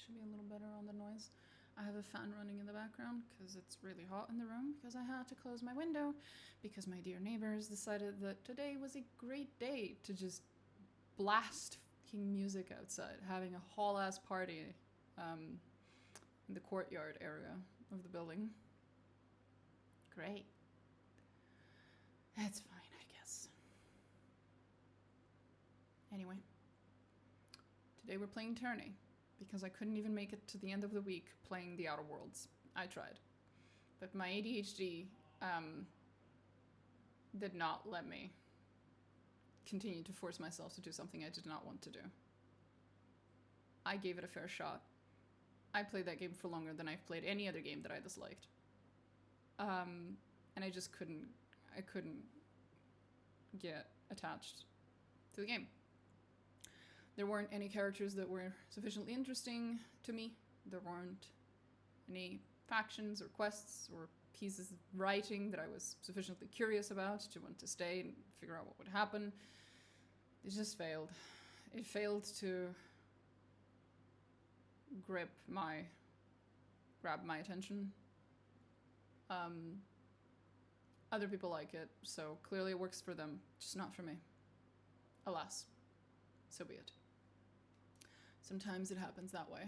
should be a little better on the noise. I have a fan running in the background because it's really hot in the room because I had to close my window because my dear neighbors decided that today was a great day to just blast fucking music outside, having a whole-ass party in the courtyard area of the building. Great. That's fine, I guess. Anyway, today we're playing Tyranny because I couldn't even make it to the end of the week playing the Outer Worlds. I tried, but my ADHD did not let me continue to force myself to do something I did not want to do. I gave it a fair shot. I played that game for longer than I've played any other game that I disliked. And I just couldn't get attached to the game. There weren't any characters that were sufficiently interesting to me. There weren't any factions or quests or pieces of writing that I was sufficiently curious about to want to stay and figure out what would happen. It just failed. It failed to grab my attention. Other people like it, so clearly it works for them, just not for me. Alas, so be it. Sometimes it happens that way.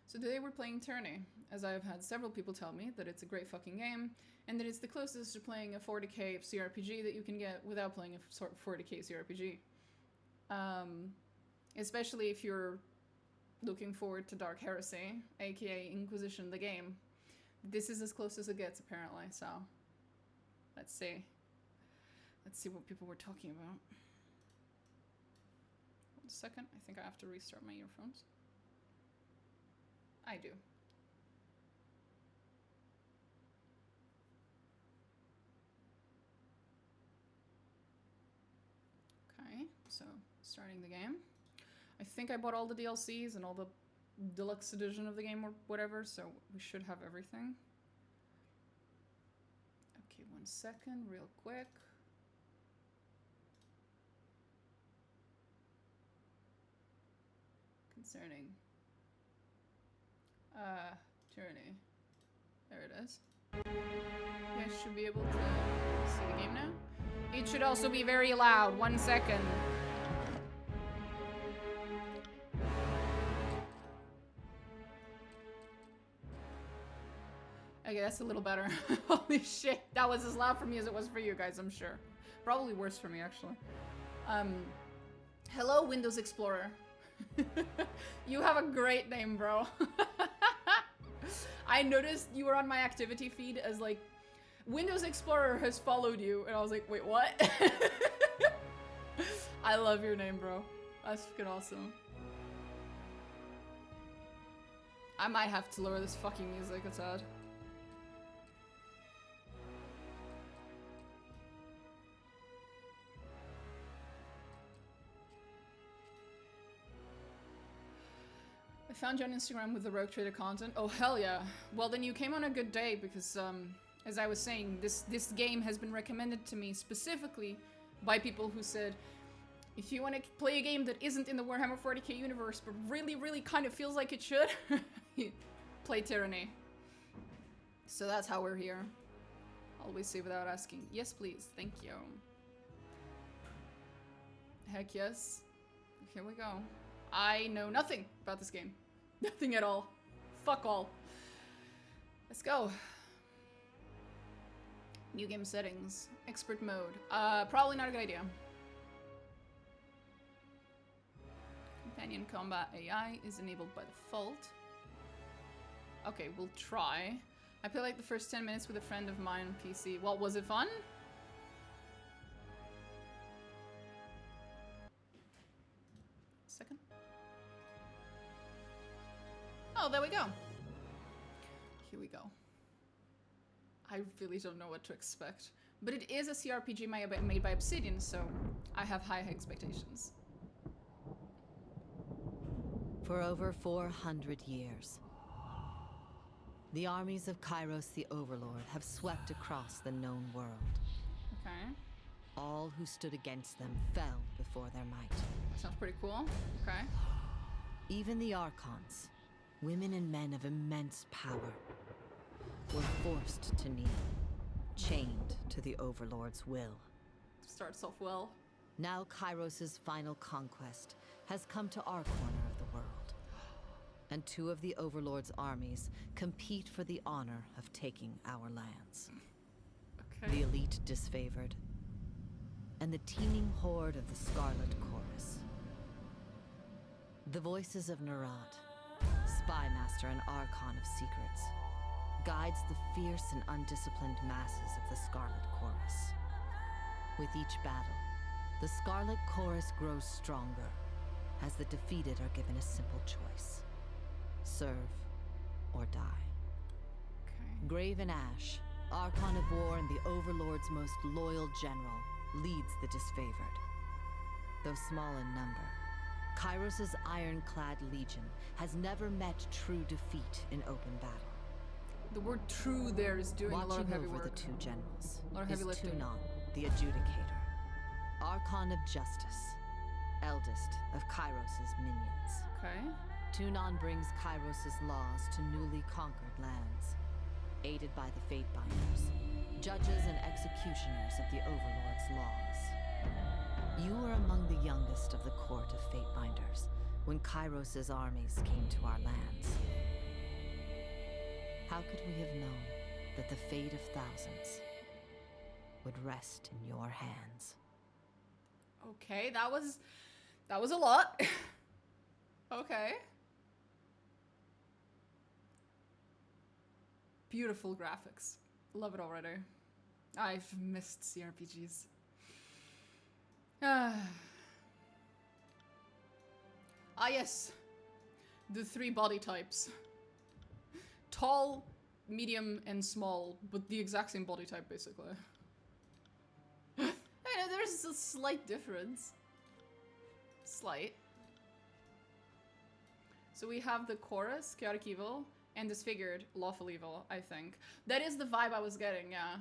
So today we're playing Tyranny, as I have had several people tell me that it's a great fucking game, and that it's the closest to playing a 40k CRPG that you can get without playing a 40k CRPG. Especially if you're looking forward to Dark Heresy, aka Inquisition the game. This is as close as it gets, apparently, so let's see. Let's see what people were talking about. Hold a second, I think I have to restart my earphones. I do. Okay, so starting the game. I think I bought all the DLCs and all the deluxe edition of the game or whatever, so we should have everything. Okay, 1 second, real quick. Concerning Tyranny. There it is. You guys should be able to see the game now. It should also be very loud. 1 second. Okay, that's a little better. Holy shit. That was as loud for me as it was for you guys, I'm sure. Probably worse for me, actually. Hello, Windows Explorer. You have a great name, bro. I noticed you were on my activity feed as like, Windows Explorer has followed you, and I was like, wait, what? I love your name, bro. That's fucking awesome. I might have to lower this fucking music a tad. I found you on Instagram with the Rogue Trader content. Oh, hell yeah. Well, then you came on a good day because, as I was saying, this game has been recommended to me specifically by people who said, if you want to play a game that isn't in the Warhammer 40k universe, but really, really kind of feels like it should, play Tyranny. So that's how we're here. Always say without asking. Yes, please. Thank you. Heck yes. Here we go. I know nothing about this game. Nothing at all. Fuck all. Let's go. New game settings. Expert mode. Probably not a good idea. Companion combat AI is enabled by default. Okay, we'll try. I played like the first 10 minutes with a friend of mine on PC. Well, was it fun? Second. Oh, there we go. Here we go. I really don't know what to expect. But it is a CRPG made by Obsidian, so I have high expectations. For over 400 years, the armies of Kairos the Overlord have swept across the known world. Okay. All who stood against them fell before their might. Sounds pretty cool. Okay. Even the Archons, women and men of immense power were forced to kneel, chained to the Overlord's will. Starts off well. Now Kairos' final conquest has come to our corner of the world. And 2 of the Overlord's armies compete for the honor of taking our lands. Okay. The elite disfavored, and the teeming horde of the Scarlet Chorus. The voices of Nerat, spymaster and archon of secrets, guides the fierce and undisciplined masses of the Scarlet Chorus. With each battle, the Scarlet Chorus grows stronger, as the defeated are given a simple choice: serve or die. Okay. Graven Ash, Archon of War and the Overlord's most loyal general, leads the disfavored. Though small in number, Kairos' ironclad legion has never met true defeat in open battle. The word true there is doing a lot of heavy Watching over work. the 2 generals A lot of heavy is lifting. Tunon, the Adjudicator, Archon of Justice, eldest of Kairos' minions. Okay. Tunon brings Kairos' laws to newly conquered lands, aided by the Fatebinders, judges and executioners of the Overlord's laws. You were among the youngest of the court of Fatebinders when Kairos' armies came to our lands. How could we have known that the fate of thousands would rest in your hands? Okay, that was a lot. Okay. Beautiful graphics. Love it already. I've missed CRPGs. Ah, yes. The 3 body types. Tall, medium, and small, but the exact same body type, basically. I know there's a slight difference. Slight. So we have the Chorus, Chaotic Evil, and Disfigured, Lawful Evil, I think. That is the vibe I was getting, yeah.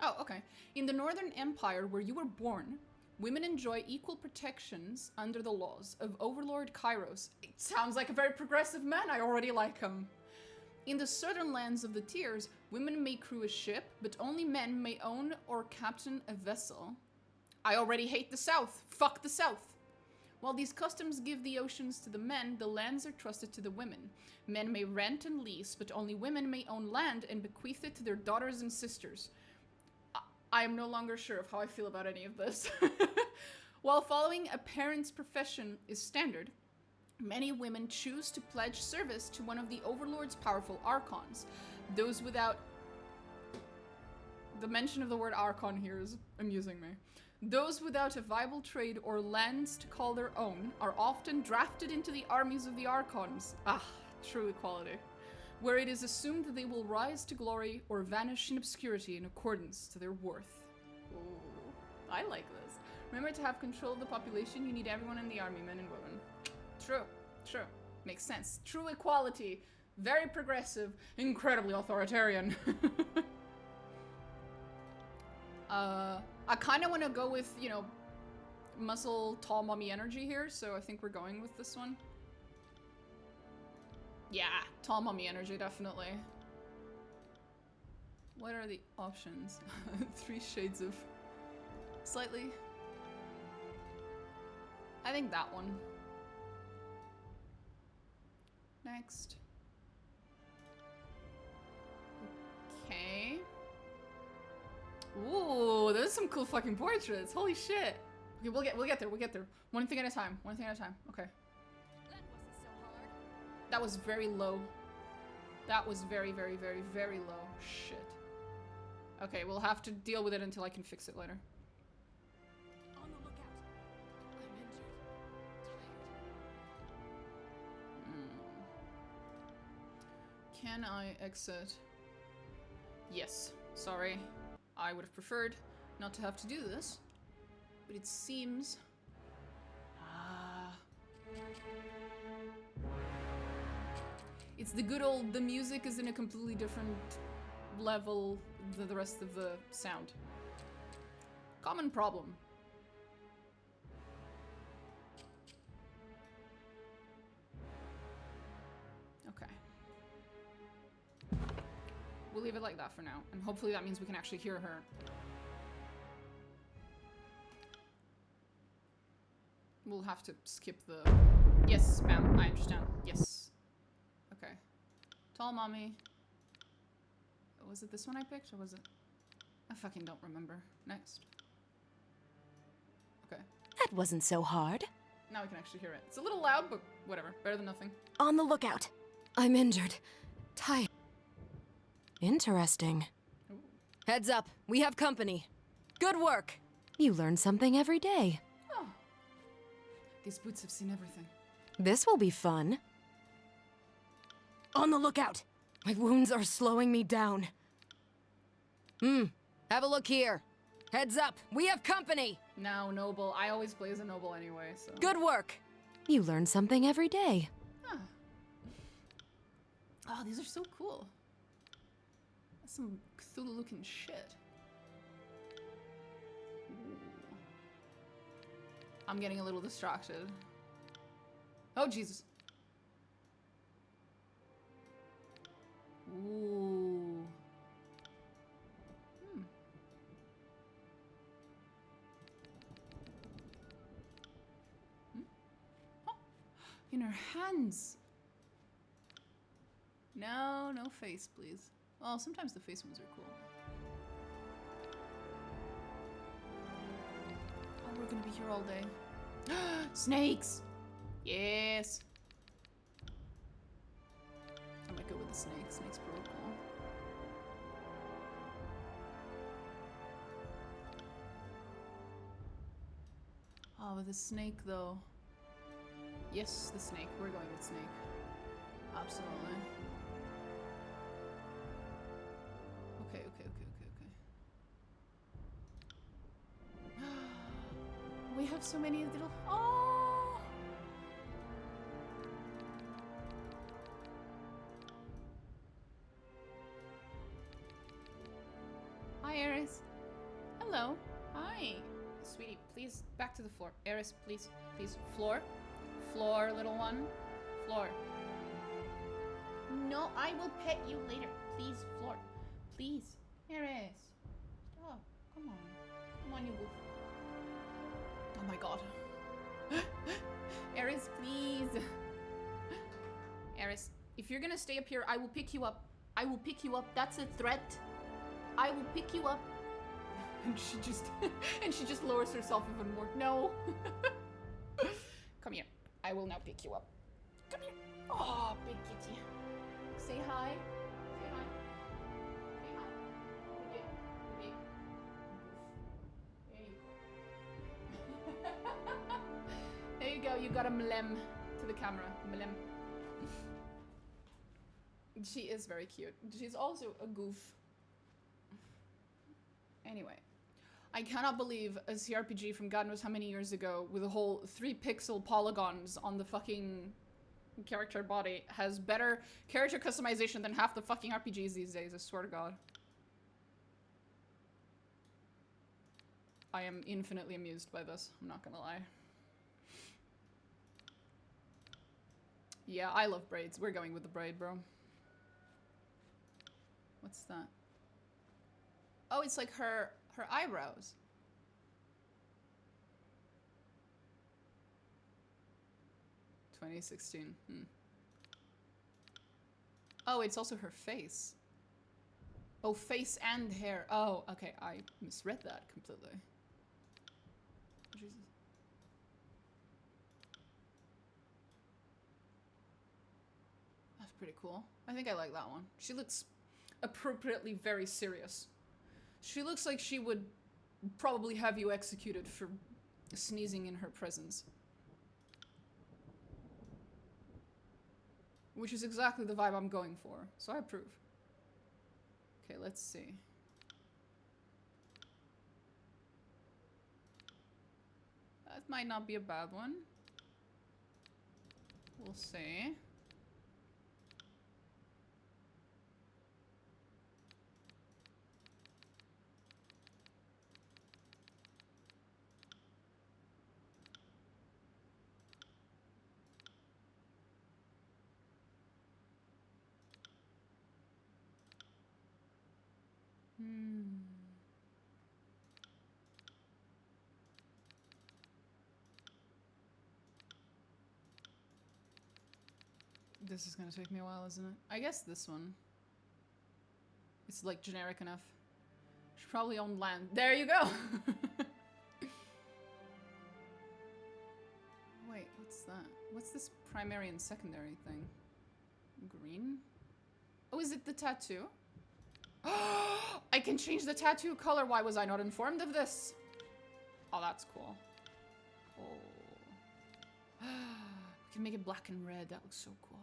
Oh, okay. In the Northern Empire, where you were born, women enjoy equal protections under the laws of Overlord Kairos. It sounds like a very progressive man. I already like him. In the southern lands of the Tiers, women may crew a ship, but only men may own or captain a vessel. I already hate the South. Fuck the South. While these customs give the oceans to the men, the lands are trusted to the women. Men may rent and lease, but only women may own land and bequeath it to their daughters and sisters. I am no longer sure of how I feel about any of this. While following a parent's profession is standard, many women choose to pledge service to one of the Overlord's powerful archons. Those without... The mention of the word archon here is amusing me. Those without a viable trade or lands to call their own are often drafted into the armies of the archons. Ah, true equality. Where it is assumed that they will rise to glory or vanish in obscurity in accordance to their worth. Ooh, I like this. Remember, to have control of the population, you need everyone in the army, men and women. True, true. Makes sense. True equality. Very progressive. Incredibly authoritarian. I kind of want to go with, you know, muscle, tall mommy energy here, so I think we're going with this one. Yeah, tall mommy energy, definitely. What are the options? 3 shades of... Slightly. I think that one. Next. Okay. Ooh, those are some cool fucking portraits. Holy shit. Okay, we'll get there. We'll get there. One thing at a time. One thing at a time. Okay. That was very low. That was very, very, very, very low. Shit. Okay, we'll have to deal with it until I can fix it later. On the lookout. I'm injured. Tired. Can I exit? Yes. Sorry. I would have preferred not to have to do this, but it seems... It's the good old, the music is in a completely different level than the rest of the sound. Common problem. We'll leave it like that for now. And hopefully that means we can actually hear her. We'll have to skip the... Yes, ma'am. I understand. Yes. Okay. Tall mommy. Was it this one I picked, or was it... I fucking don't remember. Next. Okay. That wasn't so hard. Now we can actually hear it. It's a little loud, but whatever. Better than nothing. On the lookout. I'm injured. Tired. Interesting. Ooh. Heads up. We have company. Good work. You learn something every day. Oh. These boots have seen everything. This will be fun. On the lookout. My wounds are slowing me down. Have a look here. Heads up. We have company. Now, noble. I always play as a noble anyway, so... Good work. You learn something every day. Ah. Oh, these are so cool. That's some Cthulhu-looking shit. Ooh. I'm getting a little distracted. Oh, Jesus. Ooh. Oh. In her hands. No, no face, please. Well, sometimes the face ones are cool. Oh, we're gonna be here all day. Snakes! Yes! I might go with the snake. Snake's pretty cool. Oh, with the snake, though. Yes, the snake. We're going with snake. Absolutely. Okay. We have so many little... Oh! Hi, Eris. Hello. Hi. Sweetie, please, back to the floor. Eris, please. Please. Floor. Floor, little one. Floor. No, I will pet you later. Please, floor. Please. Eris. Stop. Come on. Come on, you goof. Oh my god. Eris, please. Eris, if you're gonna stay up here, I will pick you up. I will pick you up. That's a threat. I will pick you up. And she just lowers herself even more. No. Come here. I will now pick you up. Come here. Oh, big kitty. Say hi. Say hi. Say hi. Okay. Okay. There you go. There you go. You got a mlem to the camera. Mlem. She is very cute. She's also a goof. Anyway. I cannot believe a CRPG from God knows how many years ago with a whole 3-pixel polygons on the fucking character body has better character customization than half the fucking RPGs these days, I swear to God. I am infinitely amused by this, I'm not gonna lie. Yeah, I love braids. We're going with the braid, bro. What's that? Oh, it's like her eyebrows. $2016. Oh, it's also her face. Oh, face and hair. Oh, okay. I misread that completely. Jesus. That's pretty cool. I think I like that one. She looks appropriately very serious. She looks like she would probably have you executed for sneezing in her presence. Which is exactly the vibe I'm going for, so I approve. Okay, let's see. That might not be a bad one. We'll see. This is gonna take me a while, isn't it? I guess this one. It's like generic enough. Should probably own land. There you go! Wait, what's that? What's this primary and secondary thing? Green? Oh, is it the tattoo? I can change the tattoo color. Why was I not informed of this? Oh, that's cool. Oh. We can make it black and red. That looks so cool.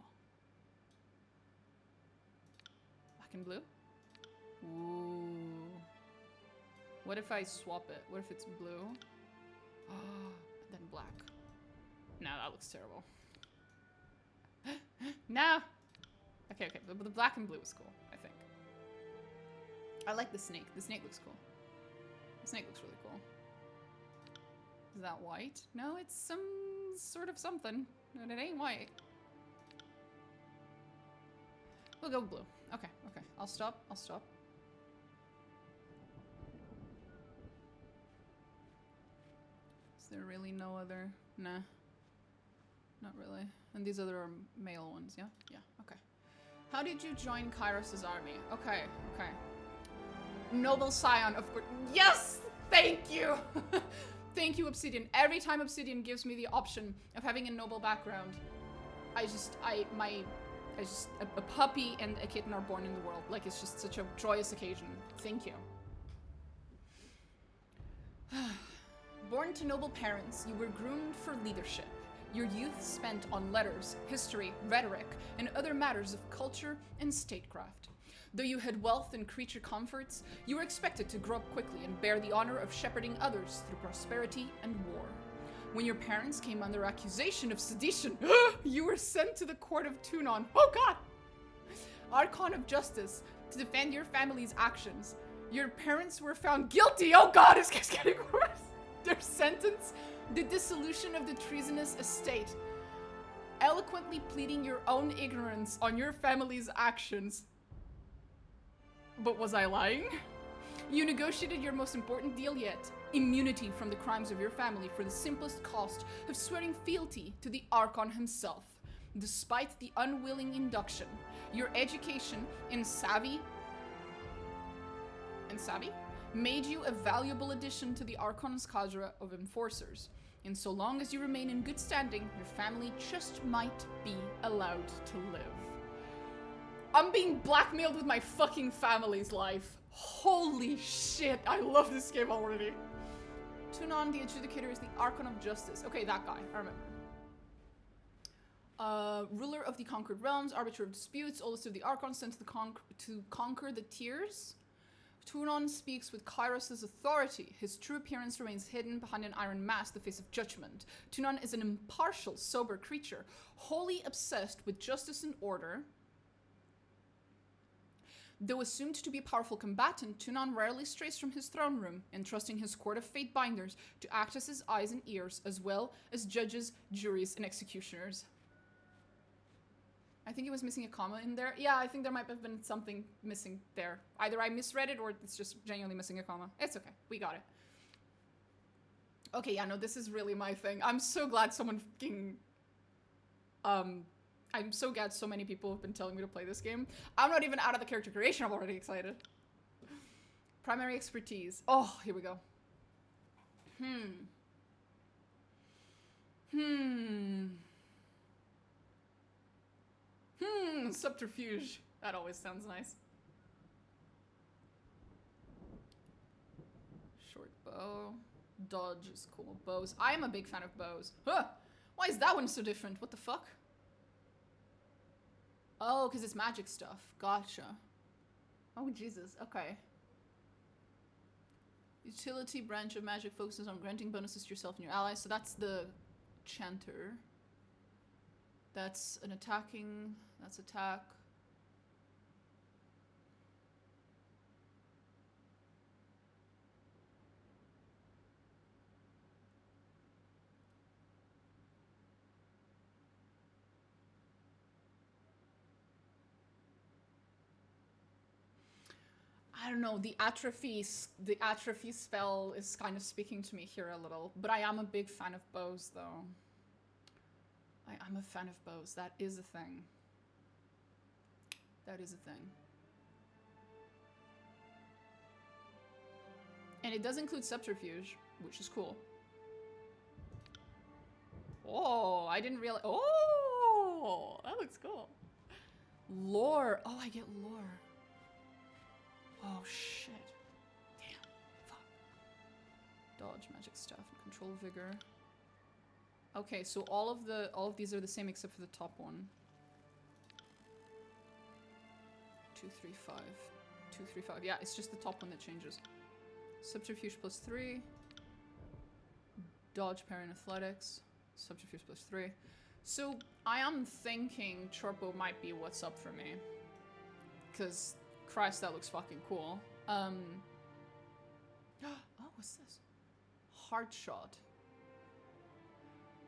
Black and blue? Ooh. What if I swap it? What if it's blue? Then black. No, that looks terrible. No! Okay, okay. But the black and blue is cool, I think. I like the snake. The snake looks cool. The snake looks really cool. Is that white? No, it's some sort of something. And it ain't white. We'll go blue. Okay, okay. I'll stop. I'll stop. Is there really no other? Nah. Not really. And these other are male ones, yeah? Yeah, okay. How did you join Kairos' army? Okay, okay. Noble Scion, of course. Yes! Thank you! Thank you, Obsidian. Every time Obsidian gives me the option of having a noble background, a puppy and a kitten are born in the world. Like, it's just such a joyous occasion. Thank you. Born to noble parents, you were groomed for leadership. Your youth spent on letters, history, rhetoric, and other matters of culture and statecraft. Though you had wealth and creature comforts, you were expected to grow up quickly and bear the honor of shepherding others through prosperity and war. When your parents came under accusation of sedition, you were sent to the court of Tunon. Oh god! Archon of Justice, to defend your family's actions. Your parents were found guilty. Oh god, it's getting worse. Their sentence, the dissolution of the treasonous estate. Eloquently pleading your own ignorance on your family's actions. But was I lying? You negotiated your most important deal yet. Immunity from the crimes of your family for the simplest cost of swearing fealty to the Archon himself. Despite the unwilling induction, your education in savvy made you a valuable addition to the Archon's cadre of enforcers. And so long as you remain in good standing, your family just might be allowed to live. I'm being blackmailed with my fucking family's life. Holy shit, I love this game already. Tunon, the Adjudicator, is the Archon of Justice. Okay, that guy, I remember. Ruler of the Conquered Realms, Arbiter of Disputes, oldest of the Archons, sent to conquer the Tiers. Tunon speaks with Kairos' authority. His true appearance remains hidden behind an iron mask, the face of judgment. Tunon is an impartial, sober creature, wholly obsessed with justice and order. Though assumed to be a powerful combatant, Tunon rarely strays from his throne room, entrusting his court of fate binders to act as his eyes and ears, as well as judges, juries, and executioners. I think it was missing a comma in there. Yeah, I think there might have been something missing there. Either I misread it or it's just genuinely missing a comma. It's okay. We got it. Okay, yeah, no, this is really my thing. I'm so glad someone fucking... I'm so glad so many people have been telling me to play this game. I'm not even out of the character creation. I'm already excited. Primary expertise. Oh, here we go. Subterfuge. That always sounds nice. Short bow. Dodge is cool. Bows. I am a big fan of bows. Huh! Why is that one so different? What the fuck? Oh, because it's magic stuff. Gotcha. Oh, Jesus. Okay. Utility branch of magic focuses on granting bonuses to yourself and your allies. So that's the chanter. That's an attacking. That's attack. I don't know, the atrophy spell is kind of speaking to me here a little, but I am a big fan of bows though. I'm a fan of bows. That is a thing. That is a thing. And it does include subterfuge, which is cool. Oh, I didn't realize. Oh, that looks cool. Lore. Oh, I get lore. Oh, shit. Damn. Fuck. Dodge, magic staff, and control vigor. Okay, so all of these are the same except for the top one. 2, 3, 5. 2, 3, 5. Yeah, it's just the top one that changes. Subterfuge +3. Dodge, parry, and athletics. Subterfuge +3. So I am thinking Chorpo might be what's up for me. Because, Christ, that looks fucking cool. Oh, what's this? Hard shot.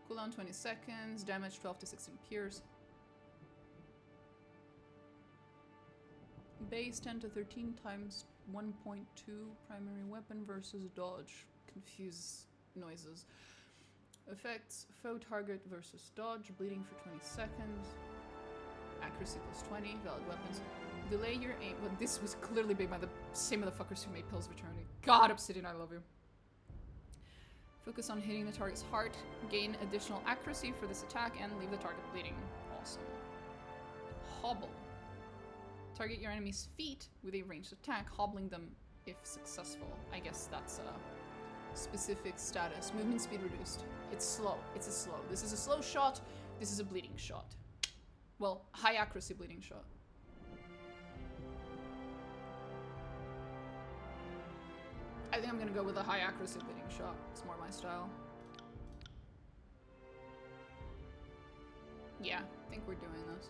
Cooldown 20 seconds. Damage 12 to 16 pierce. Base 10 to 13 times 1.2 primary weapon versus dodge. Confuse noises. Effects, foe target versus dodge, bleeding for 20 seconds. Accuracy +20, valid weapons. Delay your aim. Well, this was clearly made by the same motherfuckers who made Pills of Eternity. God, Obsidian, I love you. Focus on hitting the target's heart. Gain additional accuracy for this attack and leave the target bleeding. Awesome. Hobble. Target your enemy's feet with a ranged attack, hobbling them if successful. I guess that's a specific status. Movement speed reduced. It's slow. It's a slow. This is a slow shot. This is a bleeding shot. Well, high accuracy bleeding shot. I think I'm gonna go with a high accuracy bleeding shot. It's more my style. Yeah, I think we're doing this.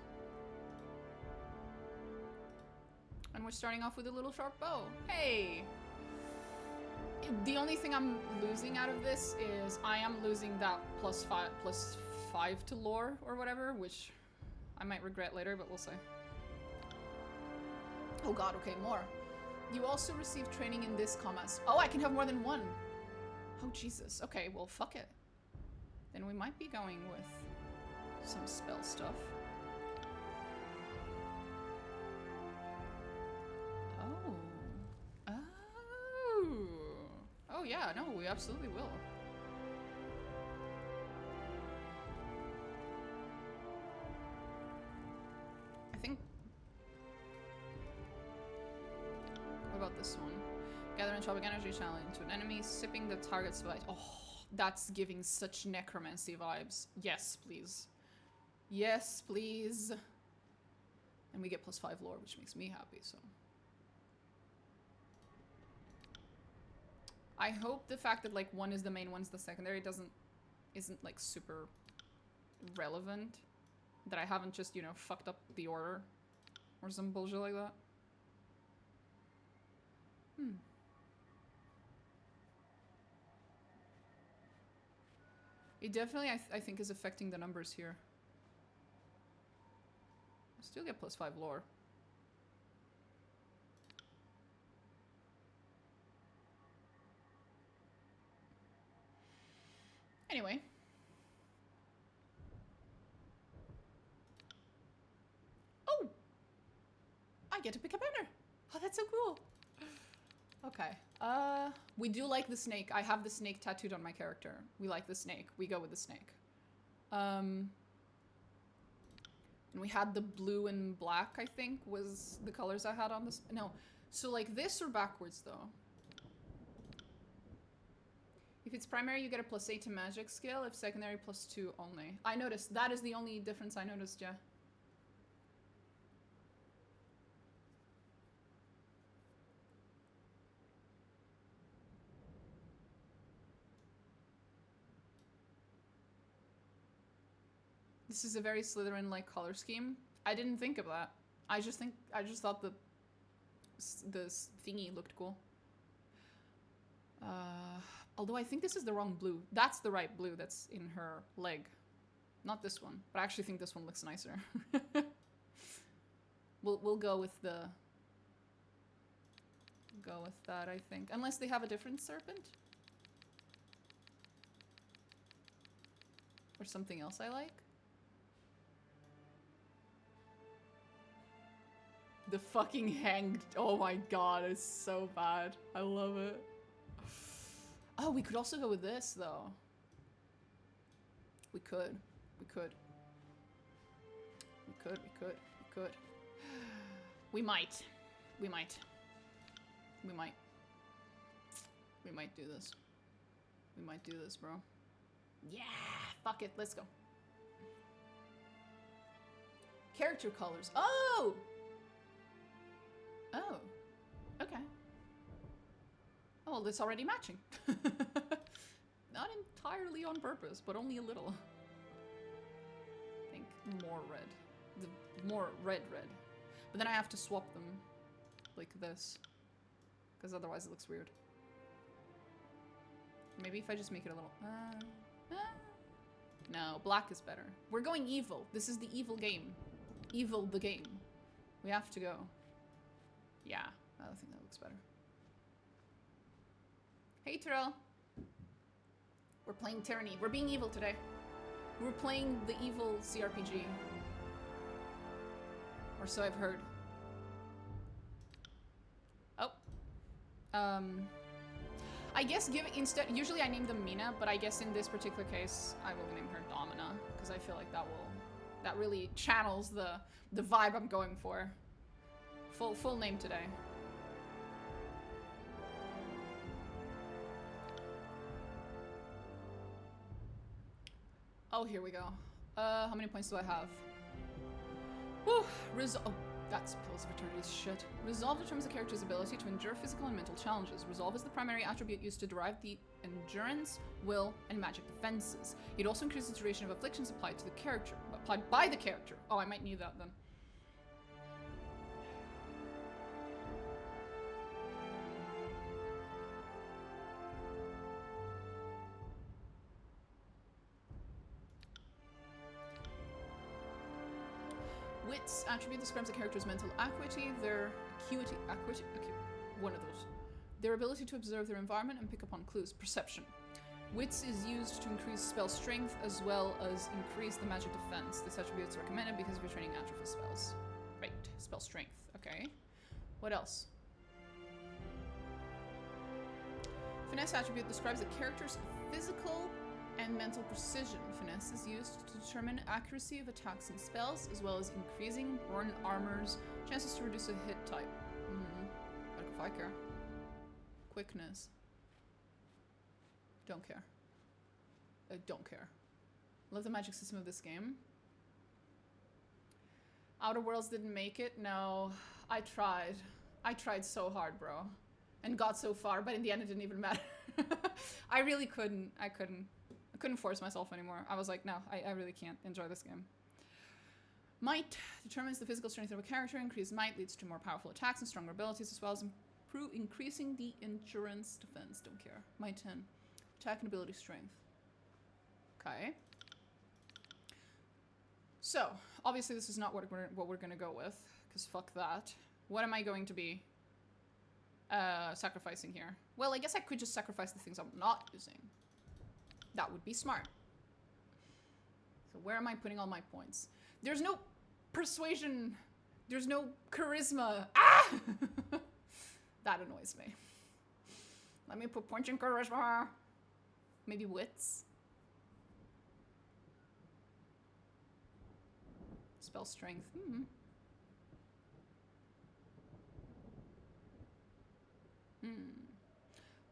And we're starting off with a little sharp bow. Hey! The only thing I'm losing out of this is I am losing that +5 to lore or whatever, which I might regret later, but we'll see. Oh god, okay, more. You also receive training in this commas. Oh, I can have more than one. Oh, Jesus. Okay, well, fuck it. Then we might be going with some spell stuff. Oh. Oh. Oh, yeah, no, we absolutely will. I think... What about this one? Gather entropic energy challenge to an enemy, sipping the target's light. Oh, that's giving such necromancy vibes. Yes, please. Yes, please. And we get +5 lore, which makes me happy, so... I hope the fact that like one is the main, one's the secondary isn't like super relevant. That I haven't just, you know, fucked up the order or some bullshit like that. It definitely, I think, is affecting the numbers here. I still get +5 lore. Anyway. Oh! I get to pick a banner. Oh, that's so cool. Okay. We do like the snake. I have the snake tattooed on my character. We like the snake. We go with the snake. And we had the blue and black, I think, was the colors I had on this. No. So like this or backwards, though? If it's primary, you get a +8 to magic skill. If secondary, +2 only. I noticed. That is the only difference I noticed, yeah. This is a very Slytherin-like color scheme. I didn't think of that. I just thought the thingy looked cool. Although I think this is the wrong blue. That's the right blue that's in her leg. Not this one. But I actually think this one looks nicer. We'll go with the go with that, I think. Unless they have a different serpent. Or something else I like. The fucking hanged. Oh my god, it's so bad. I love it. Oh, we could also go with this, though. We could. We could. We could. We could. We could. We might. We might. We might. We might do this. We might do this, bro. Yeah! Fuck it. Let's go. Character colors. Oh! Oh. Okay. Oh, well, it's already matching. Not entirely on purpose, but only a little. I think more red. The more red. But then I have to swap them like this. Because otherwise it looks weird. Maybe if I just make it a little... No, black is better. We're going evil. This is the evil game. Evil the game. We have to go. Yeah, I think that looks better. Hey, Terrell. We're playing Tyranny. We're being evil today. We're playing the evil CRPG. Or so I've heard. Oh. I guess instead, usually I name them Mina, but I guess in this particular case, I will name her Domina, because I feel like that really channels the vibe I'm going for. Full name today. Oh, here we go. How many points do I have? Whew, oh, that's Pillars of Eternity's shit. Resolve determines the character's ability to endure physical and mental challenges. Resolve is the primary attribute used to derive the endurance, will, and magic defenses. It also increases the duration of afflictions applied to the character. Applied by the character. Oh, I might need that then. Wits attribute describes a character's mental acuity, their acuity, okay, one of those. Their ability to observe their environment and pick up on clues. Perception. Wits is used to increase spell strength as well as increase the magic defense. This attribute is recommended because of your training atrophy spells. Right, spell strength. Okay. What else? Finesse attribute describes a character's physical and mental precision. Finesse is used to determine accuracy of attacks and spells, as well as increasing burn armor's chances to reduce a hit type. Like if I care. Quickness. Don't care. I don't care. Love the magic system of this game. Outer Worlds didn't make it? No. I tried. I tried so hard, bro. And got so far, but in the end it didn't even matter. I really couldn't. I couldn't force myself anymore. I was like, no, I really can't enjoy this game. Might determines the physical strength of a character. Increased might leads to more powerful attacks and stronger abilities, as well as increasing the endurance defense. Don't care. Might 10. Attack and ability strength. Okay. So, obviously this is not what we're going to go with, because fuck that. What am I going to be sacrificing here? Well, I guess I could just sacrifice the things I'm not using. That would be smart. So where am I putting all my points? There's no persuasion. There's no charisma. Ah! That annoys me. Let me put points in charisma. Maybe wits. Spell strength.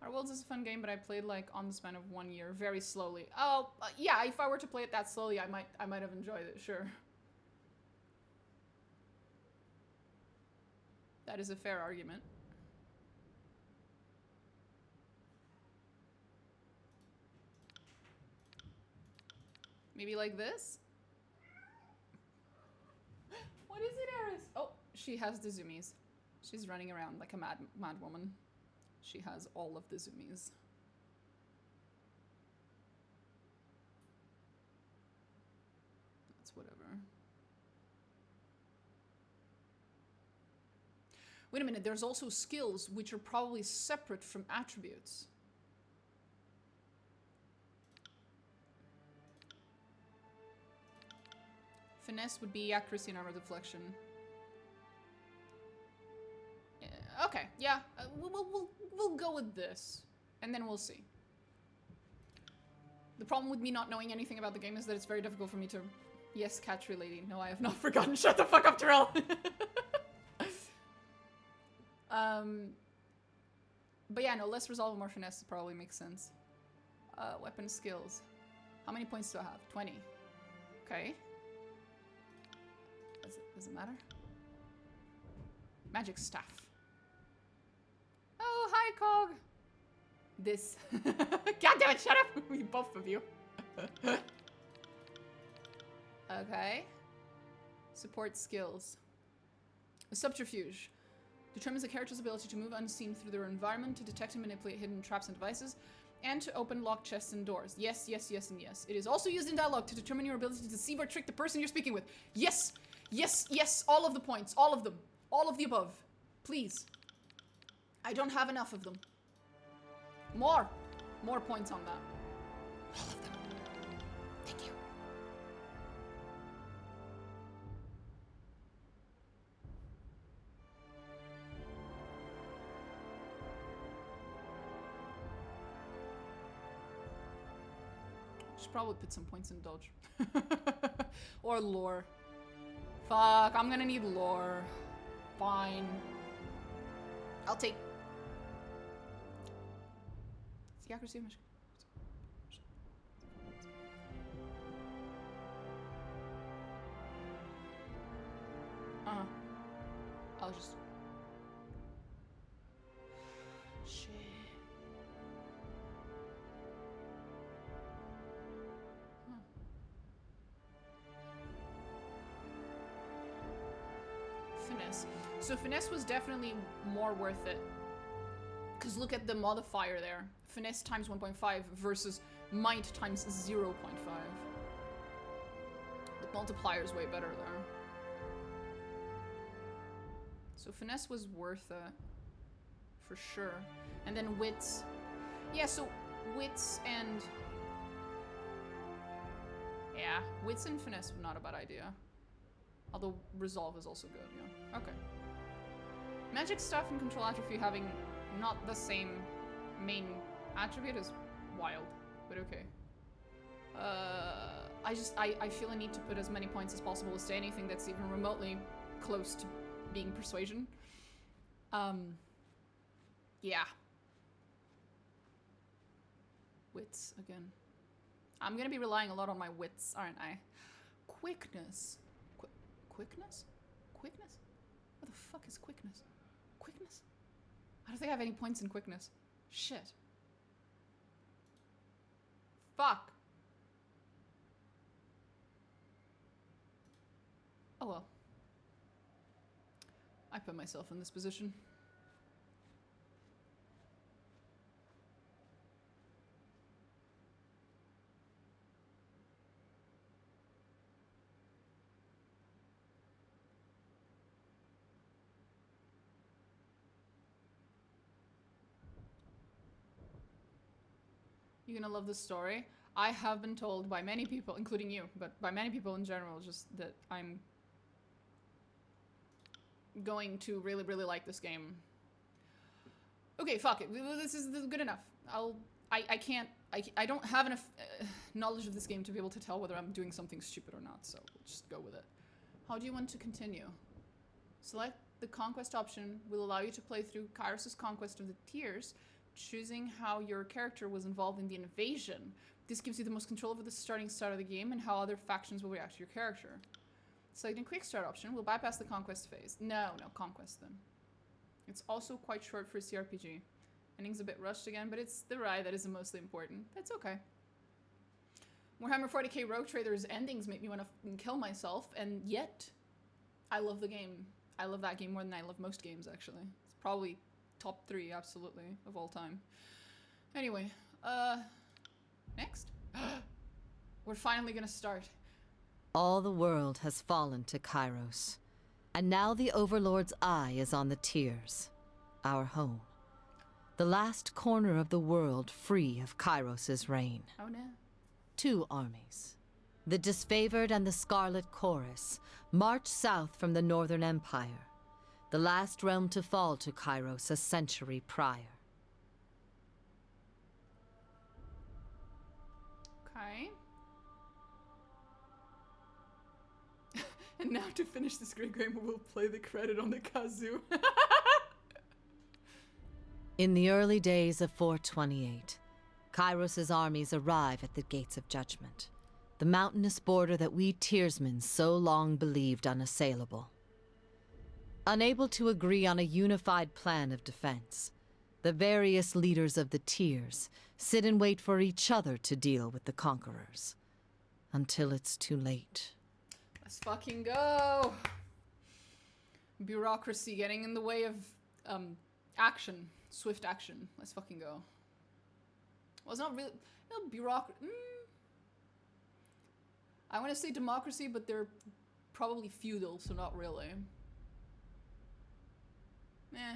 Outer Worlds is a fun game, but I played like on the span of 1 year, very slowly. Oh, yeah, if I were to play it that slowly, I might have enjoyed it, sure. That is a fair argument. Maybe like this? What is it, Eris? Oh, she has the zoomies. She's running around like a mad woman. She has all of the zoomies. That's whatever. Wait a minute, there's also skills which are probably separate from attributes. Finesse would be accuracy and armor deflection. Okay, yeah, we'll go with this, and then we'll see. The problem with me not knowing anything about the game is that it's very difficult for me to... Yes, catch lady. No, I have not forgotten. Shut the fuck up, Terrell! But yeah, no, less resolve, more finesse probably makes sense. Weapon skills. How many points do I have? 20. Okay. Does it matter? Magic staff. Oh, hi, Cog! This. God damn it, shut up! We both of you. Okay. Support skills. A subterfuge. Determines the character's ability to move unseen through their environment, to detect and manipulate hidden traps and devices, and to open locked chests and doors. Yes, yes, yes, and yes. It is also used in dialogue to determine your ability to deceive or trick the person you're speaking with. Yes! Yes, yes, all of the points. All of them. All of the above. Please. I don't have enough of them. More. More points on that. All of them. Thank you. Should probably put some points in dodge. Or lore. Fuck, I'm gonna need lore. Fine. I'll take... It's the accuracy of my... Uh-huh. I'll just... Shit. Huh. Finesse. So finesse was definitely more worth it. Because look at the modifier there. Finesse times 1.5 versus might times 0.5. The multiplier is way better there. So finesse was worth it. For sure. And then wits. Yeah, so wits and... Yeah, wits and finesse were not a bad idea. Although resolve is also good, yeah. Okay. Magic stuff and control atrophy having not the same main attribute is wild, but okay. I feel a need to put as many points as possible to anything that's even remotely close to being persuasion. Yeah. Wits, again. I'm gonna be relying a lot on my wits, aren't I? Quickness. Quickness? Quickness? What the fuck is quickness? Quickness? I don't think I have any points in quickness. Shit. Fuck. Oh well. I put myself in this position. You're gonna love this story. I have been told by many people, including you, but by many people in general, just that I'm going to really, really like this game. Okay, fuck it. This is good enough. I don't have enough knowledge of this game to be able to tell whether I'm doing something stupid or not, so we'll just go with it. How do you want to continue? Select the conquest option will allow you to play through Kairos' conquest of the tiers, choosing how your character was involved in the invasion. This gives you the most control over the start of the game and how other factions will react to your character. Selecting quick start option will bypass the conquest phase. No, conquest then. It's also quite short for a CRPG. Ending's a bit rushed again, but it's the ride that is the mostly important. That's okay. Warhammer 40k Rogue Trader's endings make me want to kill myself, and yet I love the game. I love that game more than I love most games, actually. It's probably top 3, absolutely, of all time. Anyway, next? We're finally gonna start. All the world has fallen to Kairos. And now the Overlord's eye is on the Tiers, our home. The last corner of the world free of Kairos' reign. Oh no. 2 armies, the Disfavored and the Scarlet Chorus, march south from the Northern Empire, the last realm to fall to Kairos a century prior. Okay. And now to finish this great game, we'll play the credit on the kazoo. In the early days of 428, Kairos' armies arrive at the Gates of Judgment, the mountainous border that we Tiersmen so long believed unassailable. Unable to agree on a unified plan of defense, the various leaders of the Tiers sit and wait for each other to deal with the conquerors, until it's too late. Let's fucking go. Bureaucracy getting in the way of action. Swift action. Let's fucking go. Well, it's not really... No, bureaucracy... I want to say democracy, but they're probably feudal, so not really. Eh.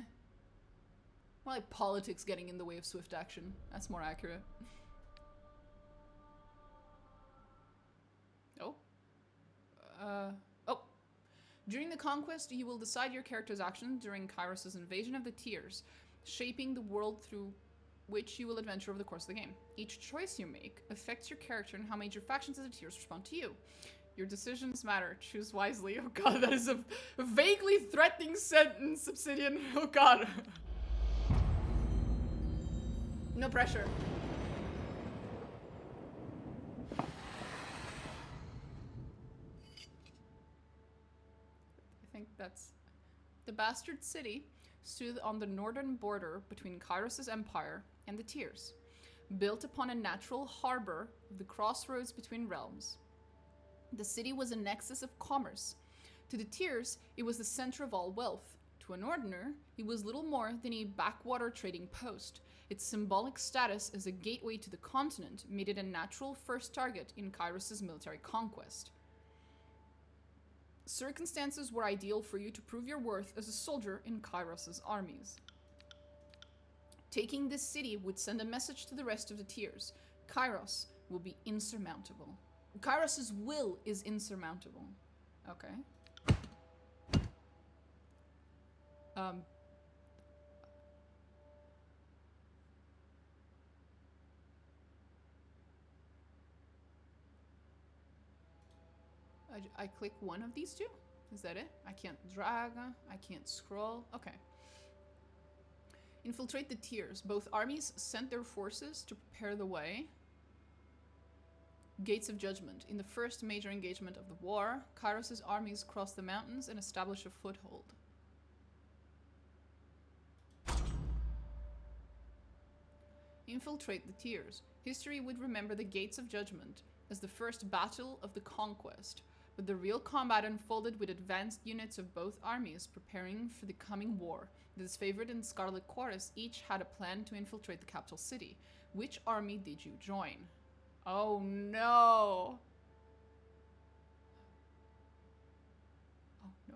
More like politics getting in the way of swift action. That's more accurate. Oh. Oh. During the conquest, you will decide your character's action during Kairos' invasion of the Tiers, shaping the world through which you will adventure over the course of the game. Each choice you make affects your character and how major factions of the Tiers respond to you. Your decisions matter. Choose wisely. Oh god, that is a vaguely threatening sentence, Obsidian. Oh god. No pressure. I think that's... The Bastard City stood on the northern border between Kairos' empire and the Tiers, built upon a natural harbor of the crossroads between realms. The city was a nexus of commerce. To the Tiers, it was the center of all wealth. To a northerner, it was little more than a backwater trading post. Its symbolic status as a gateway to the continent made it a natural first target in Kairos' military conquest. Circumstances were ideal for you to prove your worth as a soldier in Kairos' armies. Taking this city would send a message to the rest of the Tiers. Kairos will be insurmountable. Kairos' will is insurmountable. Okay. I click one of these two? Is that it? I can't drag, I can't scroll. Okay. Infiltrate the Tiers. Both armies sent their forces to prepare the way. Gates of Judgment. In the first major engagement of the war, Kairos' armies crossed the mountains and established a foothold. Infiltrate the Tiers. History would remember the Gates of Judgment as the first battle of the conquest, but the real combat unfolded with advanced units of both armies preparing for the coming war. The Disfavored and Scarlet Chorus each had a plan to infiltrate the capital city. Which army did you join? Oh no! Oh no.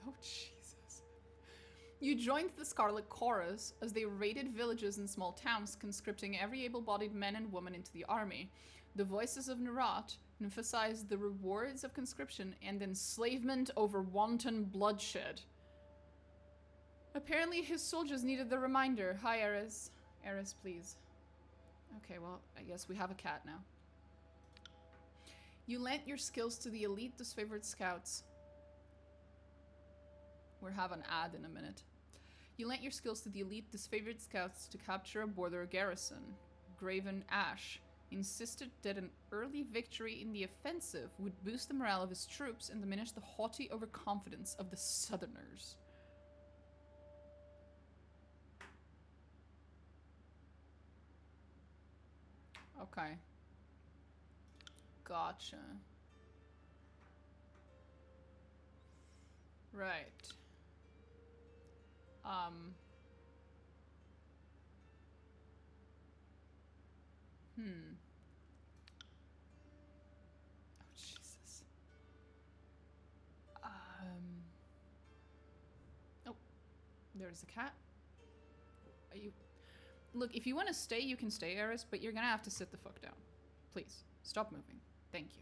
Oh Jesus. You joined the Scarlet Chorus as they raided villages and small towns, conscripting every able-bodied man and woman into the army. The voices of Nerat emphasized the rewards of conscription and enslavement over wanton bloodshed. Apparently his soldiers needed the reminder. Hi, Eris. Eris, please. Okay, well, I guess we have a cat now. You lent your skills to the elite Disfavored scouts. We'll have an ad in a minute. You lent your skills to the elite Disfavored scouts to capture a border garrison. Graven Ash insisted that an early victory in the offensive would boost the morale of his troops and diminish the haughty overconfidence of the Southerners. Okay. Gotcha. Right. There's the cat. Are you... Look, if you want to stay, you can stay, Eris, but you're gonna have to sit the fuck down. Please, stop moving. Thank you.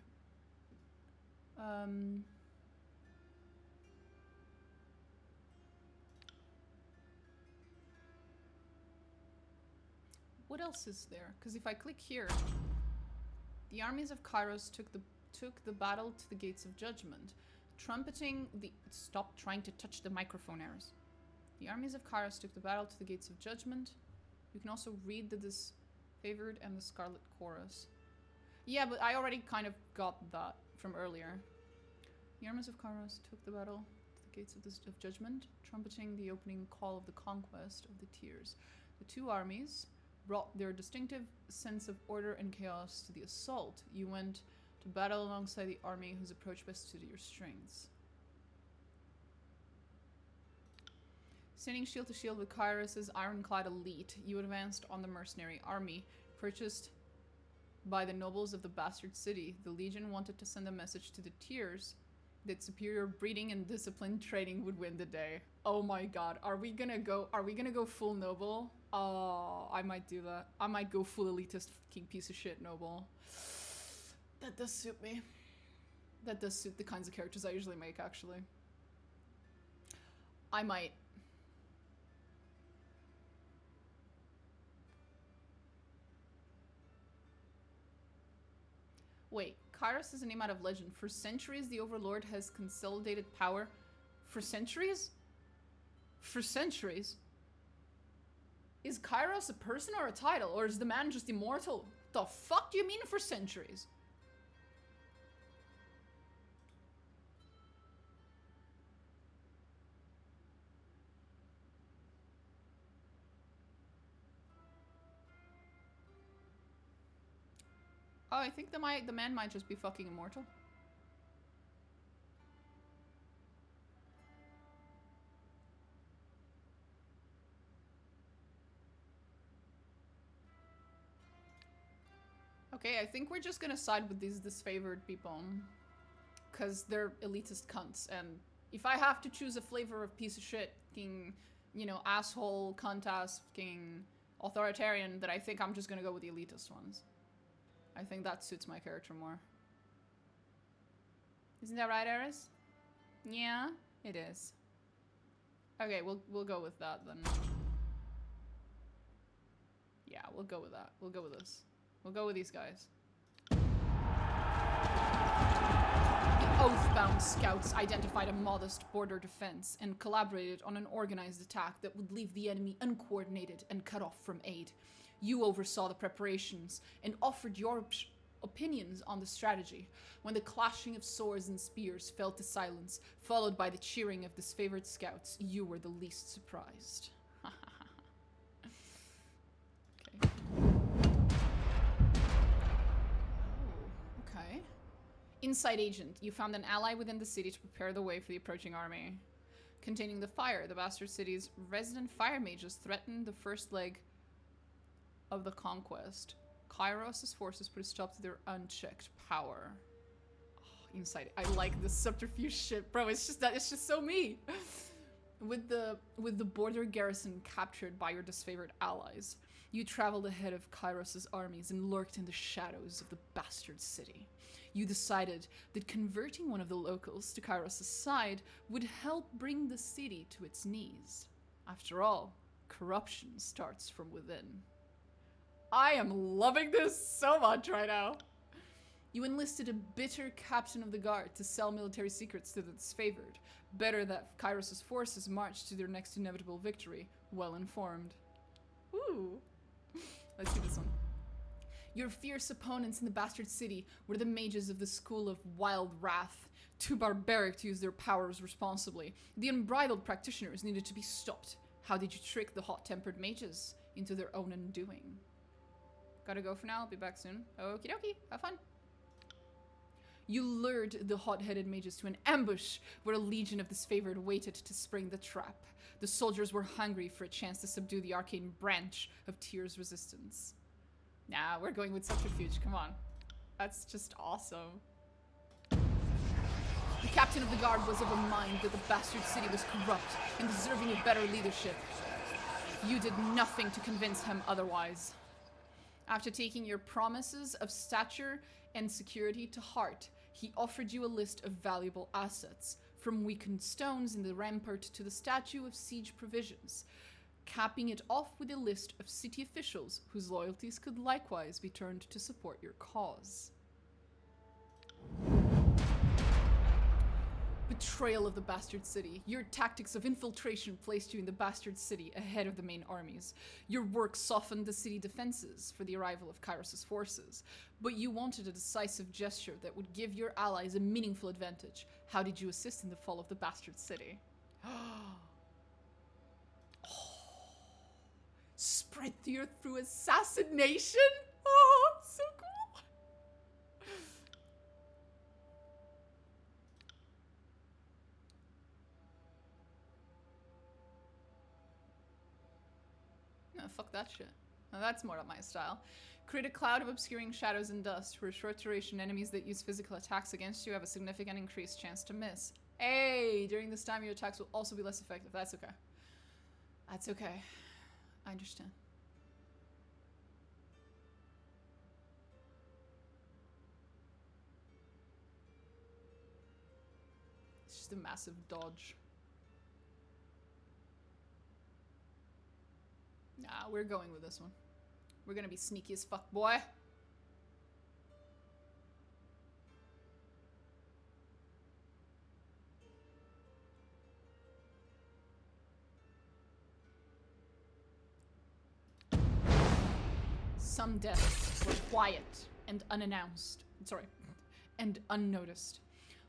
What else is there? Because if I click here, the armies of Kairos took the battle to the gates of judgment, trumpeting the... Stop trying to touch the microphone, Eris. The armies of Kairos took the battle to the gates of judgment. You can also read the disfavored and the Scarlet Chorus. Yeah, but I already kind of got that from earlier. The armies of Kairos took the battle to the gates of judgment, trumpeting the opening call of the conquest of the Tears. The two armies brought their distinctive sense of order and chaos to the assault. You went to battle alongside the army whose approach best suited your strengths. Standing shield to shield with Kairos' ironclad elite, you advanced on the mercenary army, purchased by the nobles of the bastard city. The Legion wanted to send a message to the Tears that superior breeding and disciplined training would win the day. Oh my god, are we gonna go full noble? Oh, I might do that. I might go full elitist fucking piece of shit noble. That does suit me. That does suit the kinds of characters I usually make, actually. I might. Wait, Kairos is a name out of legend. For centuries, the Overlord has consolidated power. For centuries? For centuries? Is Kairos a person or a title? Or is the man just immortal? The fuck do you mean for centuries? Oh, I think the man might just be fucking immortal. Okay, I think we're just gonna side with these disfavored people. Cause they're elitist cunts, and if I have to choose a flavor of piece of shit, fucking, you know, asshole, cunt-ass, fucking authoritarian, that I think I'm just gonna go with the elitist ones. I think that suits my character more. Isn't that right, Eris? Yeah, it is. Okay, we'll go with that then. Yeah, we'll go with that. We'll go with this. We'll go with these guys. The Oathbound scouts identified a modest border defense and collaborated on an organized attack that would leave the enemy uncoordinated and cut off from aid. You oversaw the preparations and offered your opinions on the strategy when the clashing of swords and spears fell to silence, followed by the cheering of disfavored scouts. You were the least surprised. Okay. Oh, okay. Inside agent, you found an ally within the city to prepare the way for the approaching army. Containing the fire, the bastard city's resident fire mages threatened the first leg of the conquest. Kairos' forces put a stop to their unchecked power. Oh, inside, I like this subterfuge shit, bro. It's just so me. With the border garrison captured by your disfavored allies, you traveled ahead of Kairos' armies and lurked in the shadows of the bastard city. You decided that converting one of the locals to Kairos' side would help bring the city to its knees. After all, corruption starts from within. I am loving this so much right now. You enlisted a bitter captain of the guard to sell military secrets to the disfavored. Better that Kairos' forces marched to their next inevitable victory, well informed. Ooh. Let's see this one. Your fierce opponents in the bastard city were the mages of the school of Wild Wrath, too barbaric to use their powers responsibly. The unbridled practitioners needed to be stopped. How did you trick the hot-tempered mages into their own undoing? Gotta go for now, I'll be back soon. Okie dokie, have fun. You lured the hot-headed mages to an ambush where a legion of disfavored waited to spring the trap. The soldiers were hungry for a chance to subdue the arcane branch of Tyr's resistance. Nah, we're going with subterfuge, come on. That's just awesome. The captain of the guard was of a mind that the bastard city was corrupt and deserving of better leadership. You did nothing to convince him otherwise. After taking your promises of stature and security to heart, he offered you a list of valuable assets, from weakened stones in the rampart to the statue of siege provisions, capping it off with a list of city officials whose loyalties could likewise be turned to support your cause. Betrayal of the bastard city. Your tactics of infiltration placed you in the bastard city ahead of the main armies. Your work softened the city defenses for the arrival of Kairos' forces, but you wanted a decisive gesture that would give your allies a meaningful advantage. How did you assist in the fall of the bastard city? Spread the earth through assassination? Oh, so cool. No, fuck that shit. Now that's more up my style. Create a cloud of obscuring shadows and dust. For a short duration, enemies that use physical attacks against you have a significant increased chance to miss. Hey, during this time, your attacks will also be less effective. That's okay. That's okay. I understand. It's just a massive dodge. Nah, we're going with this one. We're gonna be sneaky as fuck, boy. Some deaths were quiet and unannounced. Sorry, and unnoticed,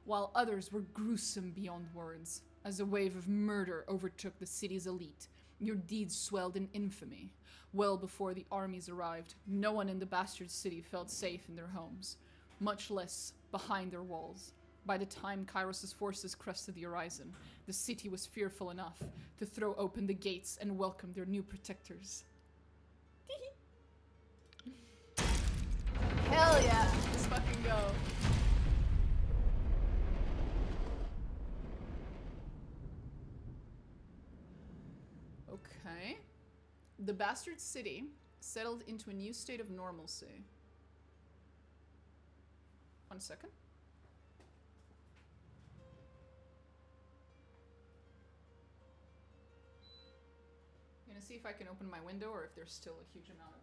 while others were gruesome beyond words. As a wave of murder overtook the city's elite, your deeds swelled in infamy. Well before the armies arrived, no one in the bastard city felt safe in their homes, much less behind their walls. By the time Kairos' forces crested the horizon, the city was fearful enough to throw open the gates and welcome their new protectors. Hell yeah! Let's fucking go. Okay. The bastard city settled into a new state of normalcy. 1 second. I'm gonna see if I can open my window or if there's still a huge amount of...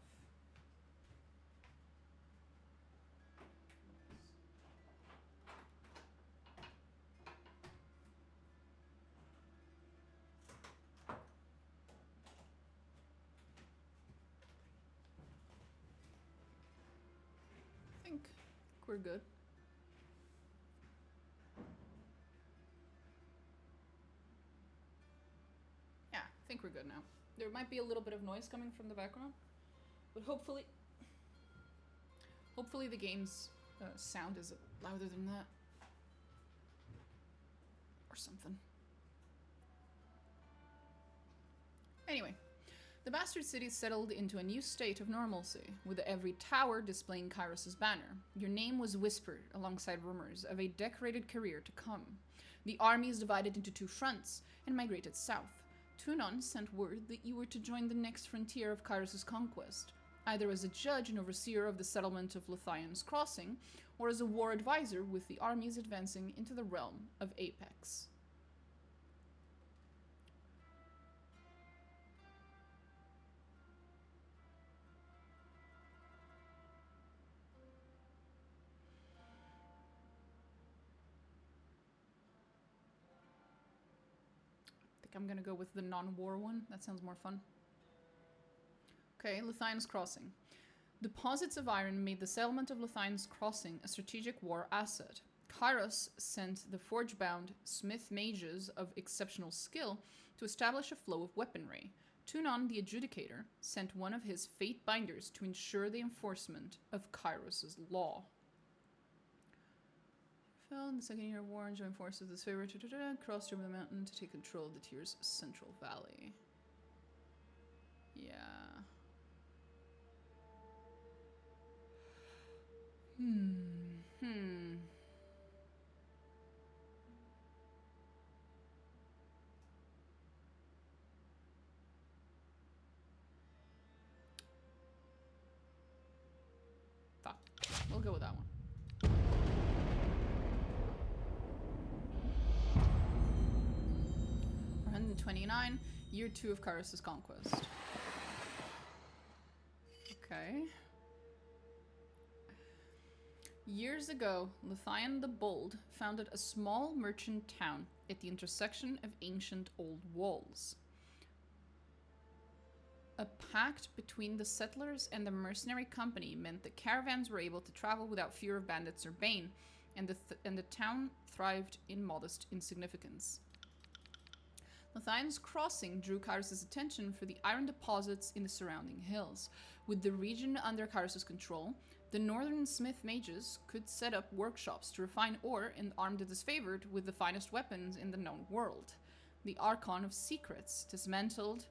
I think we're good. Yeah, I think we're good now. There might be a little bit of noise coming from the background, but hopefully the game's sound is louder than that. Or something. Anyway. The bastard city settled into a new state of normalcy, with every tower displaying Kairos' banner. Your name was whispered alongside rumors of a decorated career to come. The armies divided into 2 fronts and migrated south. Tunon sent word that you were to join the next frontier of Kairos' conquest, either as a judge and overseer of the settlement of Lithian's Crossing, or as a war advisor with the armies advancing into the realm of Apex. I'm gonna go with the non-war one. That sounds more fun. Okay, Lithian's Crossing. Deposits of iron made the settlement of Lithian's Crossing a strategic war asset. Kairos sent the forge-bound smith mages of exceptional skill to establish a flow of weaponry. Tunon, the Adjudicator, sent one of his fate binders to ensure the enforcement of Kairos' law. Fell in the second year of war and joined forces with his favorite crossed over the mountain to take control of the tier's central valley. Yeah. We'll go with that one. 129, year 2 of Kyrus' conquest. Okay. Years ago, Lithian the Bold founded a small merchant town at the intersection of ancient old walls. A pact between the settlers and the mercenary company meant that caravans were able to travel without fear of bandits or bane, and the town thrived in modest insignificance. Lithian's crossing drew Kyrus' attention for the iron deposits in the surrounding hills. With the region under Kyrus' control, the northern smith mages could set up workshops to refine ore and arm the disfavored with the finest weapons in the known world. The Archon of Secrets dismantled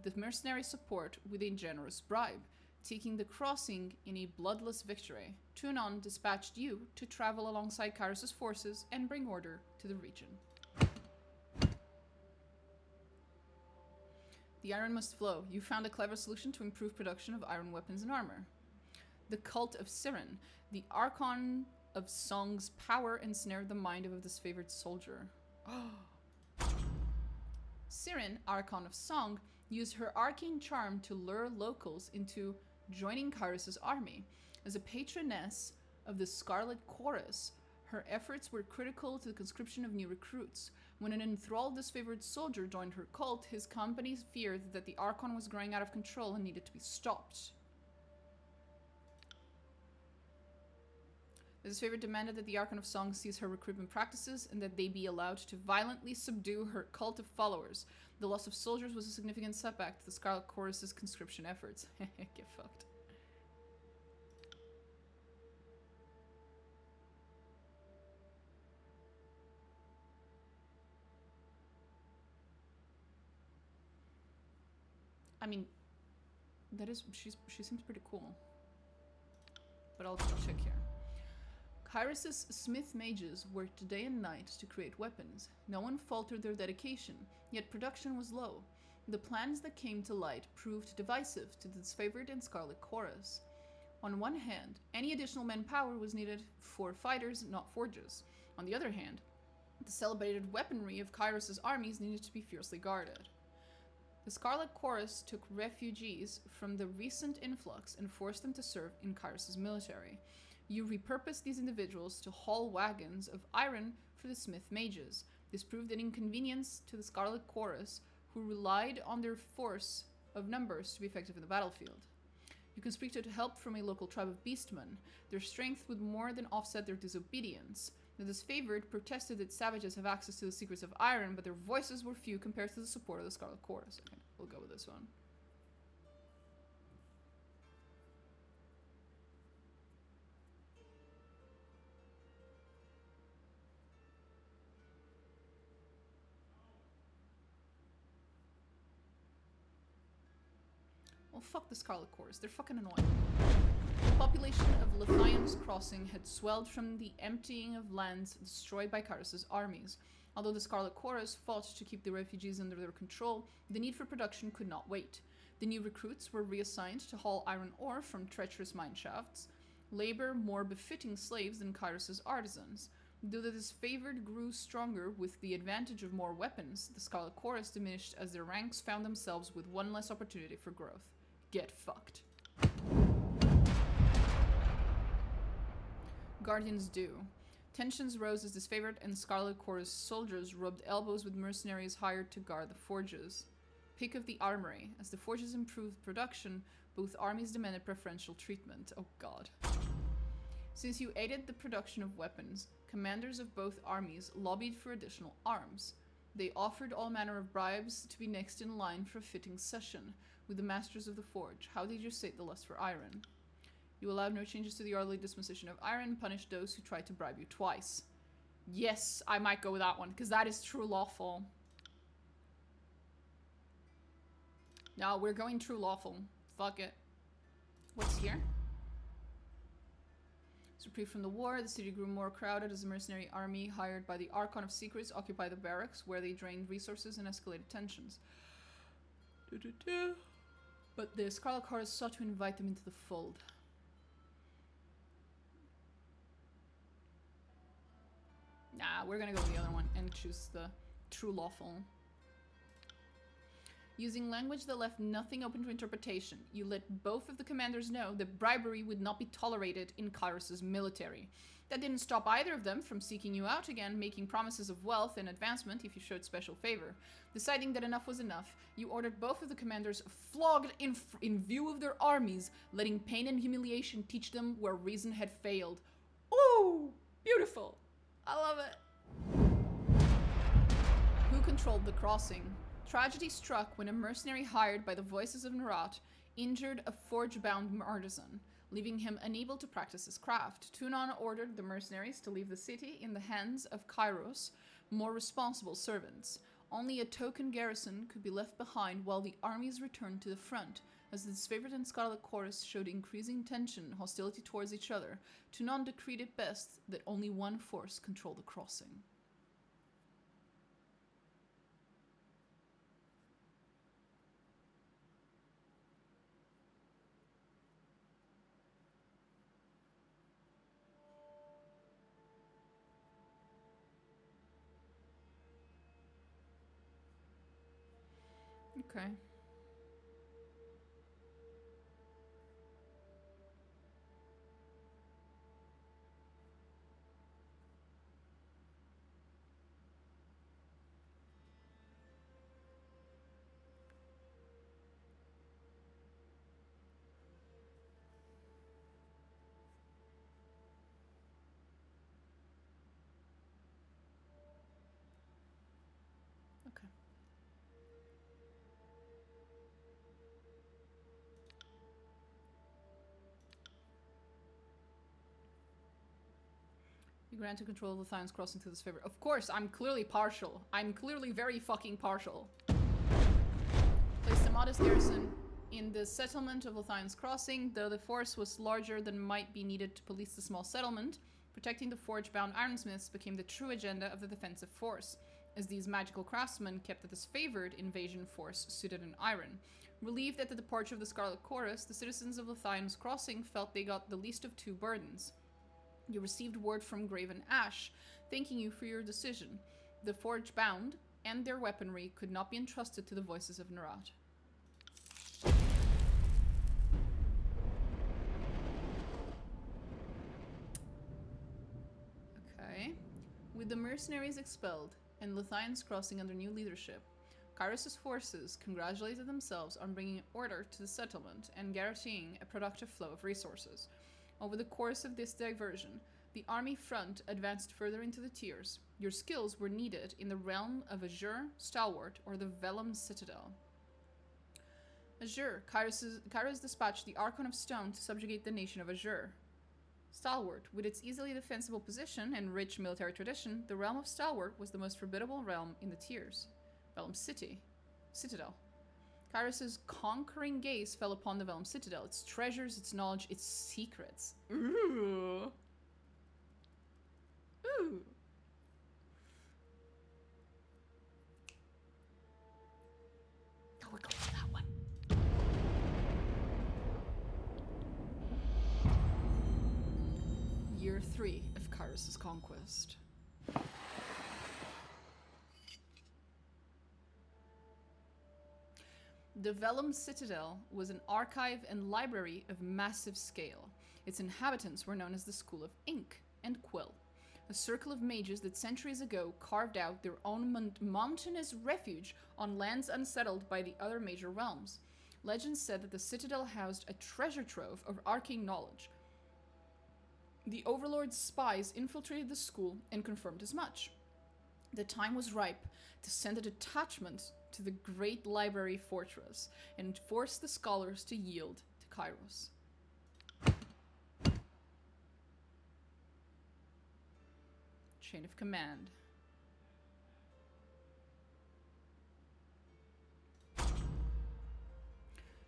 the mercenary support with a generous bribe, taking the crossing in a bloodless victory. Tunon dispatched you to travel alongside Kyrus' forces and bring order to the region. The iron must flow. You found a clever solution to improve production of iron weapons and armor. The cult of Siren. The Archon of Song's power ensnared the mind of a disfavored soldier. Siren, Archon of Song, used her arcane charm to lure locals into joining Kyrus' army. As a patroness of the Scarlet Chorus, her efforts were critical to the conscription of new recruits. When an enthralled, disfavored soldier joined her cult, his company feared that the Archon was growing out of control and needed to be stopped. The disfavored demanded that the Archon of Song cease her recruitment practices and that they be allowed to violently subdue her cult of followers. The loss of soldiers was a significant setback to the Scarlet Chorus's conscription efforts. Get fucked. I mean, that is, she seems pretty cool. But I'll check here. Kyrus' smith mages worked day and night to create weapons. No one faltered their dedication, yet production was low. The plans that came to light proved divisive to the disfavored and Scarlet Chorus. On one hand, any additional manpower was needed for fighters, not forges. On the other hand, the celebrated weaponry of Kyrus' armies needed to be fiercely guarded. The Scarlet Chorus took refugees from the recent influx and forced them to serve in Kyrus' military. You repurposed these individuals to haul wagons of iron for the smith mages. This proved an inconvenience to the Scarlet Chorus, who relied on their force of numbers to be effective in the battlefield. You conscripted help from a local tribe of beastmen. Their strength would more than offset their disobedience. The disfavored protested that savages have access to the secrets of iron, but their voices were few compared to the support of the Scarlet Chorus. Okay, we'll go with this one. Well, fuck the Scarlet Chorus. They're fucking annoying. The population of Lithian's Crossing had swelled from the emptying of lands destroyed by Kyrus' armies. Although the Scarlet Chorus fought to keep the refugees under their control, the need for production could not wait. The new recruits were reassigned to haul iron ore from treacherous mine shafts, labor more befitting slaves than Kyrus' artisans. Though the disfavored grew stronger with the advantage of more weapons, the Scarlet Chorus diminished as their ranks found themselves with one less opportunity for growth. Get fucked. Guardians do. Tensions rose as disfavored and Scarlet Chorus soldiers rubbed elbows with mercenaries hired to guard the forges. Pick of the armory. As the forges improved production, both armies demanded preferential treatment. Oh god. Since you aided the production of weapons, commanders of both armies lobbied for additional arms. They offered all manner of bribes to be next in line for a fitting session with the masters of the forge. How did you sate the lust for iron? You allowed no changes to the orderly disposition of iron, punished those who tried to bribe you twice. Yes, I might go with that one, because that is true lawful. No, we're going true lawful. Fuck it. What's here? Reprieve from the war, the city grew more crowded as the mercenary army hired by the Archon of Secrets occupied the barracks, where they drained resources and escalated tensions. But the Scarlet Chorus sought to invite them into the fold. Nah, we're gonna go with the other one and choose the true lawful. Using language that left nothing open to interpretation, you let both of the commanders know that bribery would not be tolerated in Kairos' military. That didn't stop either of them from seeking you out again, making promises of wealth and advancement if you showed special favor. Deciding that enough was enough, you ordered both of the commanders flogged in view of their armies, letting pain and humiliation teach them where reason had failed. Ooh, beautiful. I love it. Who controlled the crossing? Tragedy struck when a mercenary hired by the voices of Narat injured a forge-bound artisan, leaving him unable to practice his craft. Tunon ordered the mercenaries to leave the city in the hands of Kairos' more responsible servants. Only a token garrison could be left behind while the armies returned to the front. As the disfavored and Scarlet Chorus showed increasing tension and hostility towards each other, Tunon decreed it best that only one force control the crossing. Okay. Okay. You granted control of the Thion's crossing to this favor. Of course, I'm clearly partial. I'm clearly very fucking partial. Placed a modest garrison in the settlement of Lithion's crossing, though the force was larger than might be needed to police the small settlement. Protecting the forge-bound ironsmiths became the true agenda of the defensive force, as these magical craftsmen kept the disfavored invasion force suited in iron. Relieved at the departure of the Scarlet Chorus, the citizens of Lithion's crossing felt they got the least of two burdens. You received word from Graven Ash, thanking you for your decision. The forge-bound and their weaponry could not be entrusted to the voices of Narat. Okay. With the mercenaries expelled and Lithion's crossing under new leadership, Kairos' forces congratulated themselves on bringing order to the settlement and guaranteeing a productive flow of resources. Over the course of this diversion, the army front advanced further into the tiers. Your skills were needed in the realm of Azure, Stalwart, or the Vellum Citadel. Azure, Kairos dispatched the Archon of Stone to subjugate the nation of Azure. Stalwart, with its easily defensible position and rich military tradition, the realm of Stalwart was the most formidable realm in the tiers. Vellum Citadel. Kairos' conquering gaze fell upon the Vellum Citadel, its treasures, its knowledge, its secrets. Ooh. Ooh. Oh, we're going for that one. Year 3 of Kairos' conquest. The Vellum Citadel was an archive and library of massive scale. Its inhabitants were known as the School of Ink and Quill, a circle of mages that centuries ago carved out their own mountainous refuge on lands unsettled by the other major realms. Legends said that the Citadel housed a treasure trove of arcane knowledge. The Overlord's spies infiltrated the school and confirmed as much. The time was ripe to send a detachment to the great library fortress and force the scholars to yield to Kairos. Chain of command.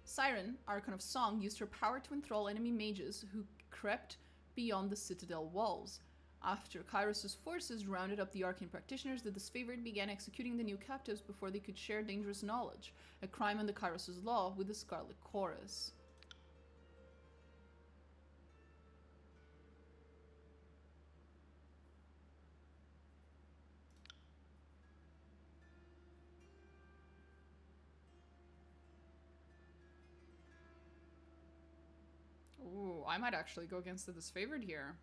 Siren, Archon of Song, used her power to enthrall enemy mages who crept beyond the citadel walls. After Kairos' forces rounded up the arcane practitioners, the disfavored began executing the new captives before they could share dangerous knowledge, a crime under Kairos' law with the Scarlet Chorus. Ooh, I might actually go against the disfavored here.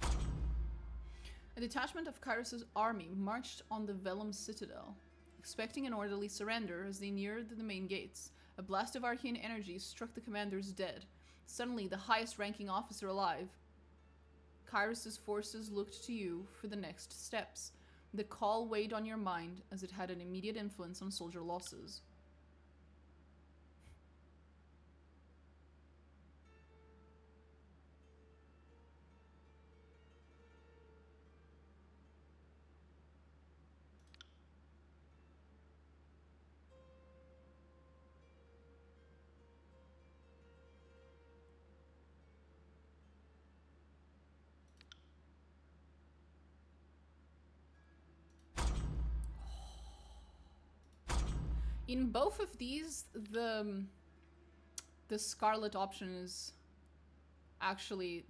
A detachment of Kyros's army marched on the Vellum citadel, expecting an orderly surrender as they neared the main gates. A blast of arcane energy struck the commanders dead. Suddenly, the highest-ranking officer alive, Kyros's forces looked to you for the next steps. The call weighed on your mind as it had an immediate influence on soldier losses. In both of these, the Scarlet option is actually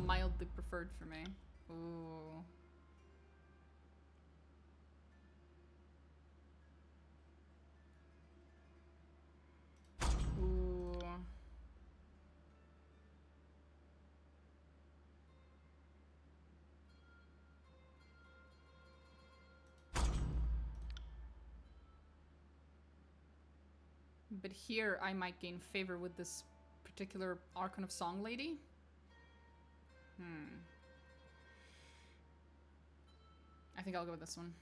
mildly preferred for me. Ooh. Ooh. But here I might gain favor with this particular Archon of Song lady. I think I'll go with this one.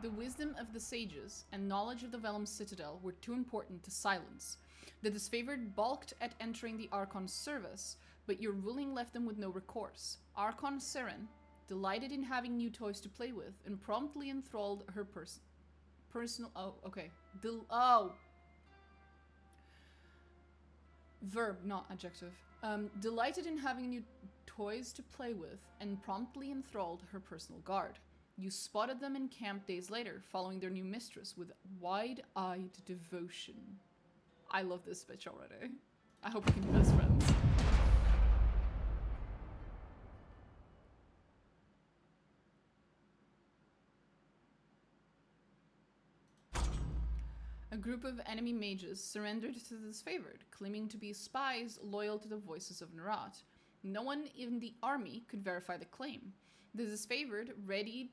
The wisdom of the sages and knowledge of the Vellum citadel were too important to silence. The disfavored balked at entering the Archon's service, but your ruling left them with no recourse. Archon Seren, delighted in having new toys to play with, and promptly enthralled her personal... Oh, okay. Verb, not adjective. Delighted in having new toys to play with, and promptly enthralled her personal guard. You spotted them in camp days later, following their new mistress with wide-eyed devotion. I love this bitch already. I hope we can be best friends. A group of enemy mages surrendered to the disfavored, claiming to be spies loyal to the voices of Nerat. No one in the army could verify the claim. The disfavored readied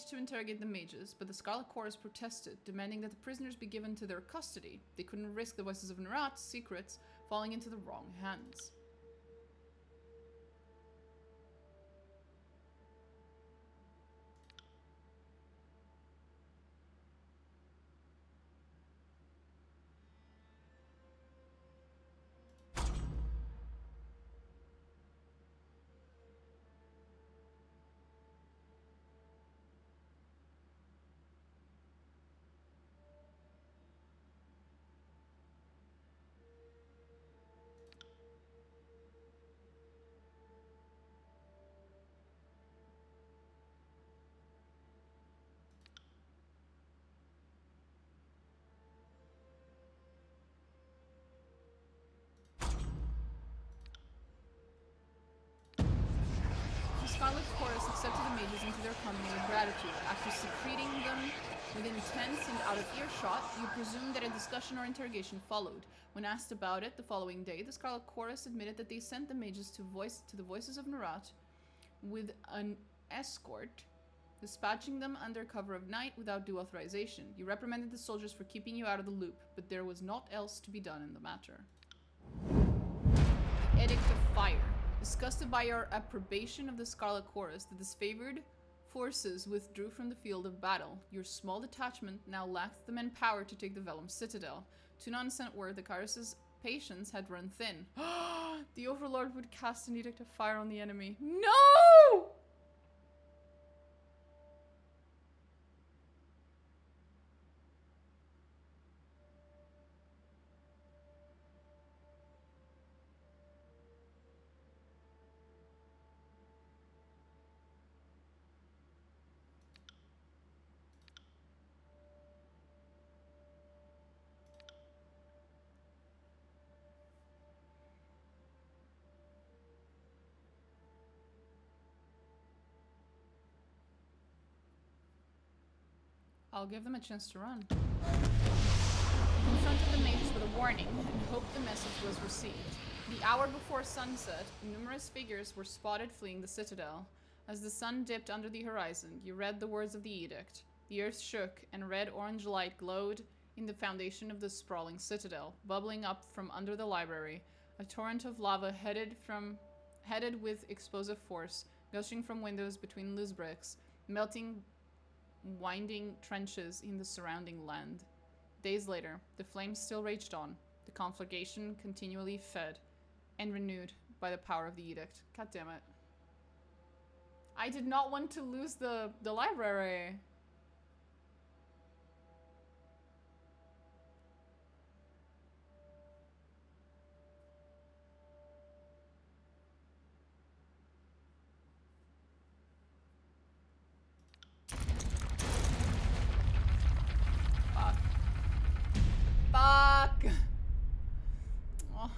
to interrogate the mages, but the Scarlet Chorus protested, demanding that the prisoners be given to their custody. They couldn't risk the voices of Nerat's secrets falling into the wrong hands. The Scarlet Chorus accepted the mages into their company with gratitude. After secreting them within tents and out of earshot, you presumed that a discussion or interrogation followed. When asked about it the following day, the Scarlet Chorus admitted that they sent the mages to the voices of Nerat with an escort, dispatching them under cover of night without due authorization. You reprimanded the soldiers for keeping you out of the loop, but there was naught else to be done in the matter. The Edict of Fire. Disgusted by your approbation of the Scarlet Chorus, the disfavored forces withdrew from the field of battle. Your small detachment now lacked the manpower to take the Vellum citadel. To none sent word that Kyros's patience had run thin. The Overlord would cast an Edict of Fire on the enemy. No! I'll give them a chance to run. He confronted the mages with a warning and hoped the message was received. The hour before sunset, numerous figures were spotted fleeing the citadel. As the sun dipped under the horizon, you read the words of the edict. The earth shook, and red-orange light glowed in the foundation of the sprawling citadel, bubbling up from under the library. A torrent of lava headed with explosive force, gushing from windows between loose bricks, melting winding trenches in the surrounding land. Days later, the flames still raged on, the conflagration continually fed and renewed by the power of the edict. God damn it. I did not want to lose the library. Fuck! Oh.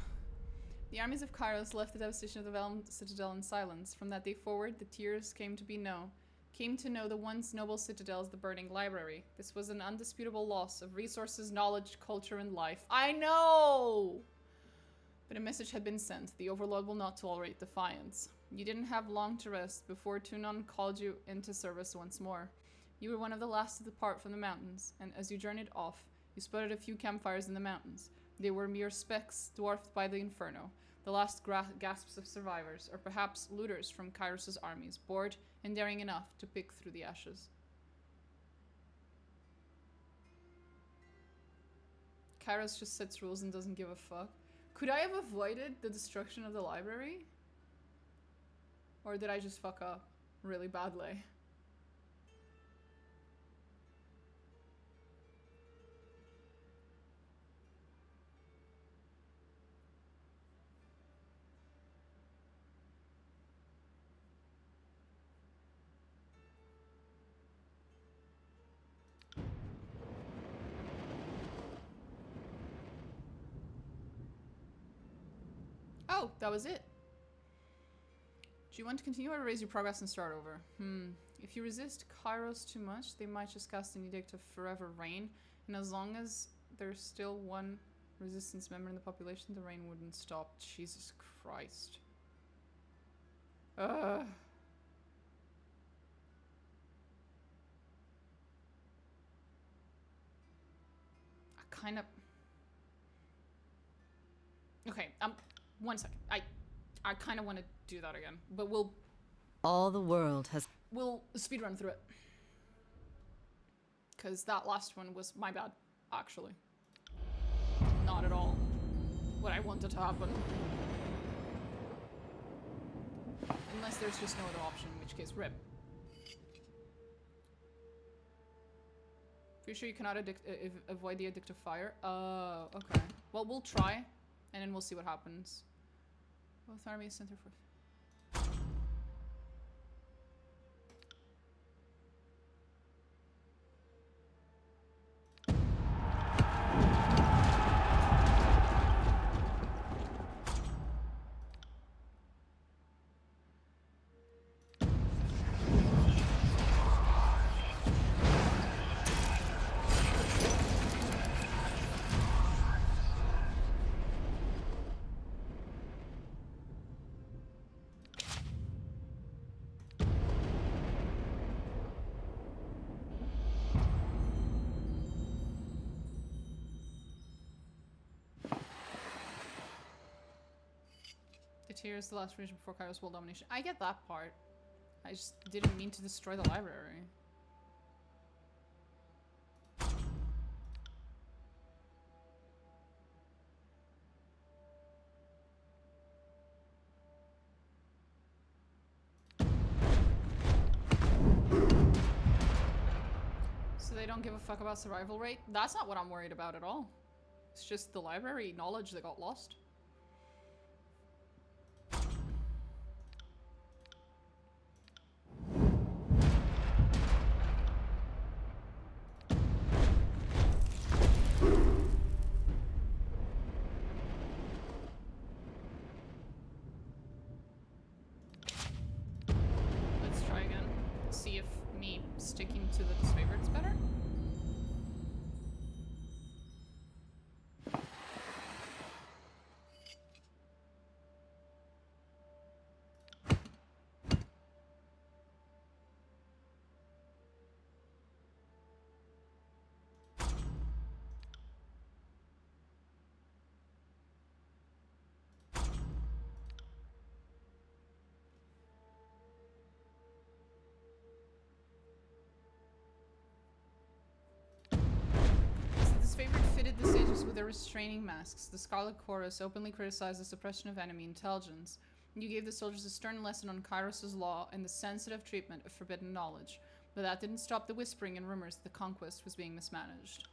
The armies of Kairos left the devastation of the Vellum Citadel in silence. From that day forward, the tears came to know the once noble citadel as the burning library. This was an undisputable loss of resources, knowledge, culture, and life. I know! But a message had been sent. The Overlord will not tolerate defiance. You didn't have long to rest before Tunon called you into service once more. You were one of the last to depart from the mountains, and as you journeyed off, you spotted a few campfires in the mountains. They were mere specks dwarfed by the inferno, the last gasps of survivors, or perhaps looters from Kairos' armies, bored and daring enough to pick through the ashes. Kairos just sets rules and doesn't give a fuck. Could I have avoided the destruction of the library? Or did I just fuck up really badly? Oh, that was it. Do you want to continue or erase your progress and start over? If you resist Kairos too much, they might just cast an edict of forever rain, and as long as there's still one resistance member in the population, the rain wouldn't stop. Jesus Christ. I kind of... Okay, one second. I kind of want to do that again, but we'll... All the world has... We'll speedrun through it. Because that last one was my bad, actually. Not at all what I wanted to happen. Unless there's just no other option, in which case, rip. Pretty sure you cannot avoid the addictive fire? Okay. Well, we'll try, and then we'll see what happens. Both armies center force. Here's the last region before Kairos world domination. I get that part. I just didn't mean to destroy the library. So they don't give a fuck about survival rate? That's not what I'm worried about at all. It's just the library knowledge that got lost. Let's try again. See if me sticking to the disfavorit's better. soldiers with their restraining masks, the Scarlet Chorus openly criticized the suppression of enemy intelligence. You gave the soldiers a stern lesson on Kairos' law and the sensitive treatment of forbidden knowledge. But that didn't stop the whispering and rumors that the conquest was being mismanaged.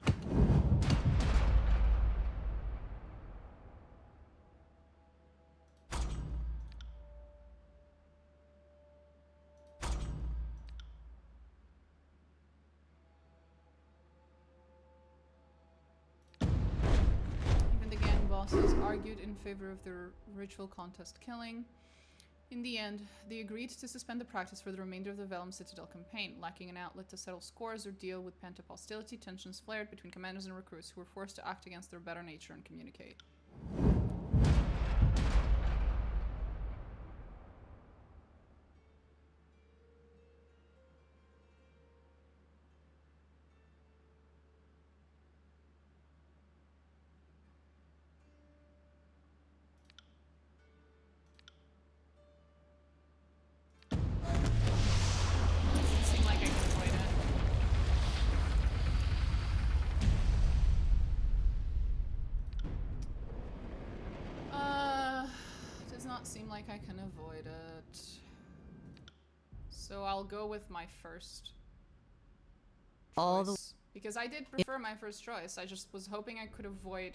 Even the gang bosses argued in favor of the ritual contest killing. In the end, they agreed to suspend the practice for the remainder of the Vellum Citadel campaign. Lacking an outlet to settle scores or deal with pent-up hostility, tensions flared between commanders and recruits who were forced to act against their better nature and communicate. Seem like I can avoid it. So I'll go with my first choice. Because I did prefer my first choice. I just was hoping I could avoid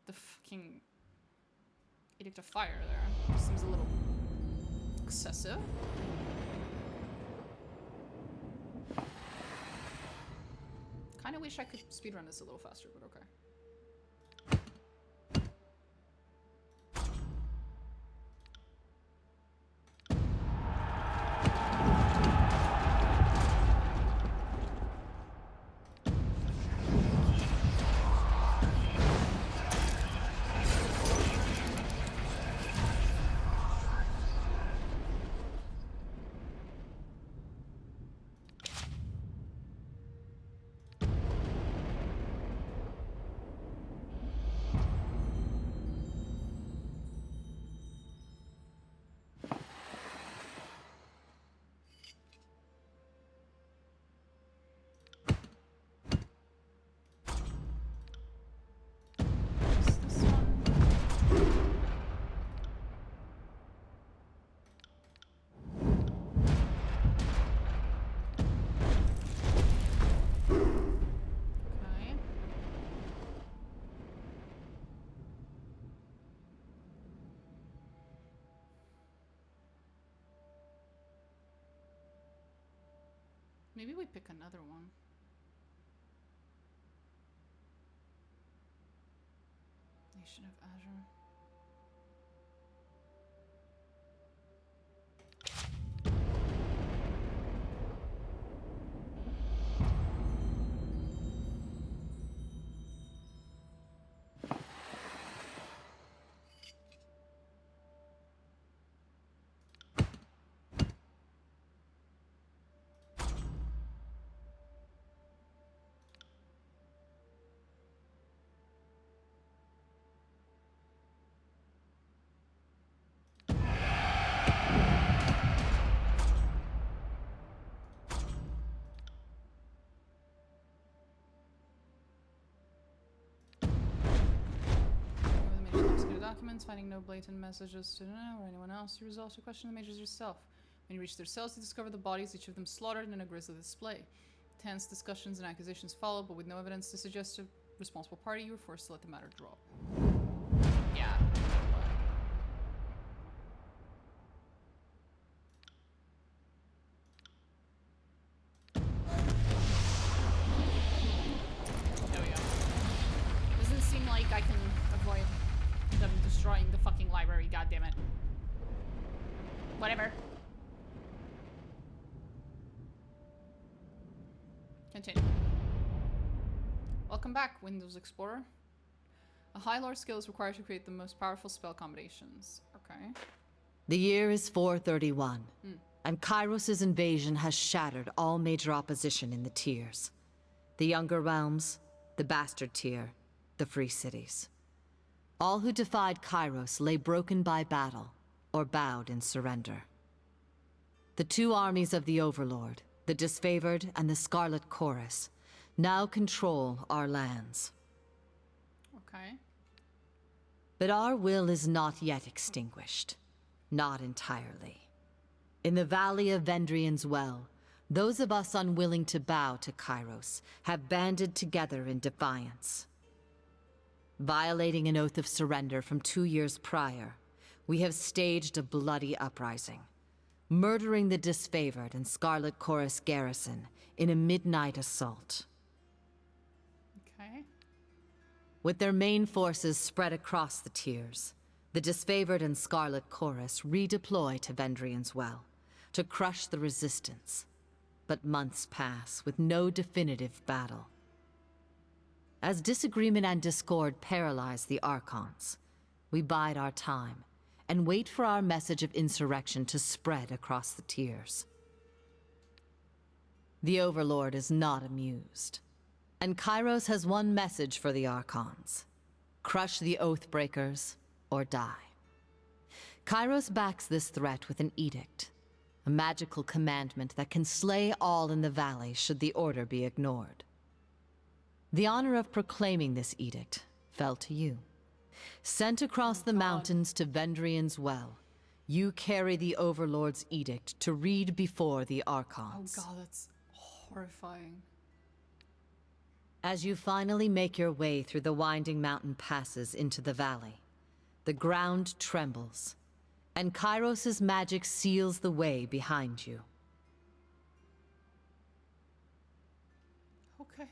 the fucking Edict of Fire there. Seems a little excessive. Kinda wish I could speedrun this a little faster, but okay. Maybe we pick another one. Nation of Azure. Documents, finding no blatant messages to or anyone else. You resolve to question the majors yourself. When you reach their cells, you discover the bodies, each of them slaughtered in a grisly display. Tense discussions and accusations follow, but with no evidence to suggest a responsible party, you were forced to let the matter drop. Yeah. There we go. Doesn't seem like I can avoid them destroying the fucking library, goddammit. Whatever. Continue. Welcome back, Windows Explorer. A high lore skill is required to create the most powerful spell combinations. Okay. The year is 431, and Kairos' invasion has shattered all major opposition in the tiers. The Younger Realms, the Bastard Tier, the Free Cities. All who defied Kairos lay broken by battle, or bowed in surrender. The two armies of the Overlord, the Disfavored and the Scarlet Chorus, now control our lands. Okay. But our will is not yet extinguished. Not entirely. In the valley of Vendrian's Well, those of us unwilling to bow to Kairos have banded together in defiance. Violating an oath of surrender from 2 years prior, we have staged a bloody uprising, murdering the disfavored and Scarlet Chorus garrison in a midnight assault. Okay. With their main forces spread across the tiers, the disfavored and Scarlet Chorus redeploy to Vendrian's Well to crush the resistance. But months pass with no definitive battle. As disagreement and discord paralyze the Archons, we bide our time and wait for our message of insurrection to spread across the tiers. The Overlord is not amused, and Kairos has one message for the Archons: crush the Oathbreakers or die. Kairos backs this threat with an edict, a magical commandment that can slay all in the valley should the order be ignored. The honor of proclaiming this edict fell to you. Sent across the mountains to Vendrian's Well, you carry the Overlord's edict to read before the Archons. Oh god, that's horrifying. As you finally make your way through the winding mountain passes into the valley, the ground trembles, and Kairos' magic seals the way behind you. Okay.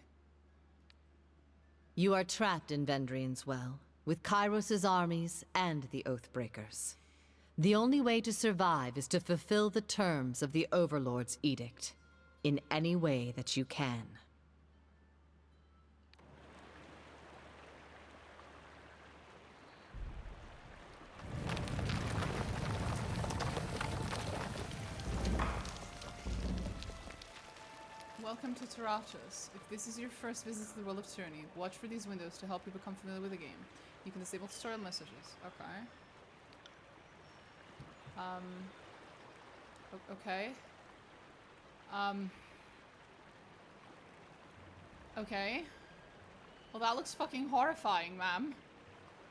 You are trapped in Vendrian's Well, with Kairos' armies and the Oathbreakers. The only way to survive is to fulfill the terms of the Overlord's edict, in any way that you can. Welcome to Tyranny. If this is your first visit to the world of Tyranny, watch for these windows to help you become familiar with the game. You can disable tutorial messages. Okay. Okay. Okay. Well, that looks fucking horrifying, ma'am.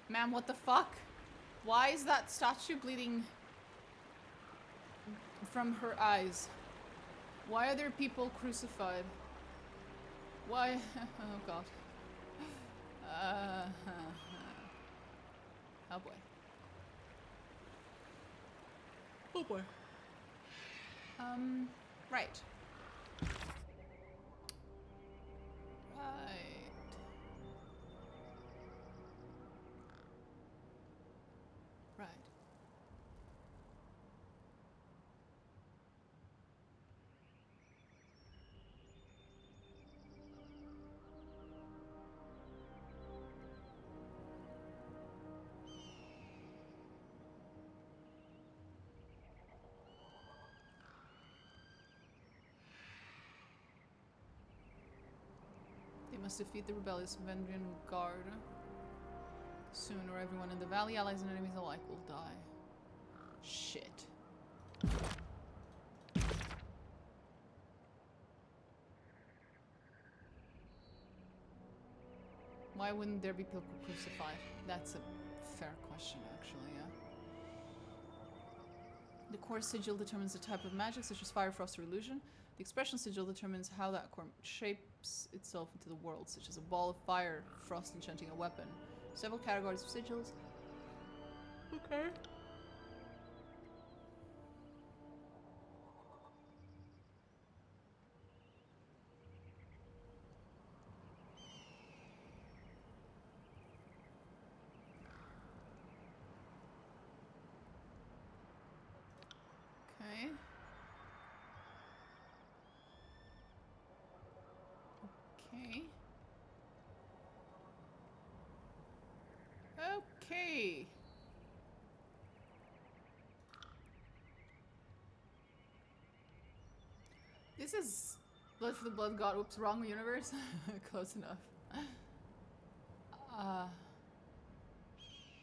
Ma'am, what the fuck? Why is that statue bleeding from her eyes? Why are there people crucified? Why? Oh god. Oh boy. Oh boy. Right. Right. Right. They must defeat the rebellious Vendrian Guard. Soon, or everyone in the valley, allies and enemies alike, will die. Shit. Why wouldn't there be people crucified? That's a fair question, actually, yeah. The core sigil determines the type of magic, such as fire, frost, or illusion. The expression sigil determines how that core shapes itself into the world, such as a ball of fire, frost enchanting a weapon. Several categories of sigils. Okay. Okay. Okay. Okay. This is Blood for the Blood God. Oops, wrong universe. Close enough.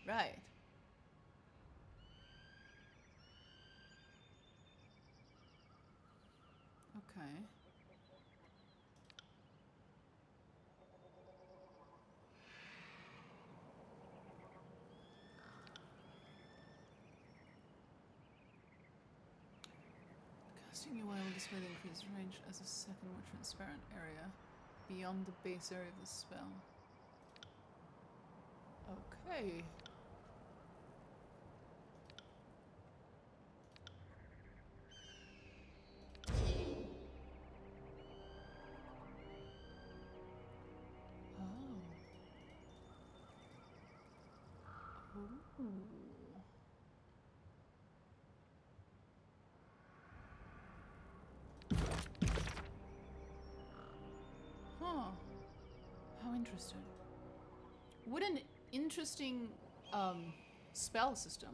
Right. Okay. Pressing UI will display the increased range as a second, more transparent area beyond the base area of the spell. Okay. Ooh. Huh. How interesting. What an interesting spell system.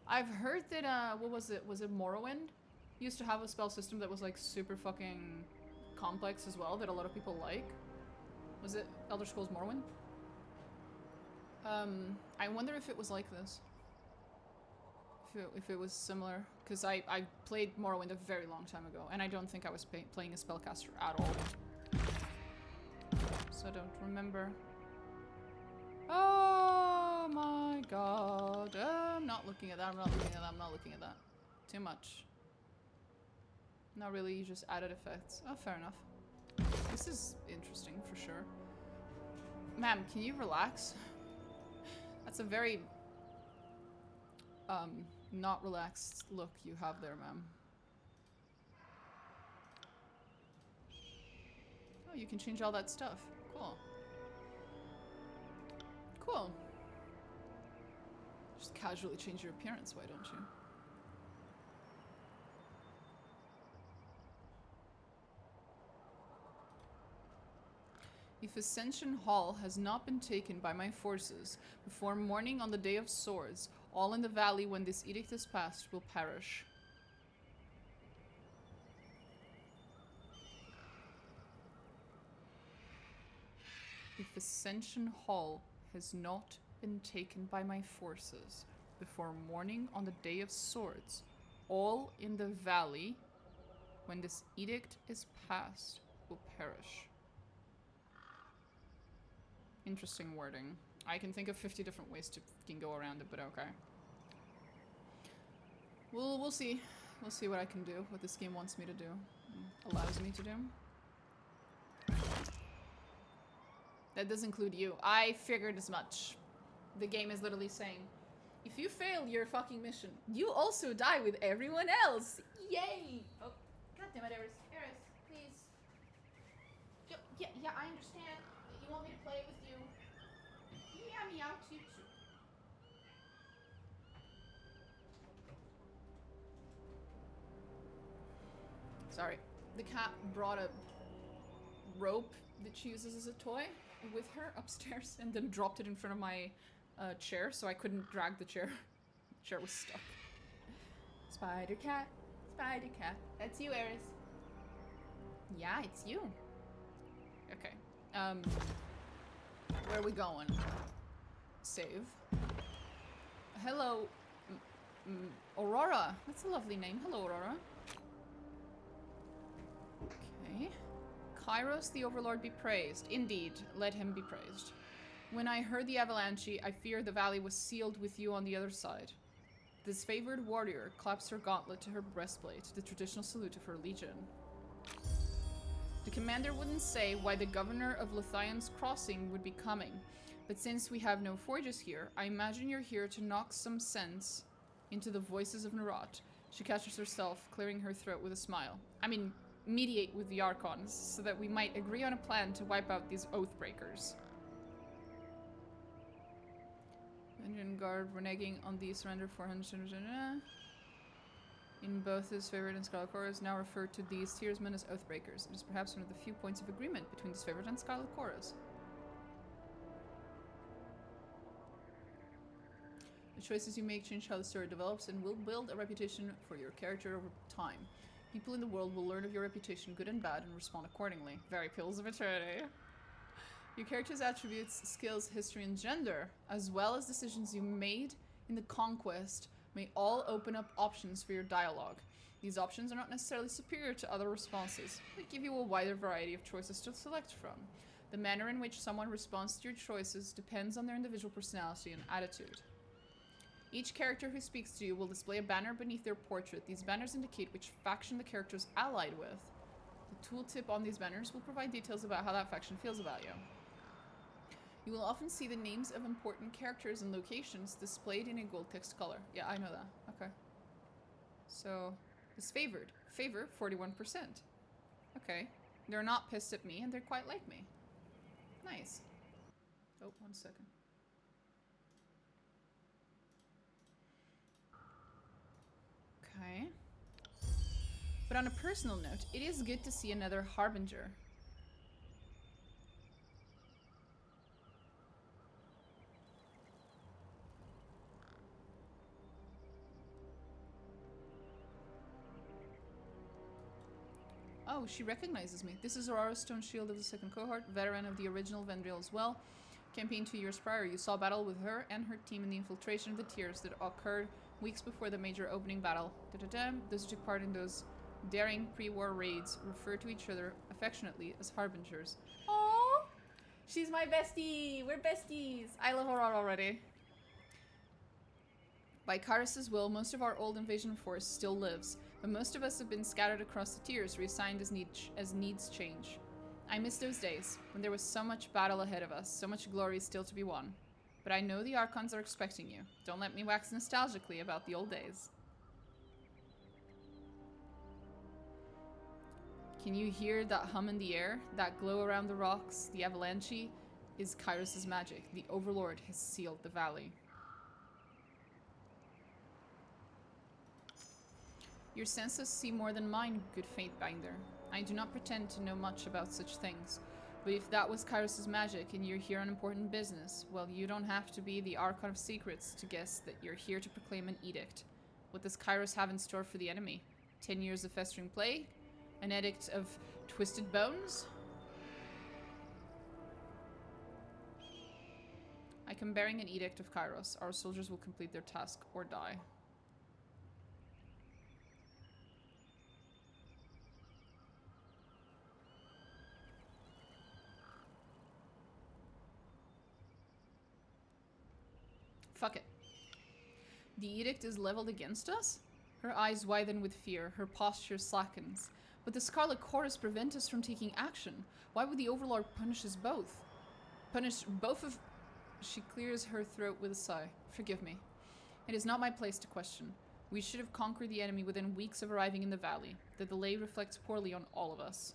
I've heard that what was it? Was it Morrowind? Used to have a spell system that was like super fucking complex as well that a lot of people like. Was it Elder Scrolls Morrowind? I wonder if it was like this. If it was similar. Because I played Morrowind a very long time ago, and I don't think I was playing a spellcaster at all. So I don't remember. Oh my god. I'm not looking at that, I'm not looking at that, I'm not looking at that. Too much. Not really, just added effects. Oh, fair enough. This is interesting for sure. Ma'am, can you relax? That's a very not relaxed look you have there, ma'am. Oh, you can change all that stuff. Cool. Cool. Just casually change your appearance, why don't you? If Ascension Hall has not been taken by my forces before morning on the Day of Swords, all in the valley when this edict is passed will perish. If Ascension Hall has not been taken by my forces before morning on the Day of Swords, all in the valley when this edict is passed will perish. Interesting wording. I can think of 50 different ways to fucking go around it, but okay. We'll see. We'll see what I can do, what this game wants me to do, allows me to do. That does include you. I figured as much. The game is literally saying, if you fail your fucking mission, you also die with everyone else. Yay! Oh, goddammit, Eris. Eris, please. Yeah, I understand. You want me to play with you? Yeah, meow, toot toot. Sorry. The cat brought a rope that she uses as a toy with her upstairs and then dropped it in front of my chair, so I couldn't drag the chair. The chair was stuck. Spider cat. Spider cat. That's you, Eris. Yeah, it's you. Okay. Where are we going? Save. Hello, Aurora. That's a lovely name. Hello, Aurora. Okay. Kairos, the Overlord, be praised. Indeed, let him be praised. When I heard the avalanche, I feared the valley was sealed with you on the other side. This favored warrior claps her gauntlet to her breastplate, the traditional salute of her legion. The commander wouldn't say why the governor of Lothian's Crossing would be coming, but since we have no forges here, I imagine you're here to knock some sense into the voices of Nerat. She catches herself, clearing her throat with a smile. I mean, mediate with the Archons, so that we might agree on a plan to wipe out these Oathbreakers. Engine guard reneging on the surrender 400. In both his favorite and Scarlet Chorus, now refer to these Tearsmen as Oathbreakers. It is perhaps one of the few points of agreement between this favorite and Scarlet Chorus. The choices you make change how the story develops and will build a reputation for your character over time. People in the world will learn of your reputation, good and bad, and respond accordingly. Very Pillars of Eternity. Your character's attributes, skills, history, and gender, as well as decisions you made in the conquest, may all open up options for your dialogue. These options are not necessarily superior to other responses, but give you a wider variety of choices to select from. The manner in which someone responds to your choices depends on their individual personality and attitude. Each character who speaks to you will display a banner beneath their portrait. These banners indicate which faction the character is allied with. The tooltip on these banners will provide details about how that faction feels about you. You will often see the names of important characters and locations displayed in a gold text color. Yeah, I know that. Okay. So, is favored. Favor, 41%. Okay. They're not pissed at me, and they're quite like me. Nice. Oh, 1 second. Okay. But on a personal note, it is good to see another Harbinger. Oh, she recognizes me. This is Aurora Stone Shield of the second cohort, veteran of the original Vendriel as well. Campaign 2 years prior, you saw battle with her and her team in the infiltration of the Tiers that occurred weeks before the major opening battle. Those who took part in those daring pre-war raids refer to each other affectionately as Harbingers. Aww! She's my bestie! We're besties! I love Aurora already. By Kyrus's will, most of our old invasion force still lives, but most of us have been scattered across the Tiers, reassigned as needs change. I miss those days, when there was so much battle ahead of us, so much glory still to be won. But I know the Archons are expecting you. Don't let me wax nostalgically about the old days. Can you hear that hum in the air? That glow around the rocks? The avalanche is Kyrus's magic. The Overlord has sealed the valley. Your senses see more than mine, good Fatebinder. I do not pretend to know much about such things, but if that was Kyrus's magic and you're here on important business, well, you don't have to be the Archon of Secrets to guess that you're here to proclaim an edict. What does Kyrus have in store for the enemy? 10 years of festering plague? An edict of twisted bones? I am bearing an edict of Kairos. Our soldiers will complete their task or die. Fuck it. The edict is leveled against us? Her eyes widen with fear, her posture slackens. But the Scarlet Chorus prevent us from taking action. Why would the Overlord punish us both? Punish both of... She clears her throat with a sigh. Forgive me. It is not my place to question. We should have conquered the enemy within weeks of arriving in the valley. The delay reflects poorly on all of us.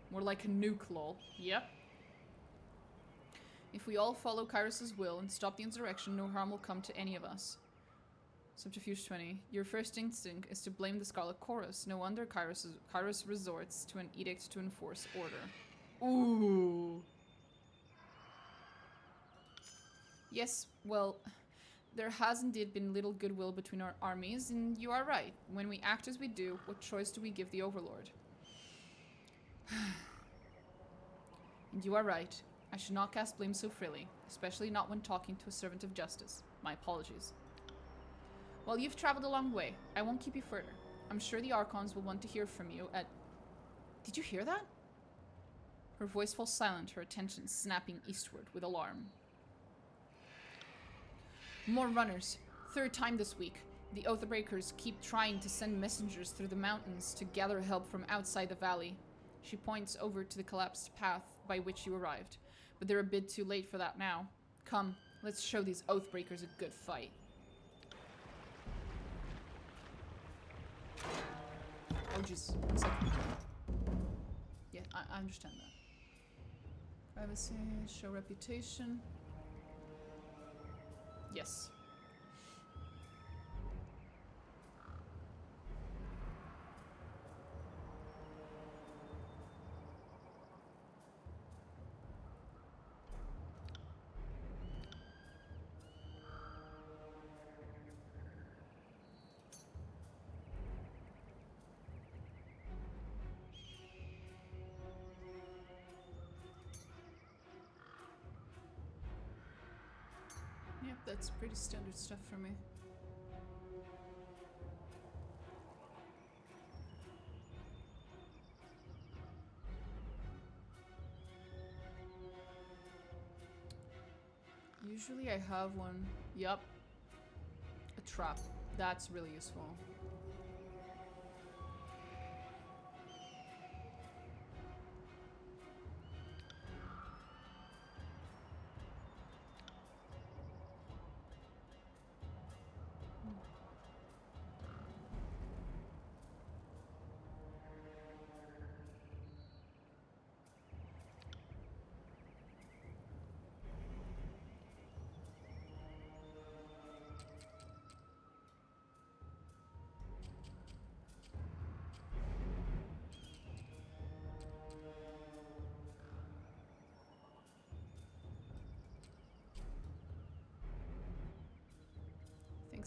More like a nuke, lol. Yep. If we all follow Kyrus's will and stop the insurrection, no harm will come to any of us. Subterfuge 20. Your first instinct is to blame the Scarlet Chorus. No wonder Kyrus resorts to an edict to enforce order. Ooh. Yes, well, there has indeed been little goodwill between our armies, and you are right. When we act as we do, what choice do we give the Overlord? And you are right. I should not cast blame so freely, especially not when talking to a servant of justice. My apologies. Well, you've traveled a long way. I won't keep you further. I'm sure the Archons will want to hear from you at... Did you hear that? Her voice falls silent, her attention snapping eastward with alarm. More runners. Third time this week. The Oathbreakers keep trying to send messengers through the mountains to gather help from outside the valley. She points over to the collapsed path by which you arrived. But they're a bit too late for that now. Come, let's show these Oathbreakers a good fight. Oh, jeez. 1 second. Yeah, I understand that. Privacy, show reputation. Yes. Yep, that's pretty standard stuff for me. Usually I have one. Yup. trap. That's really useful.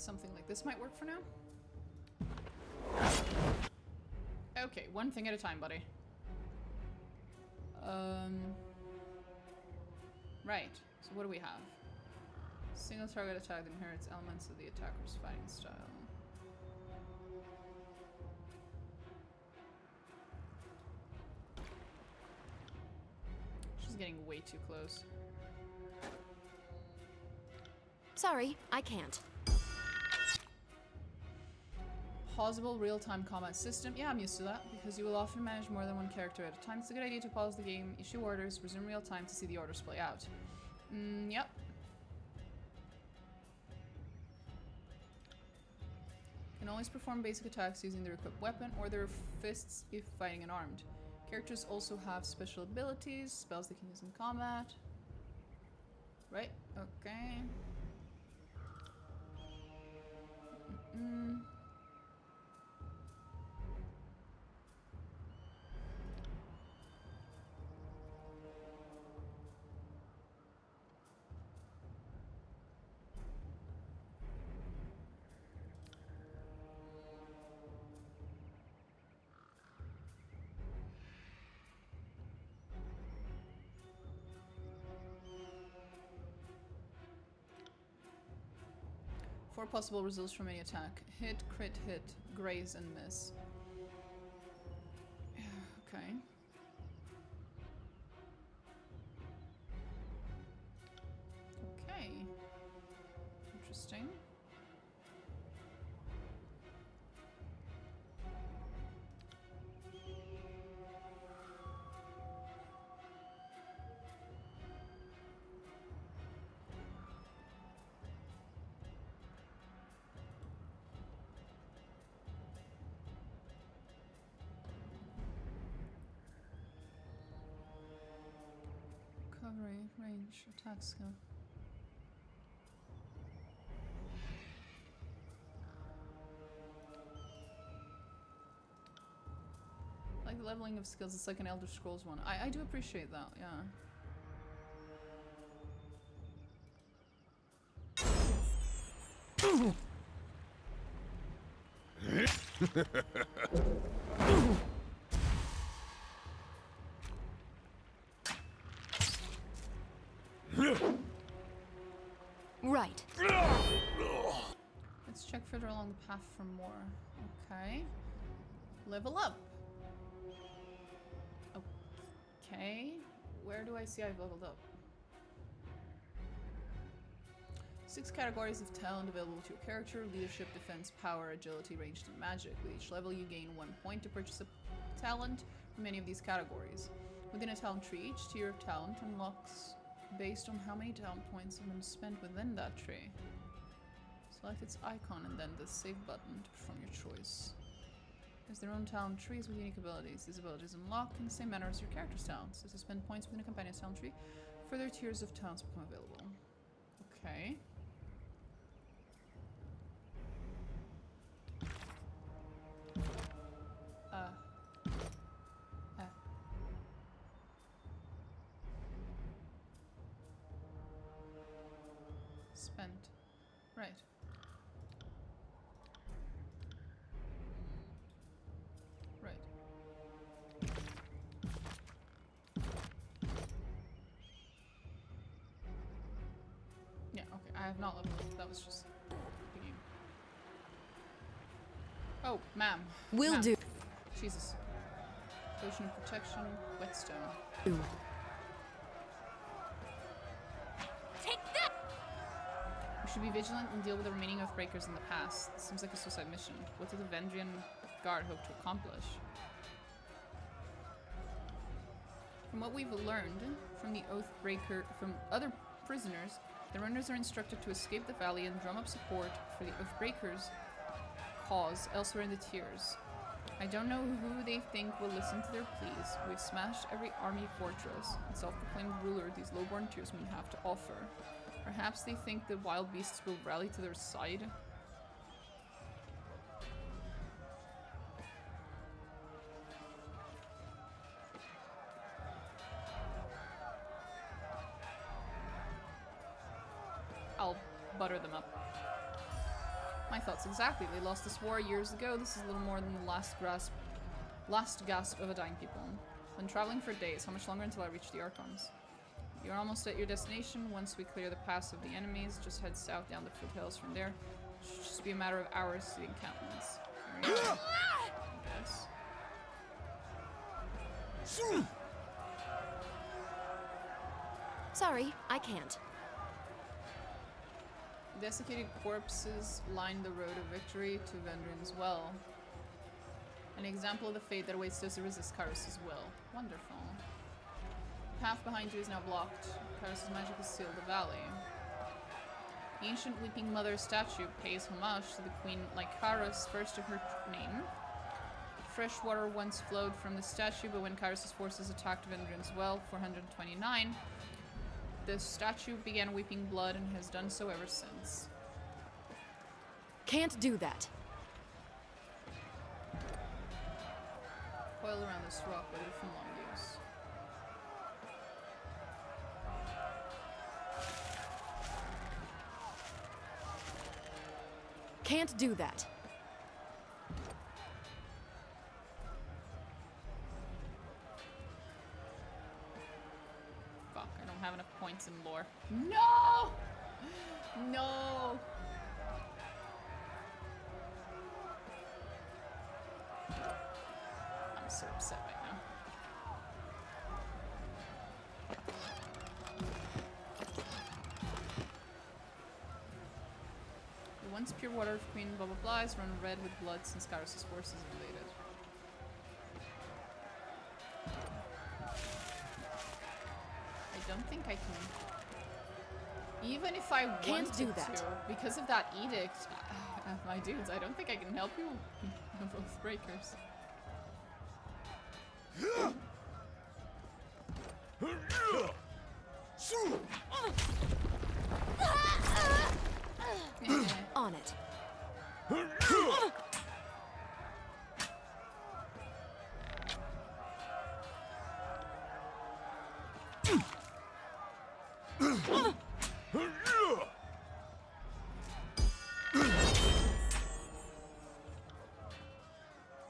Something like this might work for now. Okay, one thing at a time, buddy. Right. So what do we have? Single target attack that inherits elements of the attacker's fighting style. She's getting way too close. Sorry, I can't. Pausable real-time combat system. Yeah, I'm used to that, because you will often manage more than one character at a time. It's a good idea to pause the game, issue orders, resume real time to see the orders play out. Yep. Can always perform basic attacks using their equipped weapon or their fists if fighting unarmed. Characters also have special abilities, spells they can use in combat. Right, okay. Four possible results from any attack. Hit, crit, hit, graze, and miss. Okay. Okay. Interesting. Recovery, range, attack skill. Like the leveling of skills, it's like an Elder Scrolls one. I do appreciate that, yeah. Right. Let's check further along the path for more. Okay. Level up. Okay. Where do I see I've leveled up? 6 categories of talent available to your character: leadership, defense, power, agility, ranged, and magic. With each level you gain 1 point to purchase a talent from any of these categories. Within a talent tree, each tier of talent unlocks based on how many talent points have been spent within that tree. Select its icon and then the save button to perform your choice. There's their own talent trees with unique abilities. These abilities unlock in the same manner as your character's talents. As you spend points within a companion's talent tree, further tiers of talents become available. Okay. Spent. Right. Right. Yeah, okay. I have not leveled up. That was just thinking. Oh, ma'am. Will Ma'am. do. Jesus. Potion of protection, whetstone. Should be vigilant and deal with the remaining Oathbreakers in the past. Seems like a suicide mission. What did the Vendrian guard hope to accomplish? From what we've learned from the Oathbreaker, from other prisoners, the runners are instructed to escape the valley and drum up support for the Oathbreakers' cause elsewhere in the tiers. I don't know who they think will listen to their pleas. We've smashed every army fortress and self-proclaimed ruler these lowborn tiersmen have to offer. Perhaps they think the wild beasts will rally to their side? I'll butter them up. My thoughts exactly. They lost this war years ago. This is a little more than the last gasp of a dying people. Been traveling for days. How much longer until I reach the Archons? You're almost at your destination. Once we clear the pass of the enemies, just head south down the foothills from there. Should just be a matter of hours to the encampments. There you go. I guess. Sorry, I can't. Desiccated corpses line the road of victory to Vendrian's Well. An example of the fate that awaits those who resist Kyrus' will. Wonderful. The path behind you is now blocked. Kyrus' magic has sealed the valley. The ancient Weeping Mother statue pays homage to the queen like Kyrus, first of her name. Fresh water once flowed from the statue, but when Kyrus' forces attacked Vendrian's Well 429, the statue began weeping blood and has done so ever since. Can't do that. Coil around this rock, ready for long use. Can't do that. Fuck, I don't have enough points in lore. No! No! I'm so upset right now. The once pure water of Queen blah blah blah is run red with blood since Kyrus' forces invaded. I don't think I can. Even if I Can't do wanted that. to, because of that edict, my dudes, I don't think I can help you, both breakers. On it.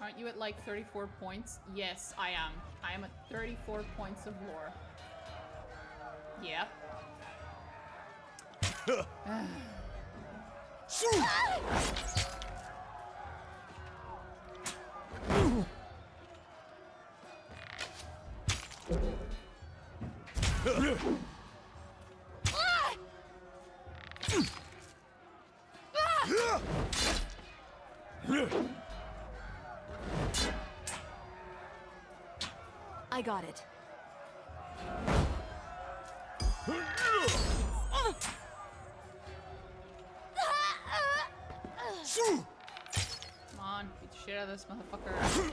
Aren't you at like 34 points? Yes, I am. I am at 34 points of lore. Yep. I got it. Come on, beat the shit out of this motherfucker.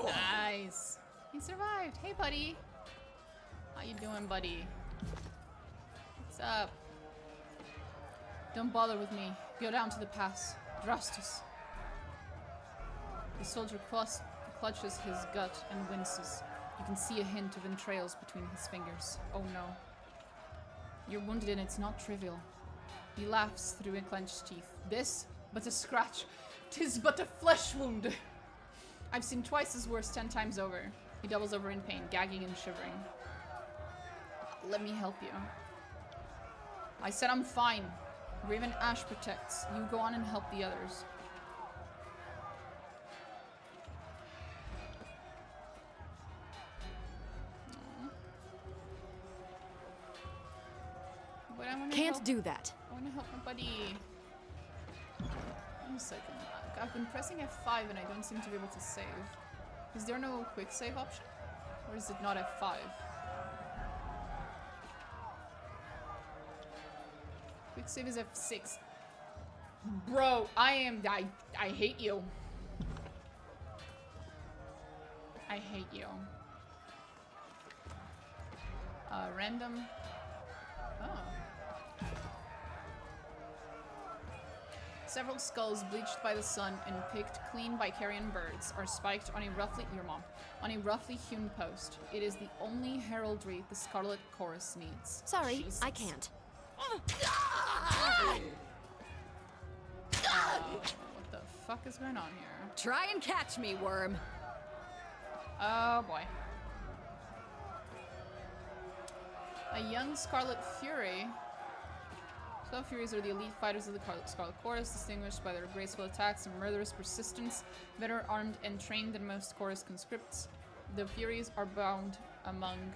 Nice. He survived. Hey, buddy. How you doing, buddy? What's up? Don't bother with me. Go down to the pass. Drastus. The soldier clutches his gut and winces. You can see a hint of entrails between his fingers. Oh no. You're wounded and it's not trivial. He laughs through clenched teeth. This but a scratch. 'Tis but a flesh wound. I've seen twice as worse 10 times over. He doubles over in pain, gagging and shivering. Let me help you. I said I'm fine. Raven Ash protects. You go on and help the others. But I wanna Can't help. do that. I want to help my buddy. One second. I've been pressing F5 and I don't seem to be able to save. Is there no quick save option? Or is it not F5? Quick save is F6. Bro, I hate you. I hate you. Random. Oh. Several skulls bleached by the sun and picked clean by carrion birds are spiked on a roughly hewn post. It is the only heraldry the Scarlet Chorus needs. Sorry, Jesus. I can't. What the fuck is going on here? Try and catch me, worm. Oh boy. A young Scarlet Fury. Scarlet Furies are the elite fighters of the Scarlet Chorus, distinguished by their graceful attacks and murderous persistence. Better armed and trained than most Chorus conscripts, the Furies are bound among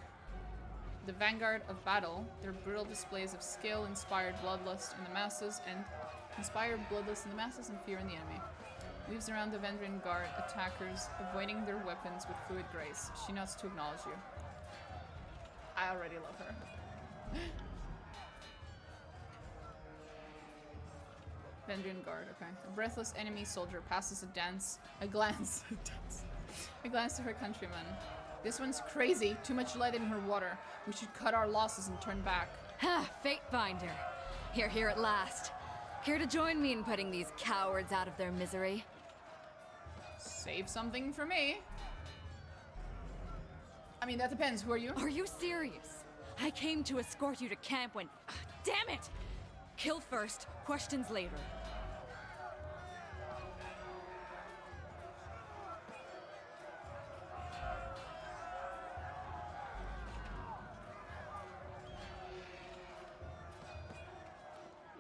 the vanguard of battle. Their brutal displays of skill inspired bloodlust in the masses and fear in the enemy. Weaves around the Vendrian Guard attackers, avoiding their weapons with fluid grace. She nods to acknowledge you. I already love her. Vendrian Guard, okay. A breathless enemy soldier passes a glance to her countrymen. This one's crazy. Too much lead in her water. We should cut our losses and turn back. Ha! Fate finder. You're here at last. Care to join me in putting these cowards out of their misery? Save something for me. I mean, that depends. Who are you? Are you serious? I came to escort you to camp when... damn it! Kill first, questions later.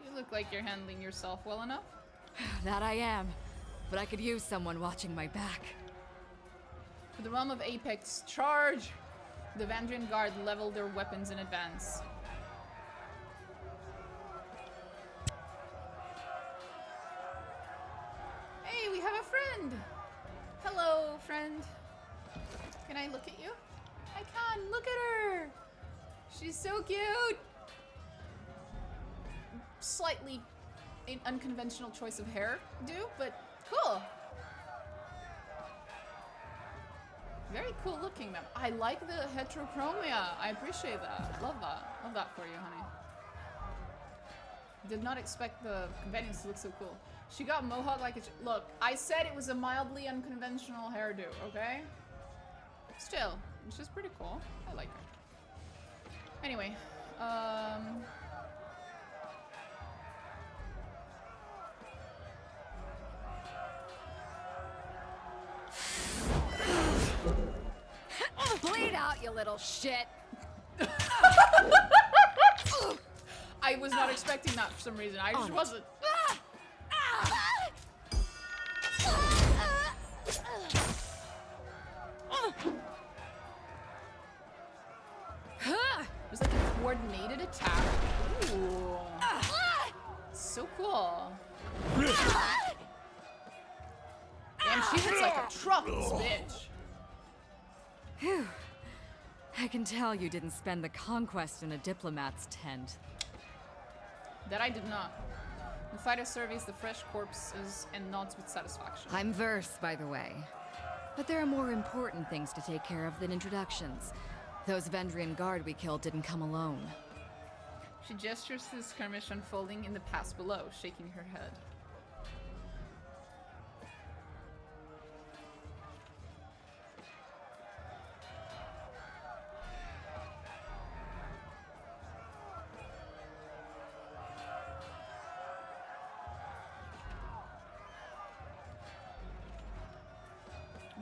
You look like you're handling yourself well enough. That I am. But I could use someone watching my back. For the realm of Apex, charge! The Vandrian Guard level their weapons in advance. Hey, we have a friend! Hello, friend. Can I look at you? I can! Look at her! She's so cute! Slightly an unconventional choice of hair, but cool! Very cool looking, ma'am. I like the heterochromia. I appreciate that. Love that. Love that for you, honey. Did not expect the companions to look so cool. She got mohawk like a... Look, I said it was a mildly unconventional hairdo, okay? Still, she's pretty cool. I like her. Anyway, Bleed out, you little shit! I was not expecting that for some reason. I just wasn't. There's like a coordinated attack. Ooh. So cool. Damn, she hits like a truck, this bitch. Phew. I can tell you didn't spend the conquest in a diplomat's tent. That I did not. The fighter surveys the fresh corpses and nods with satisfaction. I'm Verse, by the way. But there are more important things to take care of than introductions. Those Vendrian Guard we killed didn't come alone. She gestures to the skirmish unfolding in the pass below, shaking her head.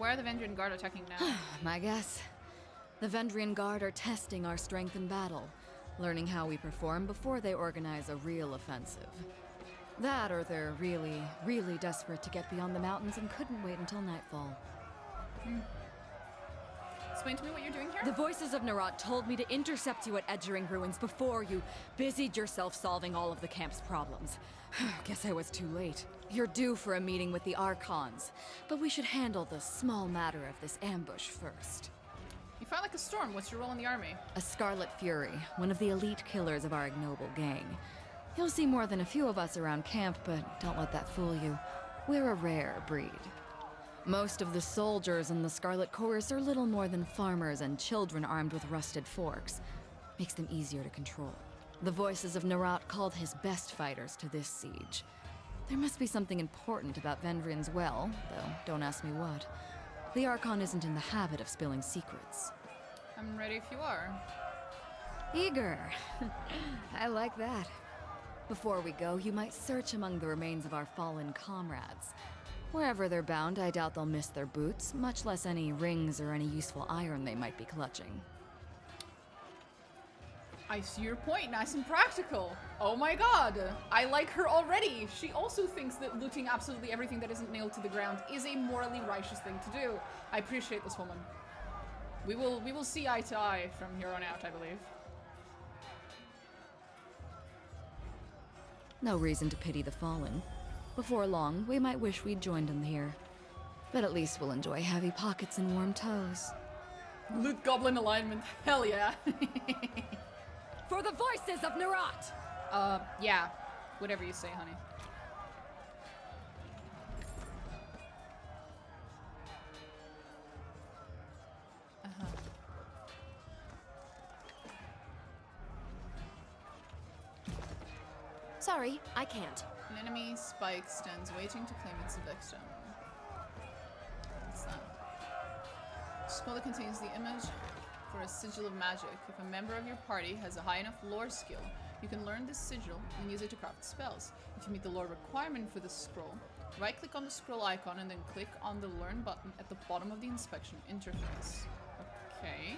Why are the Vendrian Guard attacking now? My guess. The Vendrian Guard are testing our strength in battle, learning how we perform before they organize a real offensive. That or they're really, really desperate to get beyond the mountains and couldn't wait until nightfall. Explain to me what you're doing here? The voices of Nerat told me to intercept you at Edgering Ruins before you busied yourself solving all of the camp's problems. Guess I was too late. You're due for a meeting with the Archons, but we should handle the small matter of this ambush first. You fight like a storm. What's your role in the army? A Scarlet Fury, one of the elite killers of our ignoble gang. You'll see more than a few of us around camp, but don't let that fool you. We're a rare breed. Most of the soldiers in the Scarlet Chorus are little more than farmers and children armed with rusted forks. Makes them easier to control. The voices of Nerat called his best fighters to this siege. There must be something important about Vendrian's well, though don't ask me what. The Archon isn't in the habit of spilling secrets. I'm ready if you are. Eager. I like that. Before we go, you might search among the remains of our fallen comrades. Wherever they're bound, I doubt they'll miss their boots, much less any rings or any useful iron they might be clutching. I see your point. Nice and practical. Oh my god. I like her already. She also thinks that looting absolutely everything that isn't nailed to the ground is a morally righteous thing to do. I appreciate this woman. We will see eye to eye from here on out, I believe. No reason to pity the fallen. Before long, we might wish we'd joined them here. But at least we'll enjoy heavy pockets and warm toes. Loot goblin alignment. Hell yeah. For the voices of Nerat! Yeah. Whatever you say, honey. Sorry, I can't. An enemy spike stands waiting to claim its victim. What's that? Scroll that contains the image for a sigil of magic. If a member of your party has a high enough lore skill, you can learn this sigil and use it to craft spells. If you meet the lore requirement for this scroll, right-click on the scroll icon and then click on the Learn button at the bottom of the inspection interface. Okay.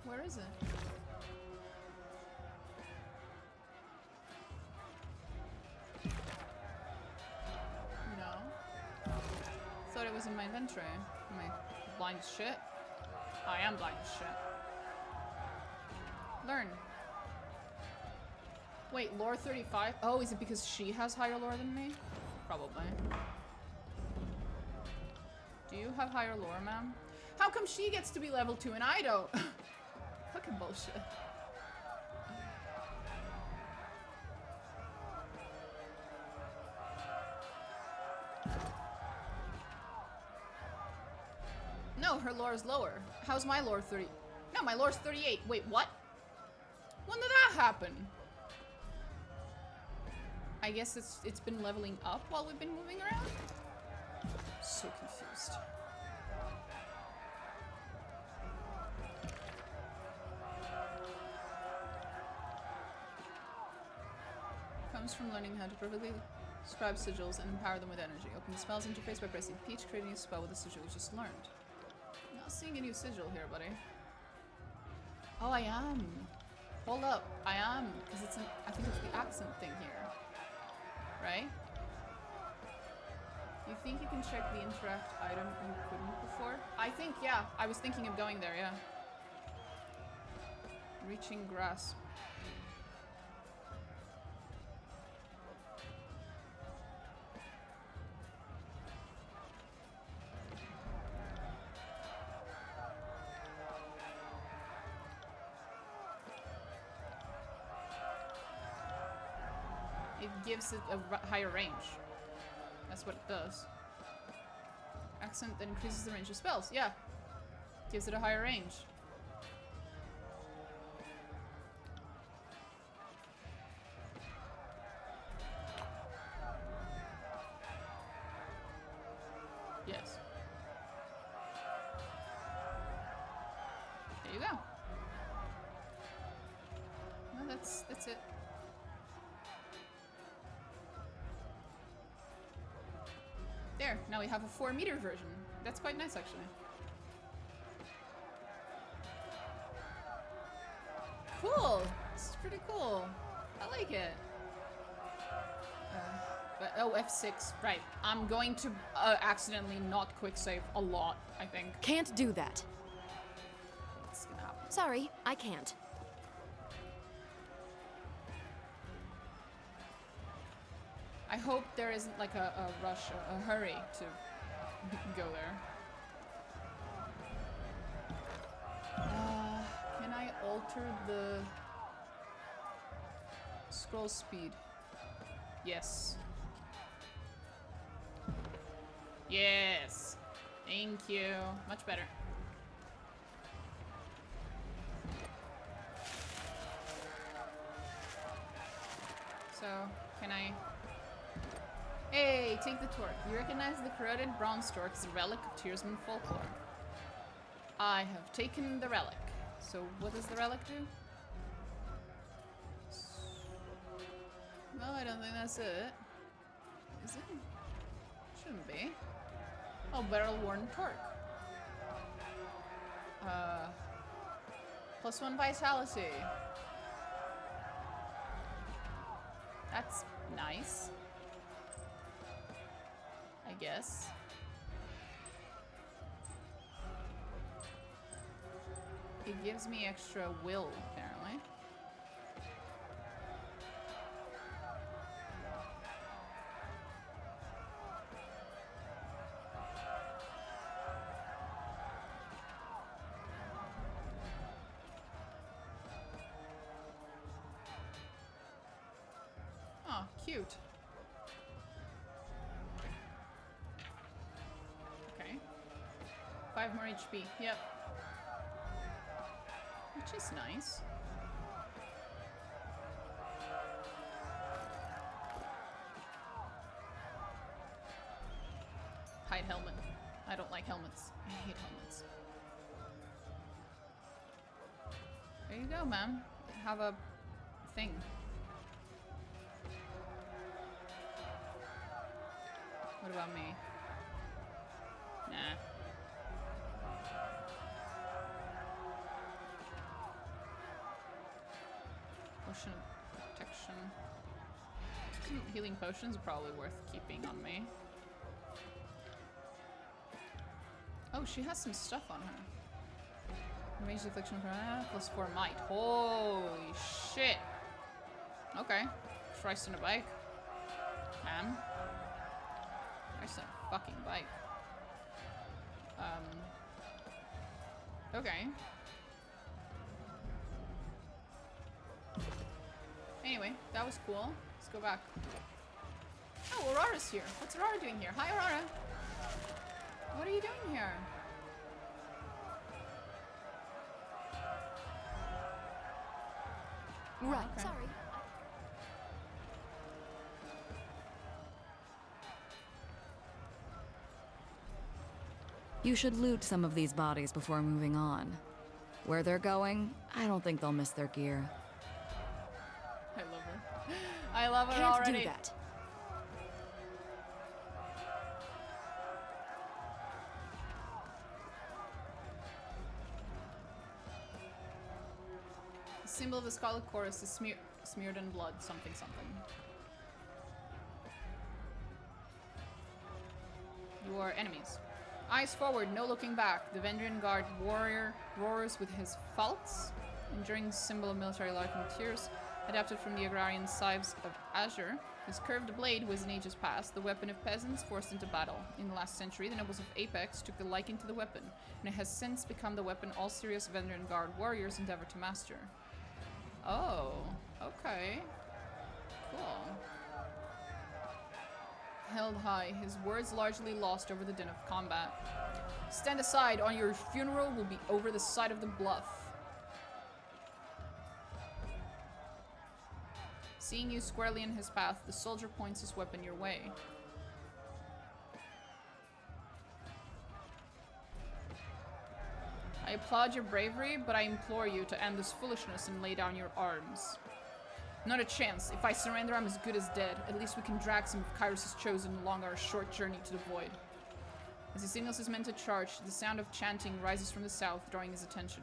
Where is it? No. Thought it was in my inventory. Am I blind as shit? I am blind as shit. Learn. Wait, lore 35? Oh, is it because she has higher lore than me? Probably. Do you have higher lore, ma'am? How come she gets to be level 2 and I don't? Fucking bullshit. No, her lore is lower. How's my lore 30? No, my lore's 38. Wait, what? When did that happen? I guess it's been leveling up while we've been moving around? So confused. Comes from learning how to perfectly describe sigils and empower them with energy. Open the spells interface by pressing P to create a new spell with the sigil you just learned. I'm not seeing a new sigil here, buddy. Oh, I am. Hold up, I am, because it's I think it's the accent thing here, right? You think you can check the interact item you couldn't before? I think, yeah. I was thinking of going there, yeah. Reaching grasp. It gives it a higher range. That's what it does. Accent that increases the range of spells. Yeah. Gives it a higher range. Yes. That's it. There, now we have a 4-meter version. That's quite nice, actually. Cool! This is pretty cool. I like it. But, oh, F6. Right. I'm going to accidentally not quick save a lot, I think. Can't do that. It's gonna happen. Sorry, I can't. I hope there isn't like a rush, a hurry to go there. Can I alter the scroll speed? Yes. Yes. Thank you. Much better. So, can I... Hey, take the torque. You recognize the corroded bronze torque as a relic of Tearsman folklore. I have taken the relic. So, what does the relic do? No, I don't think that's it. Is it? Shouldn't be. Oh, barrel-worn torque. +1 vitality. That's nice. I guess. It gives me extra will, apparently. Oh, cute. Okay. 5 more HP. Yep. Which is nice. Hide helmet. I don't like helmets. I hate helmets. There you go, man. Have a thing. What about me? Nah. Potion of protection. Healing potions are probably worth keeping on me. Oh, she has some stuff on her. Range affliction for +4 might. Holy shit. Okay. Christ on a bike. Man. Christ on a fucking bike. Okay. Anyway, that was cool. Let's go back. Oh, Aurora's here. What's Aurora doing here? Hi, Aurora. What are you doing here? Right, okay. sorry. You should loot some of these bodies before moving on. Where they're going, I don't think they'll miss their gear. I love her. I love her Can't already. do that. The symbol of the Scarlet Chorus is smeared in blood, something something. Your enemies. Eyes forward, no looking back. The Vendrian Guard warrior roars with his falts, enduring symbol of military life and tears, adapted from the agrarian scythes of Azure. His curved blade was in ages past, the weapon of peasants forced into battle. In the last century, the nobles of Apex took the liking to the weapon, and it has since become the weapon all serious Vendrian Guard warriors endeavor to master. Oh, okay. Cool. Held high, his words largely lost over the din of combat. Stand aside, or your funeral will be over the side of the bluff. Seeing you squarely in his path, the soldier points his weapon your way. I applaud your bravery, but I implore you to end this foolishness and lay down your arms. Not a chance. If I surrender, I'm as good as dead. At least we can drag some of Kyrus' chosen along our short journey to the void. As he signals his men to charge, the sound of chanting rises from the south, drawing his attention.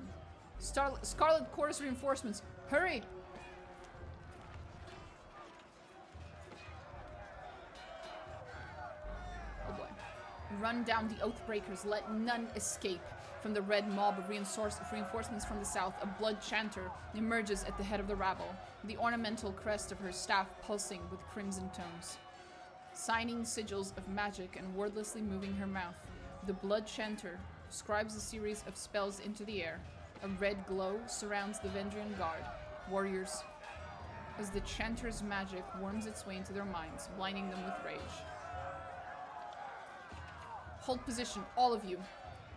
Scarlet Chorus reinforcements! Hurry! Oh boy. Run down the Oathbreakers, let none escape. From the red mob of reinforcements from the south, a blood chanter emerges at the head of the rabble, the ornamental crest of her staff pulsing with crimson tones. Signing sigils of magic and wordlessly moving her mouth, the blood chanter scribes a series of spells into the air. A red glow surrounds the Vendrian guard, warriors, as the chanter's magic worms its way into their minds, blinding them with rage. Hold position, all of you.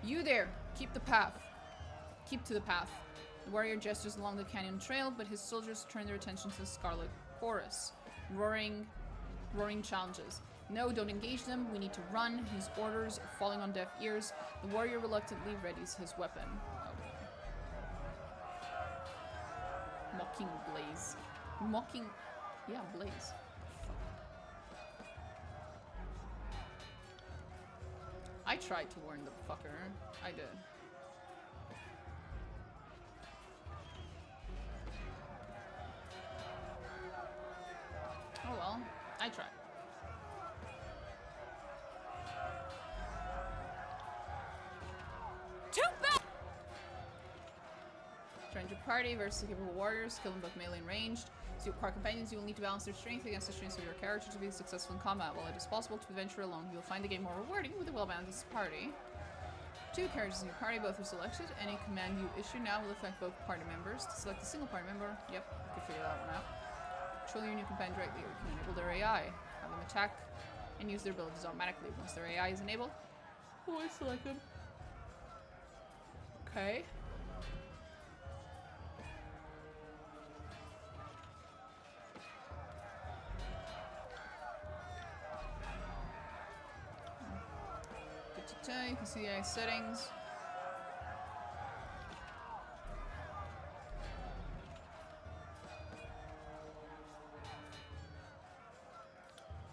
You there! Keep the path. Keep to the path. The warrior gestures along the canyon trail, but his soldiers turn their attention to the Scarlet Chorus. Roaring challenges. No, don't engage them. We need to run. His orders are falling on deaf ears. The warrior reluctantly readies his weapon. Oh boy. Mocking Blaze. Mocking... Yeah, Blaze. I tried to warn the fucker. I did. Oh well, I tried. Too bad! Join your party versus capable warriors, kill them both melee and ranged. As your car companions, you will need to balance their strength against the strengths of your character to be successful in combat. While it is possible to venture alone, you will find the game more rewarding with a well-balanced party. 2 characters in your party, both are selected. Any command you issue now will affect both party members. To select a single party member, yep, I could figure that one out. Control your new companion directly, or you can enable their AI. Have them attack and use their abilities automatically. Once their AI is enabled, always select them. Okay. You can see the AI settings.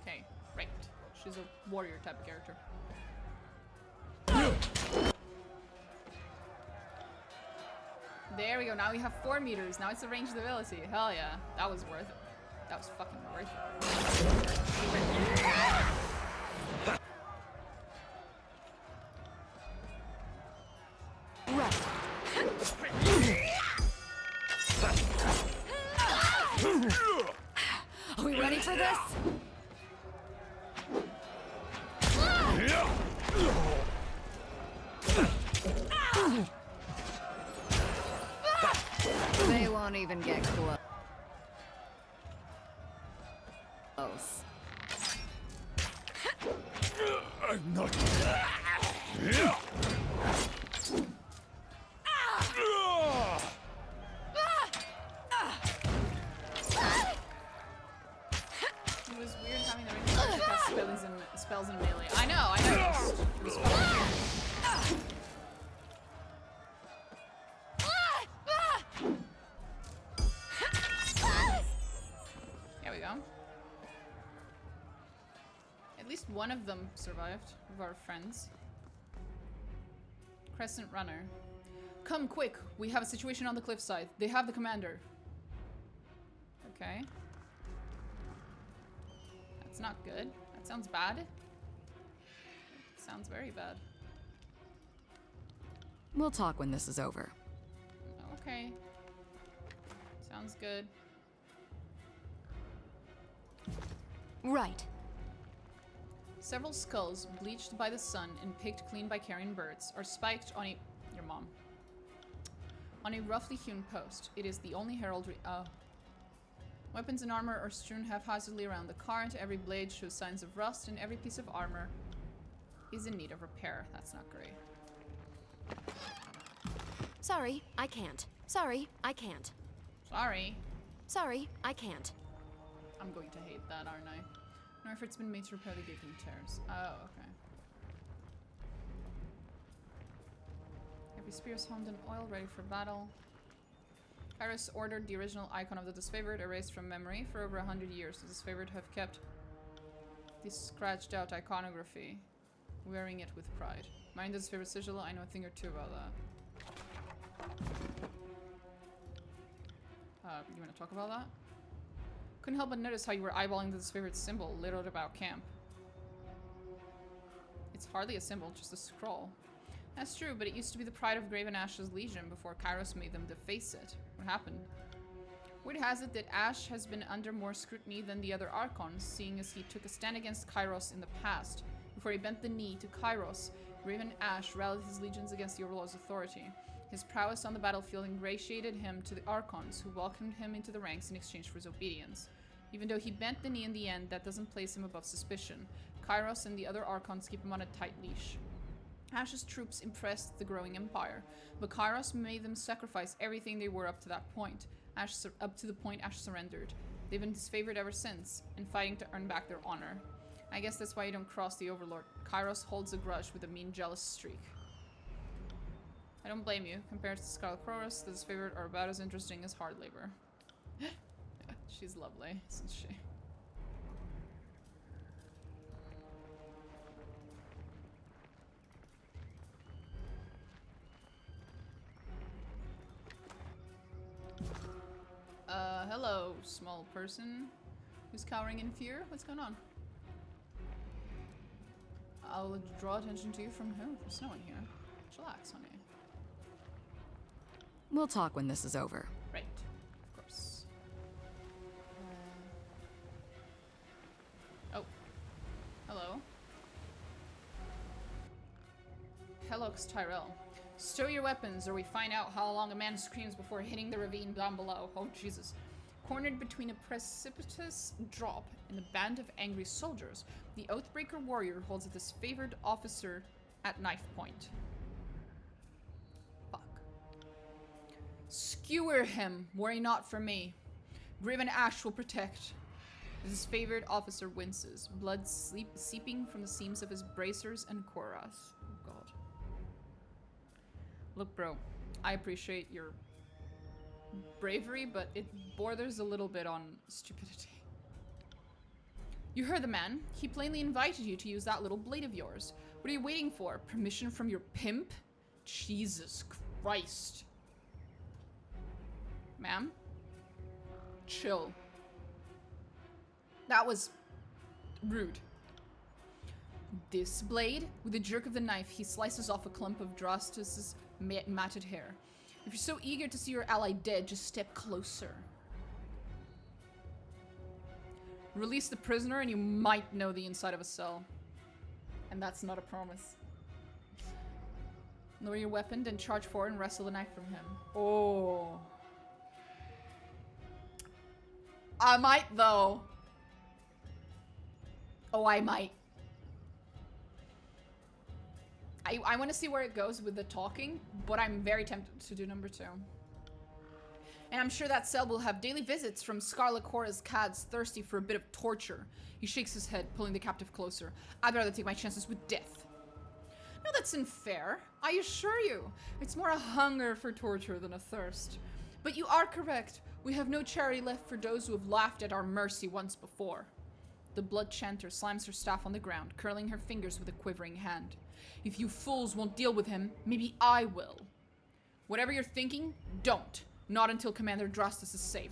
Okay, right. She's a warrior type of character. There we go. Now we have 4 meters. Now it's a ranged ability. Hell yeah. That was worth it. That was fucking worth it. Are we ready for this? They won't even get close. I'm not. It was weird having the range to cast spells in melee. I know, I noticed. It was fucking weird. There we go. At least one of them survived, of our friends. Crescent Runner. Come quick, we have a situation on the cliffside. They have the commander. Okay. That's not good. That sounds bad. Sounds very bad. We'll talk when this is over. Okay. Sounds good. Right. Several skulls, bleached by the sun and picked clean by carrion birds, are spiked on a... your mom. On a roughly hewn post. It is the only heraldry... Weapons and armor are strewn haphazardly around the car. Every blade shows signs of rust, and every piece of armor is in need of repair. That's not great. Sorry, I can't. Sorry, I can't. Sorry. Sorry, I can't. I'm going to hate that, aren't I? No effort's been made to repair the gaping tears. Oh, okay. Every spear is honed in oil, ready for battle. Kairos ordered the original icon of the disfavored erased from memory for over 100 years. The disfavored have kept this scratched out iconography, wearing it with pride. Mind the disfavored sigil, I know a thing or two about that. You want to talk about that? Couldn't help but notice how you were eyeballing the disfavored symbol littered about camp. It's hardly a symbol, just a scroll. That's true, but it used to be the pride of Graven Ash's Legion before Kairos made them deface it. What happened? Word has it that Ash has been under more scrutiny than the other Archons, seeing as he took a stand against Kairos in the past. Before he bent the knee to Kairos, Graven Ash rallied his legions against the Overlord's authority. His prowess on the battlefield ingratiated him to the Archons, who welcomed him into the ranks in exchange for his obedience. Even though he bent the knee in the end, that doesn't place him above suspicion. Kairos and the other Archons keep him on a tight leash. Ash's troops impressed the growing empire, but Kairos made them sacrifice everything they were up to that point. Up to the point Ash surrendered. They've been disfavored ever since, and fighting to earn back their honor. I guess that's why you don't cross the Overlord. Kairos holds a grudge with a mean, jealous streak. I don't blame you. Compared to Scarlet Chorus, the disfavored are about as interesting as hard labor. She's lovely, isn't she? Hello, small person who's cowering in fear. What's going on? I'll draw attention to you from who? There's no one here. Chillax, honey. We'll talk when this is over. Right, of course. Oh. Hello. Hellox Tyrell. Stow your weapons, or we find out how long a man screams before hitting the ravine down below. Oh, Jesus. Cornered between a precipitous drop and a band of angry soldiers, the Oathbreaker warrior holds a disfavored officer at knife point. Fuck. Skewer him, worry not for me. Graven Ash will protect. The disfavored officer winces, blood seeping from the seams of his bracers and cuirass. Oh god. Look, bro, I appreciate your bravery, but it borders a little bit on stupidity. You heard the man. He plainly invited you to use that little blade of yours. What are you waiting for? Permission from your pimp? Jesus Christ. Ma'am? Chill. That was rude. This blade, with a jerk of the knife, he slices off a clump of Drastus's matted hair. If you're so eager to see your ally dead, just step closer. Release the prisoner and you might know the inside of a cell. And that's not a promise. Lower your weapon, then charge forward and wrestle the knife from him. Oh. I might, though. Oh, I might. I want to see where it goes with the talking, but I'm very tempted to do number 2. And I'm sure that cell will have daily visits from Scarlet Cora's cads thirsty for a bit of torture. He shakes his head, pulling the captive closer. I'd rather take my chances with death. No, that's unfair. I assure you. It's more a hunger for torture than a thirst. But you are correct. We have no charity left for those who have laughed at our mercy once before. The blood chanter slams her staff on the ground, curling her fingers with a quivering hand. If you fools won't deal with him, maybe I will. Whatever you're thinking, don't. Not until Commander Drastus is safe.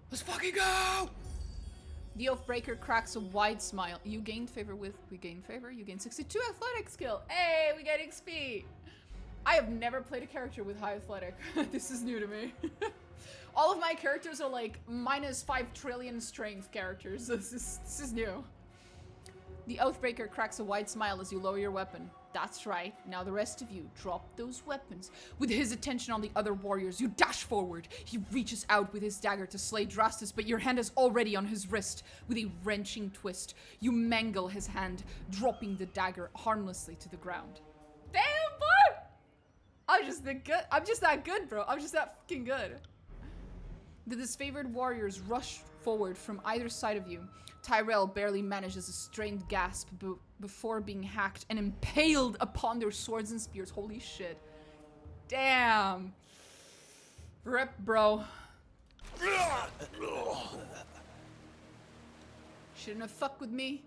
Let's fucking go! The Oathbreaker cracks a wide smile. You gained favor with... We gained favor? You gained 62 athletic skill. Hey, we get XP! I have never played a character with high athletic. This is new to me. All of my characters are like minus 5 trillion strength characters. This is new. The Oathbreaker cracks a wide smile as you lower your weapon. That's right. Now the rest of you, drop those weapons. With his attention on the other warriors, you dash forward. He reaches out with his dagger to slay Drastus, but your hand is already on his wrist. With a wrenching twist, you mangle his hand, dropping the dagger harmlessly to the ground. Damn, boy! I'm just that good, bro. I'm just that fucking good. The disfavored warriors rush forward from either side of you. Tyrell barely manages a strained gasp before being hacked and impaled upon their swords and spears. Holy shit. Damn. Rip, bro. Shouldn't have fucked with me.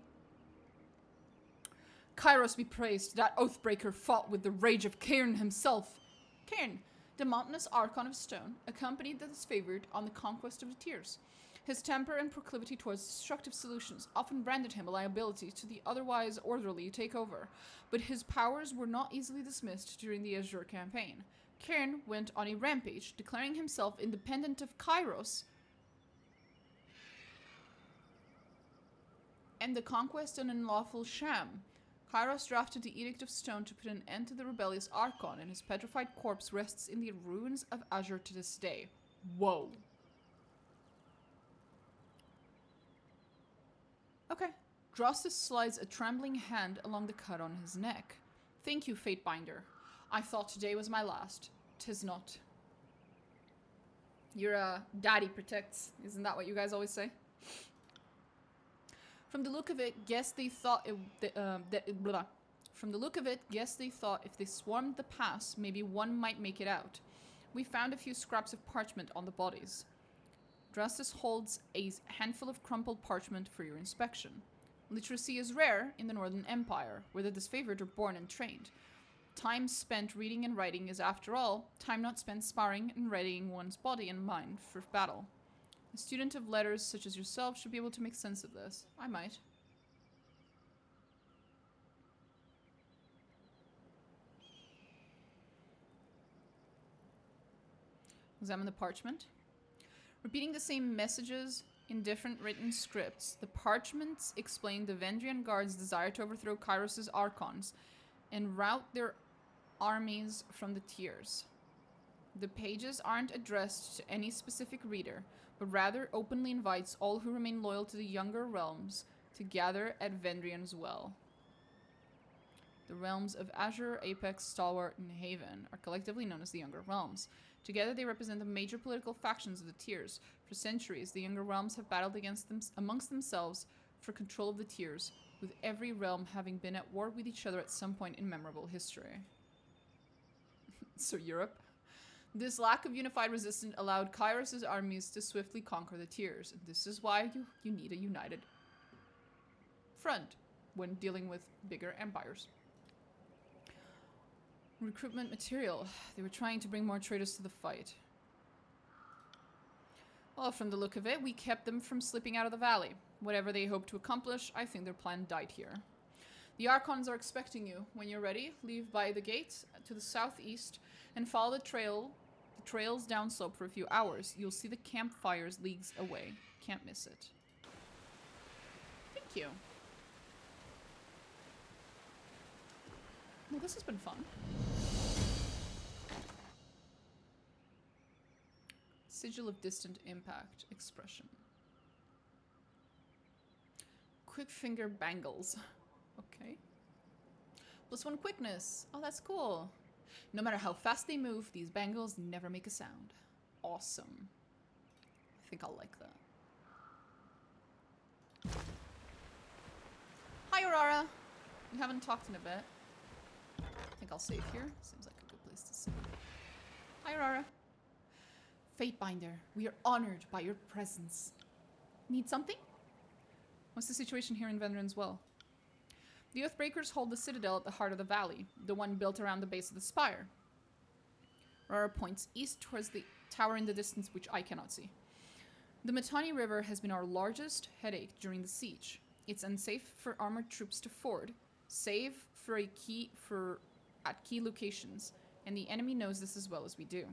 Kairos be praised, that Oathbreaker fought with the rage of Cairn himself. Cairn, the mountainous Archon of Stone, accompanied that is favored on the conquest of the Tears. His temper and proclivity towards destructive solutions often branded him a liability to the otherwise orderly takeover, but his powers were not easily dismissed during the Azure campaign. Cairn went on a rampage, declaring himself independent of Kairos, and the conquest an unlawful sham. Kairos drafted the Edict of Stone to put an end to the rebellious Archon, and his petrified corpse rests in the ruins of Azure to this day. Whoa. Okay. Drossus slides a trembling hand along the cut on his neck. Thank you, Fatebinder. I thought today was my last. 'Tis not. Your daddy protects. Isn't that what you guys always say? From the look of it, guess they thought From the look of it, guess they thought if they swarmed the pass, maybe one might make it out. We found a few scraps of parchment on the bodies. Drastus holds a handful of crumpled parchment for your inspection. Literacy is rare in the Northern Empire, where the disfavored are born and trained. Time spent reading and writing is, after all, time not spent sparring and readying one's body and mind for battle. A student of letters such as yourself should be able to make sense of this. I might. Examine the parchment. Repeating the same messages in different written scripts, the parchments explain the Vendrian Guard's desire to overthrow Kairos' Archons and rout their armies from the Tears. The pages aren't addressed to any specific reader, but rather openly invites all who remain loyal to the Younger Realms to gather at Vendrian's Well. The realms of Azure, Apex, Stalwart, and Haven are collectively known as the Younger Realms. Together they represent the major political factions of the Tears. For centuries, the Younger Realms have battled amongst themselves for control of the Tears, with every realm having been at war with each other at some point in memorable history. So Europe? This lack of unified resistance allowed Kairos' armies to swiftly conquer the Tears. And this is why you need a united front when dealing with bigger empires. Recruitment material. They were trying to bring more traders to the fight. Well, from the look of it, we kept them from slipping out of the valley. Whatever they hoped to accomplish, I think their plan died here. The Archons are expecting you. When you're ready, leave by the gate to the southeast and follow the trails downslope for a few hours. You'll see the campfires leagues away. Can't miss it. Thank you. Well, this has been fun. Sigil of Distant Impact. Expression. Quick finger bangles. Okay. +1 quickness. Oh, that's cool. No matter how fast they move, these bangles never make a sound. Awesome. I think I'll like that. Hi, Aurora. We haven't talked in a bit. I think I'll save here. Seems like a good place to save. Hi, Aurora. Fatebinder, we are honored by your presence. Need something? What's the situation here in Vendrian's Well? The Oathbreakers hold the citadel at the heart of the valley, the one built around the base of the spire. Aurora points east towards the tower in the distance, which I cannot see. The Mittani River has been our largest headache during the siege. It's unsafe for armored troops to ford, save at key locations, and the enemy knows this as well as we do.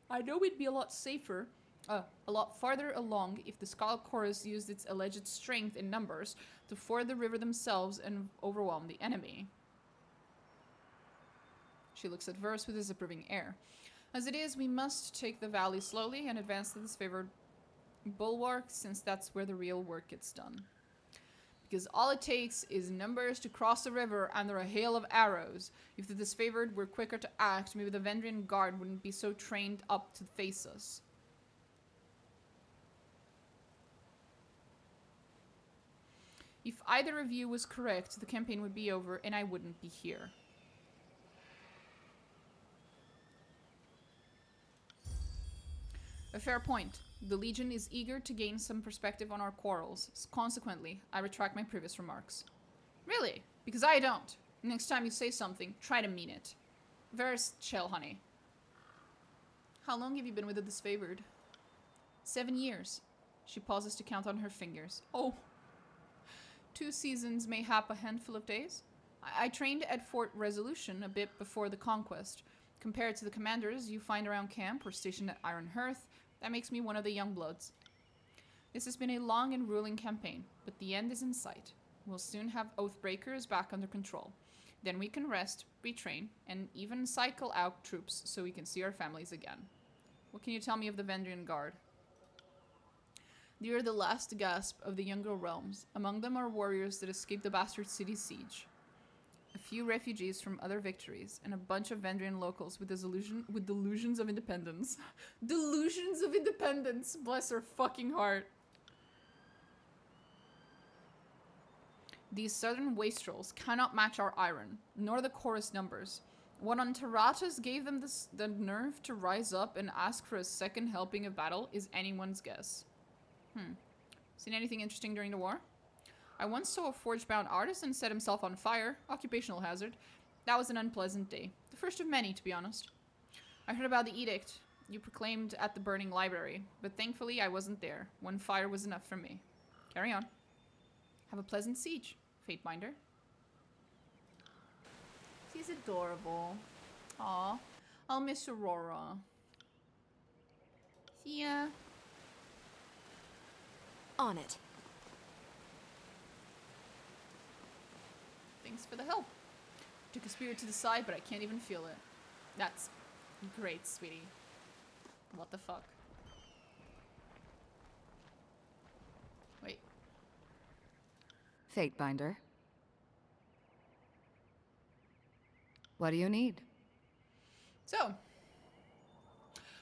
I know we'd be a lot safer, a lot farther along if the Scarlet Chorus used its alleged strength in numbers to ford the river themselves and overwhelm the enemy. She looks at Verse with a disapproving air. As it is, we must take the valley slowly and advance to this favored bulwark, since that's where the real work gets done. Because all it takes is numbers to cross the river under a hail of arrows. If the disfavored were quicker to act, maybe the Vendrian Guard wouldn't be so trained up to face us. If either of you was correct, the campaign would be over and I wouldn't be here. A fair point. The Legion is eager to gain some perspective on our quarrels. Consequently, I retract my previous remarks. Really? Because I don't. Next time you say something, try to mean it. Very chill, honey. How long have you been with the disfavored? 7 years. She pauses to count on her fingers. Oh. 2 seasons, mayhap a handful of days? I trained at Fort Resolution a bit before the conquest. Compared to the commanders you find around camp or stationed at Iron Hearth, that makes me one of the young bloods. This has been a long and grueling campaign, but the end is in sight. We'll soon have Oathbreakers back under control. Then we can rest, retrain, and even cycle out troops so we can see our families again. What can you tell me of the Vendrian Guard? They are the last gasp of the younger realms. Among them are warriors that escaped the Bastard City siege. A few refugees from other victories, and a bunch of Vendrian locals with delusions of independence. Delusions of independence! Bless her fucking heart. These southern wastrels cannot match our iron, nor the chorus numbers. What on Taratas gave them the nerve to rise up and ask for a second helping of battle is anyone's guess. Seen anything interesting during the war? I once saw a forge-bound artisan set himself on fire. Occupational hazard. That was an unpleasant day. The first of many, to be honest. I heard about the edict you proclaimed at the burning library, but thankfully I wasn't there. One fire was enough for me. Carry on. Have a pleasant siege, Fateminder. She's adorable. Aw. I'll miss Aurora. See ya. On it. Thanks for the help. Took a spirit to the side, but I can't even feel it. That's great, sweetie. What the fuck? Wait. Fatebinder. What do you need? So,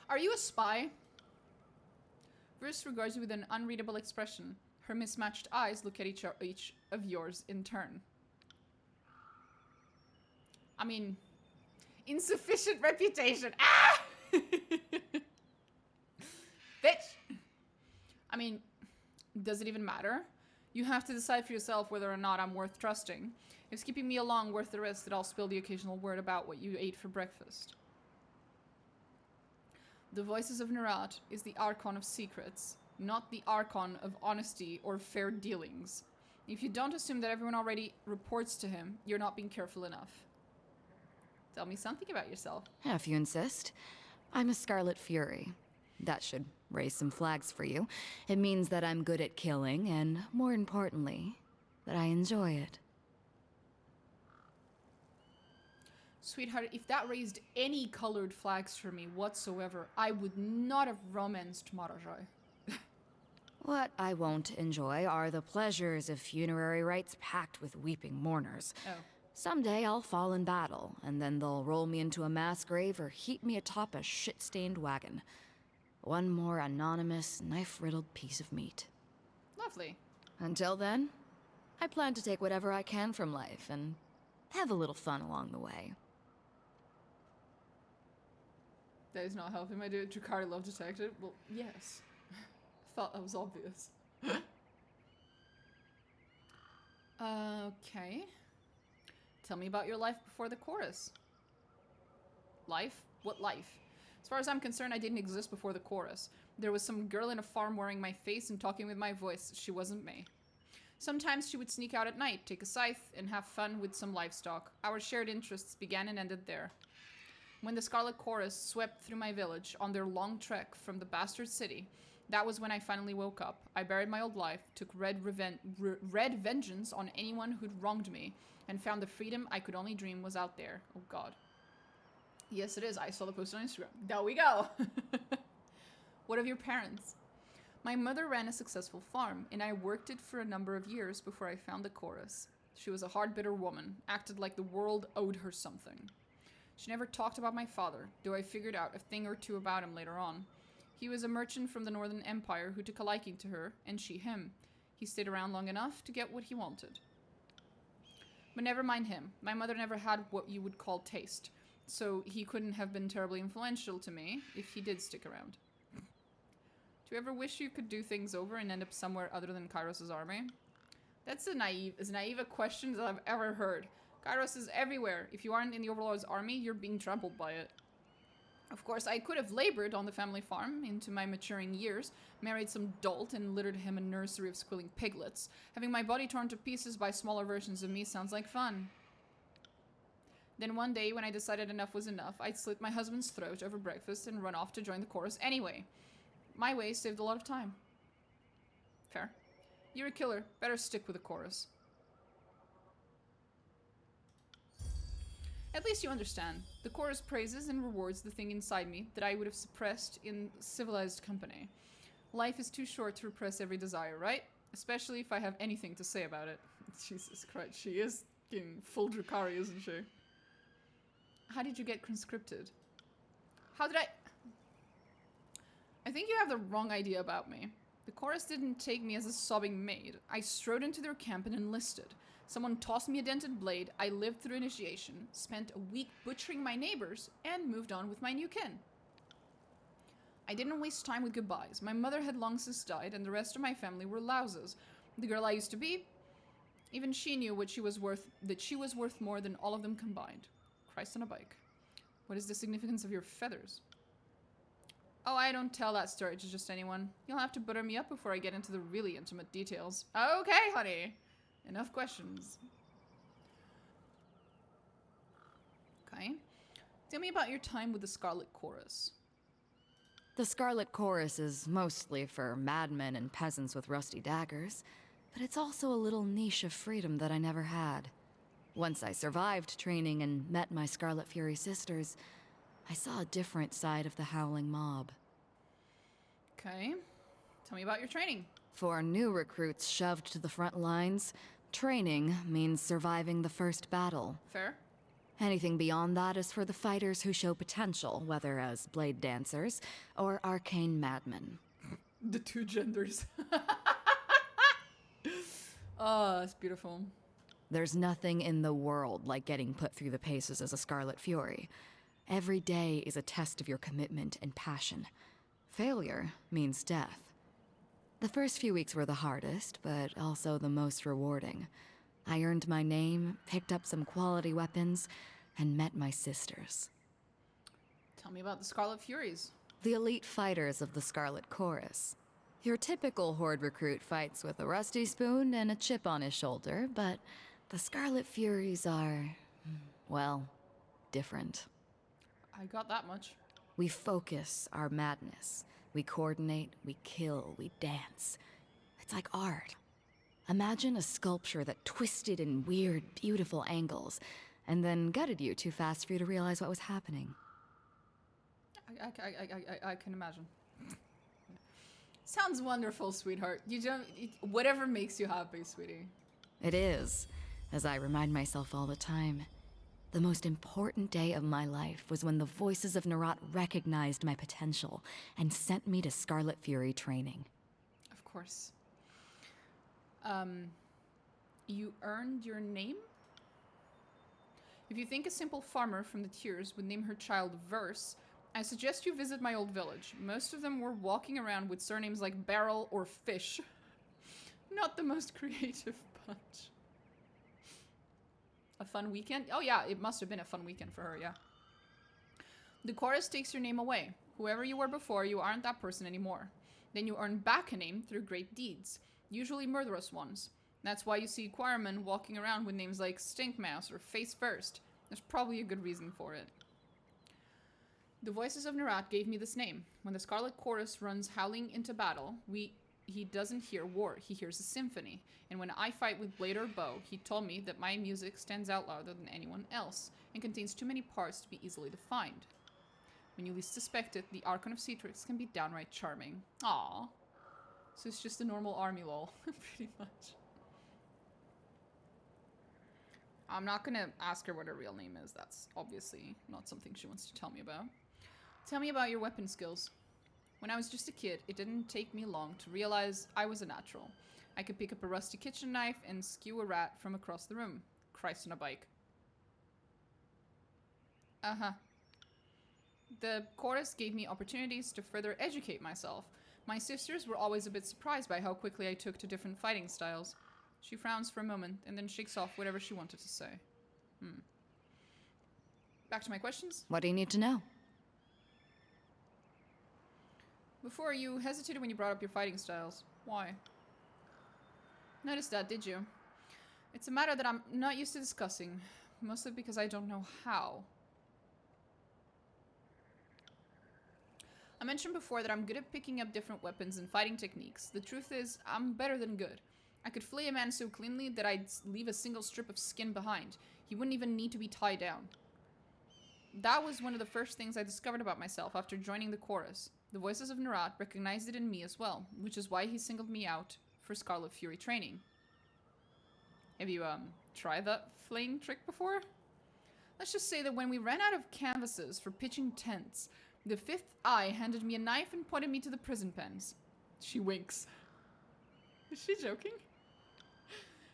are you a spy? Verse regards you with an unreadable expression. Her mismatched eyes look at each of yours in turn. I mean, insufficient reputation. Ah! Bitch! I mean, does it even matter? You have to decide for yourself whether or not I'm worth trusting. If it's keeping me along worth the risk that I'll spill the occasional word about what you ate for breakfast. The Voices of Nerat is the Archon of secrets, not the Archon of honesty or fair dealings. If you don't assume that everyone already reports to him, you're not being careful enough. Tell me something about yourself. If you insist. I'm a Scarlet Fury. That should raise some flags for you. It means that I'm good at killing, and more importantly, that I enjoy it. Sweetheart, if that raised any colored flags for me whatsoever, I would not have romanced Marajai. What I won't enjoy are the pleasures of funerary rites packed with weeping mourners. Oh. Someday I'll fall in battle, and then they'll roll me into a mass grave or heap me atop a shit-stained wagon. One more anonymous, knife-riddled piece of meat. Lovely. Until then, I plan to take whatever I can from life and have a little fun along the way. That is not helping my dude. Drakari love detective. Well, yes. Thought that was obvious. Okay. Tell me about your life before the chorus. Life? What life? As far as I'm concerned, I didn't exist before the chorus. There was some girl in a farm wearing my face and talking with my voice. She wasn't me. Sometimes she would sneak out at night, take a scythe, and have fun with some livestock. Our shared interests began and ended there. When the Scarlet Chorus swept through my village on their long trek from the Bastard City, that was when I finally woke up. I buried my old life, took red vengeance on anyone who'd wronged me, and found the freedom I could only dream was out there. Oh god. Yes, it is. I saw the post on Instagram. There we go. What of your parents? My mother ran a successful farm, and I worked it for a number of years before I found the chorus. She was a hard, bitter woman, acted like the world owed her something. She never talked about my father, though I figured out a thing or two about him later on. He was a merchant from the Northern Empire who took a liking to her, and she him. He stayed around long enough to get what he wanted. But never mind him. My mother never had what you would call taste, so he couldn't have been terribly influential to me if he did stick around. Do you ever wish you could do things over and end up somewhere other than Kairos' army? That's as naive a question as I've ever heard. Kairos is everywhere. If you aren't in the Overlord's army, you're being trampled by it. Of course, I could have labored on the family farm into my maturing years, married some dolt and littered him a nursery of squealing piglets. Having my body torn to pieces by smaller versions of me sounds like fun. Then one day, when I decided enough was enough, I'd slit my husband's throat over breakfast and run off to join the chorus anyway. My way saved a lot of time. Fair. You're a killer. Better stick with the chorus. At least you understand. The chorus praises and rewards the thing inside me that I would have suppressed in civilized company. Life is too short to repress every desire, right? Especially if I have anything to say about it. Jesus Christ, she is getting full Drukhari, isn't she? How did you get conscripted? How did I think you have the wrong idea about me. The chorus didn't take me as a sobbing maid. I strode into their camp and enlisted. Someone tossed me a dented blade, I lived through initiation, spent a week butchering my neighbors, and moved on with my new kin. I didn't waste time with goodbyes. My mother had long since died, and the rest of my family were louses. The girl I used to be, even she knew what she was worth, that she was worth more than all of them combined. Christ on a bike. What is the significance of your feathers? Oh, I don't tell that story to just anyone. You'll have to butter me up before I get into the really intimate details. Okay, honey. Enough questions. Okay. Tell me about your time with the Scarlet Chorus. The Scarlet Chorus is mostly for madmen and peasants with rusty daggers, but it's also a little niche of freedom that I never had. Once I survived training and met my Scarlet Fury sisters, I saw a different side of the howling mob. Okay. Tell me about your training. For new recruits shoved to the front lines, training means surviving the first battle. Fair. Anything beyond that is for the fighters who show potential, whether as blade dancers or arcane madmen. The two genders. Oh, it's beautiful. There's nothing in the world like getting put through the paces as a Scarlet Fury. Every day is a test of your commitment and passion. Failure means death. The first few weeks were the hardest, but also the most rewarding. I earned my name, picked up some quality weapons, and met my sisters. Tell me about the Scarlet Furies. The elite fighters of the Scarlet Chorus. Your typical Horde recruit fights with a rusty spoon and a chip on his shoulder, but the Scarlet Furies are, well, different. I got that much. We focus our madness. We coordinate, we kill, we dance. It's like art. Imagine a sculpture that twisted in weird, beautiful angles, and then gutted you too fast for you to realize what was happening. I can imagine. Sounds wonderful, sweetheart. You don't... whatever makes you happy, sweetie. It is, as I remind myself all the time. The most important day of my life was when the voices of Nerat recognized my potential and sent me to Scarlet Fury training. Of course. You earned your name? If you think a simple farmer from the Tears would name her child Verse, I suggest you visit my old village. Most of them were walking around with surnames like Barrel or Fish. Not the most creative bunch. A fun weekend? Oh yeah, it must have been a fun weekend for her, yeah. The chorus takes your name away. Whoever you were before, you aren't that person anymore. Then you earn back a name through great deeds, usually murderous ones. That's why you see choirmen walking around with names like Stink Mouse or Face First. There's probably a good reason for it. The voices of Nerat gave me this name. When the Scarlet Chorus runs howling into battle, he doesn't hear war, he hears a symphony. And when I fight with blade or bow, he told me that my music stands out louder than anyone else and contains too many parts to be easily defined. When you least suspect it, the Archon of Citrix can be downright charming. Aww. So it's just a normal army lol, pretty much. I'm not gonna ask her what her real name is. That's obviously not something she wants to tell me about. Tell me about your weapon skills. When I was just a kid, it didn't take me long to realize I was a natural. I could pick up a rusty kitchen knife and skew a rat from across the room. Christ on a bike. Uh-huh. The chorus gave me opportunities to further educate myself. My sisters were always a bit surprised by how quickly I took to different fighting styles. She frowns for a moment and then shakes off whatever she wanted to say. Back to my questions. What do you need to know? Before, you hesitated when you brought up your fighting styles. Why? Noticed that, did you? It's a matter that I'm not used to discussing, mostly because I don't know how. I mentioned before that I'm good at picking up different weapons and fighting techniques. The truth is, I'm better than good. I could flay a man so cleanly that I'd leave a single strip of skin behind. He wouldn't even need to be tied down. That was one of the first things I discovered about myself after joining the chorus. The voices of Narat recognized it in me as well, which is why he singled me out for Scarlet Fury training. Have you, tried that flaying trick before? Let's just say that when we ran out of canvases for pitching tents, the fifth eye handed me a knife and pointed me to the prison pens. She winks. Is she joking?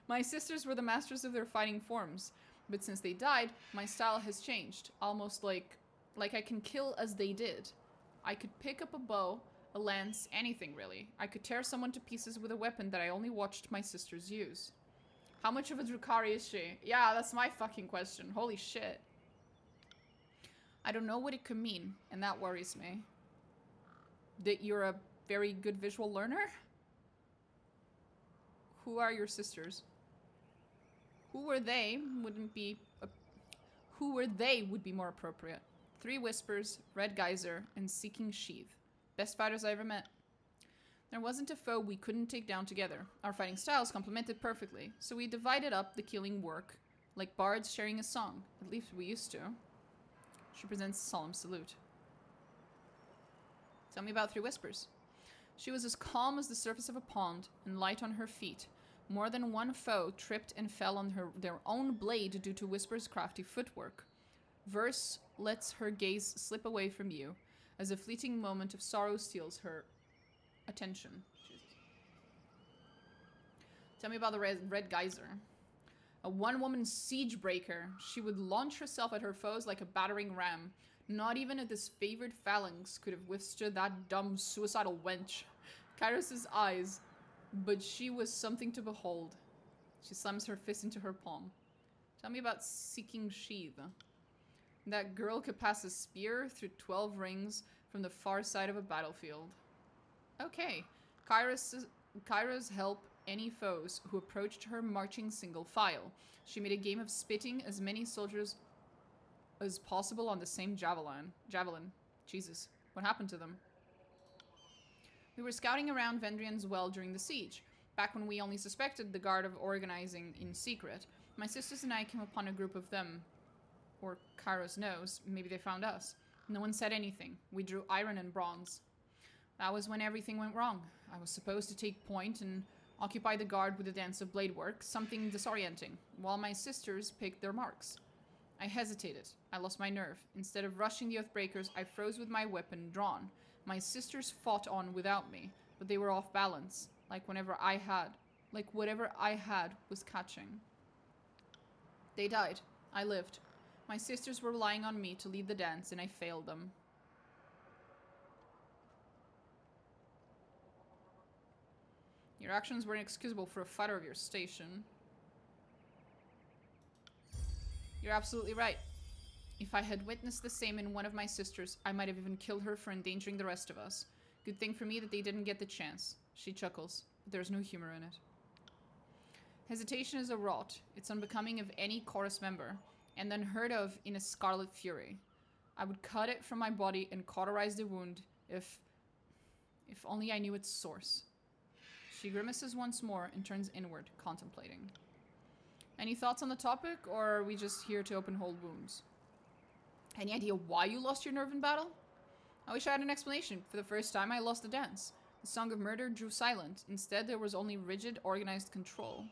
My sisters were the masters of their fighting forms, but since they died, my style has changed, almost like I can kill as they did. I could pick up a bow, a lance, anything really. I could tear someone to pieces with a weapon that I only watched my sisters use. How much of a Drukhari is she? Yeah, that's my fucking question. Holy shit. I don't know what it could mean, and that worries me. That you're a very good visual learner? Who are your sisters? Who were they would be more appropriate. 3 Whispers, Red Geyser, and Seeking Sheath. Best fighters I ever met. There wasn't a foe we couldn't take down together. Our fighting styles complemented perfectly, so we divided up the killing work, like bards sharing a song. At least we used to. She presents a solemn salute. Tell me about 3 Whispers. She was as calm as the surface of a pond and light on her feet. More than one foe tripped and fell on their own blade due to Whisper's crafty footwork. Verse lets her gaze slip away from you as a fleeting moment of sorrow steals her attention. Jesus. Tell me about the Red Geyser. A one-woman siege breaker. She would launch herself at her foes like a battering ram. Not even a disfavored phalanx could have withstood that dumb suicidal wench. Kairos' eyes, but she was something to behold. She slams her fist into her palm. Tell me about Seeking Sheath. That girl could pass a spear through 12 rings from the far side of a battlefield. Okay. Kairos help any foes who approached her marching single file. She made a game of spitting as many soldiers as possible on the same javelin. Jesus, what happened to them? We were scouting around Vendrian's well during the siege, back when we only suspected the guard of organizing in secret. My sisters and I came upon a group of them. Or Kairos knows, maybe they found us. No one said anything. We drew iron and bronze. That was when everything went wrong. I was supposed to take point and occupy the guard with a dance of blade work, something disorienting, while my sisters picked their marks. I hesitated. I lost my nerve. Instead of rushing the Oathbreakers, I froze with my weapon drawn. My sisters fought on without me, but they were off balance, like whatever I had was catching. They died. I lived. My sisters were relying on me to lead the dance, and I failed them. Your actions were inexcusable for a fighter of your station. You're absolutely right. If I had witnessed the same in one of my sisters, I might have even killed her for endangering the rest of us. Good thing for me that they didn't get the chance. She chuckles, but there's no humor in it. Hesitation is a rot. It's unbecoming of any chorus member, and unheard of in a Scarlet Fury. I would cut it from my body and cauterize the wound if only I knew its source. She grimaces once more and turns inward, contemplating. Any thoughts on the topic, or are we just here to open hold wounds? Any idea why you lost your nerve in battle? I wish I had an explanation. For the first time, I lost the dance. The Song of Murder drew silent. Instead, there was only rigid, organized control.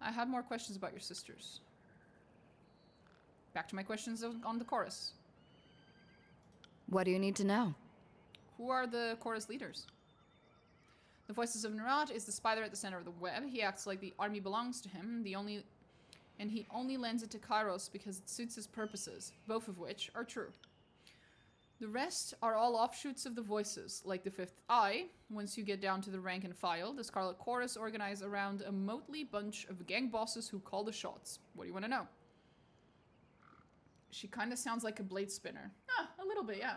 I had more questions about your sisters. Back to my questions on the chorus. What do you need to know? Who are the chorus leaders? The Voices of Nerat is the spider at the center of the web. He acts like the army belongs to him, and he only lends it to Kairos because it suits his purposes, both of which are true. The rest are all offshoots of the Voices, like the Fifth Eye. Once you get down to the rank and file, the Scarlet Chorus organize around a motley bunch of gang bosses who call the shots. What do you want to know? She kind of sounds like a blade spinner. Ah, a little bit, yeah.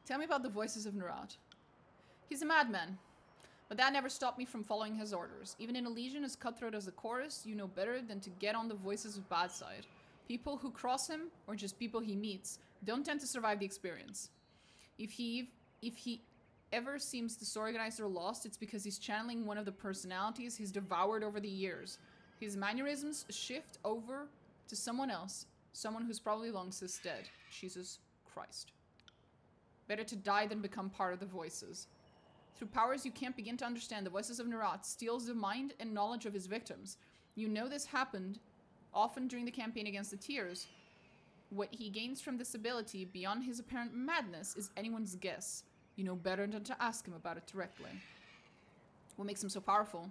Tell me about the Voices of Nerat. He's a madman, but that never stopped me from following his orders. Even in a legion as cutthroat as the Chorus, you know better than to get on the Voices' bad side. People who cross him, or just people he meets, don't tend to survive the experience. If he ever seems disorganized or lost, it's because he's channeling one of the personalities he's devoured over the years. His mannerisms shift over to someone else, someone who's probably long since dead. Jesus Christ. Better to die than become part of the Voices. Through powers you can't begin to understand, the Voices of Nerat steals the mind and knowledge of his victims. You know this happened often during the campaign against the Tears. What he gains from this ability, beyond his apparent madness, is anyone's guess. You know better than to ask him about it directly. What makes him so powerful?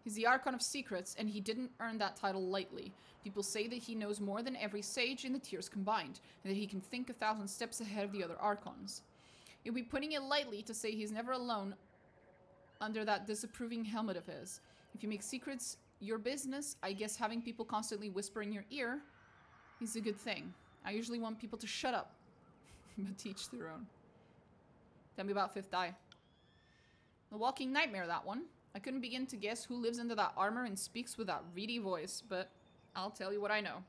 He's the Archon of Secrets, and he didn't earn that title lightly. People say that he knows more than every sage in the Tears combined, and that he can think 1,000 steps ahead of the other Archons. It would be putting it lightly to say he's never alone under that disapproving helmet of his. If you make secrets your business, I guess having people constantly whisper in your ear is a good thing. I usually want people to shut up, but teach their own. Tell me about Fifth Eye. The walking nightmare, that one. I couldn't begin to guess who lives under that armor and speaks with that reedy voice, but I'll tell you what I know.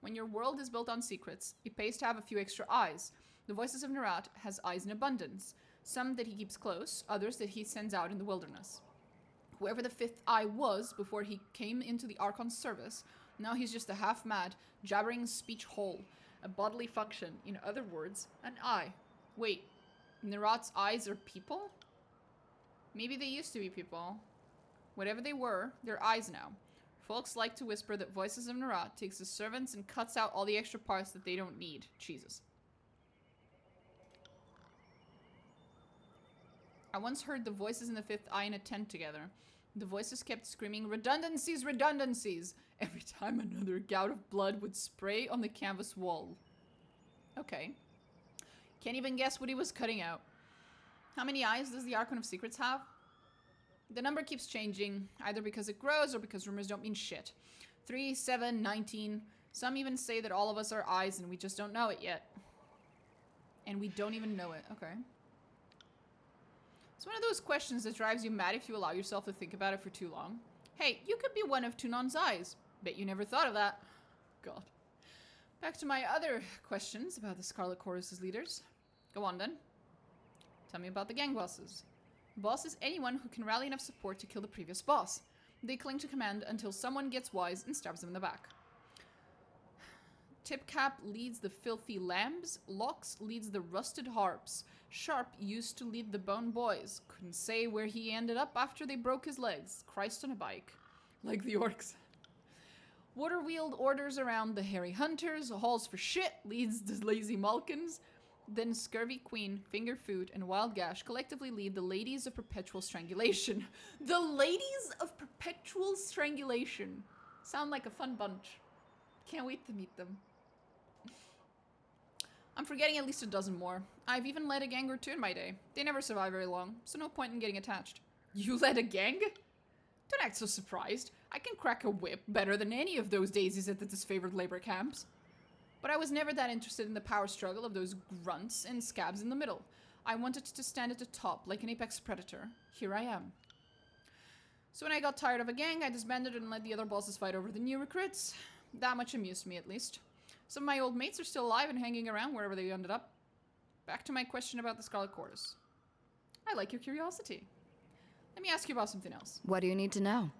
When your world is built on secrets, it pays to have a few extra eyes. The Voices of Nerat has eyes in abundance. Some that he keeps close, others that he sends out in the wilderness. Whoever the Fifth Eye was before he came into the Archon's service, now he's just a half-mad, jabbering speech hole. A bodily function. In other words, an eye. Wait, Nerat's eyes are people? Maybe they used to be people. Whatever they were, they're eyes now. Folks like to whisper that Voices of Nerat takes the servants and cuts out all the extra parts that they don't need. Jesus. I once heard the Voices in the Fifth Eye in a tent together. The Voices kept screaming, "Redundancies, redundancies!" every time another gout of blood would spray on the canvas wall. Okay. Can't even guess what he was cutting out. How many eyes does the Archon of Secrets have? The number keeps changing, either because it grows or because rumors don't mean shit. 3, 7, 19. Some even say that all of us are eyes and we just don't know it yet. And we don't even know it. Okay. It's one of those questions that drives you mad if you allow yourself to think about it for too long. Hey, you could be one of Tunon's eyes. Bet you never thought of that. God. Back to my other questions about the Scarlet Chorus's leaders. Go on then. Tell me about the gang bosses. A boss is anyone who can rally enough support to kill the previous boss. They cling to command until someone gets wise and stabs them in the back. Tipcap leads the filthy lambs. Lox leads the rusted harps. Sharp used to lead the Bone Boys. Couldn't say where he ended up after they broke his legs. Christ on a bike. Like the orcs. Waterwheeled orders around the hairy hunters. Hauls for shit leads the lazy Malkins. Then Scurvy Queen, Finger Food, and Wild Gash collectively lead the Ladies of Perpetual Strangulation. The Ladies of Perpetual Strangulation. Sound like a fun bunch. Can't wait to meet them. I'm forgetting at least a dozen more. I've even led a gang or two in my day. They never survive very long, so no point in getting attached. You led a gang? Don't act so surprised. I can crack a whip better than any of those daisies at the disfavored labor camps. But I was never that interested in the power struggle of those grunts and scabs in the middle. I wanted to stand at the top like an apex predator. Here I am. So when I got tired of a gang, I disbanded and let the other bosses fight over the new recruits. That much amused me, at least. Some of my old mates are still alive and hanging around wherever they ended up. Back to my question about the Scarlet Chorus. I like your curiosity. Let me ask you about something else. What do you need to know?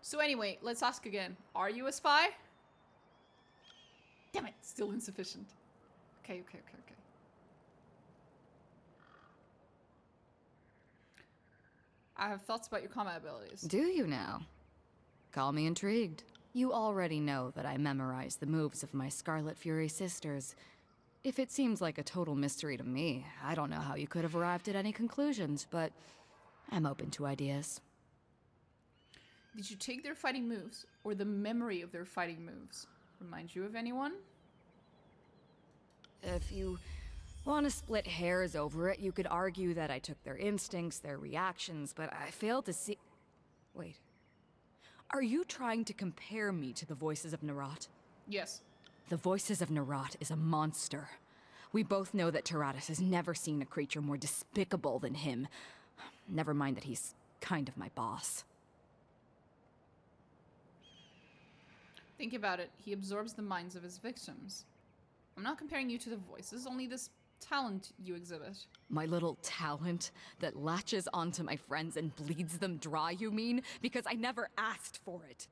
So anyway, let's ask again. Are you a spy? Damn it, still insufficient. Okay. I have thoughts about your combat abilities. Do you now? Call me intrigued. You already know that I memorized the moves of my Scarlet Fury sisters. If it seems like a total mystery to me, I don't know how you could have arrived at any conclusions, but I'm open to ideas. Did you take their fighting moves, or the memory of their fighting moves? Remind you of anyone? If you want to split hairs over it, you could argue that I took their instincts, their reactions, but I failed to see... Wait. Are you trying to compare me to the voices of Nerat? Yes. The voices of Nerat is a monster. We both know that Tyrannis has never seen a creature more despicable than him. Never mind that he's kind of my boss. Think about it. He absorbs the minds of his victims. I'm not comparing you to the voices, only this talent you exhibit. My little talent that latches onto my friends and bleeds them dry, you mean? Because I never asked for it.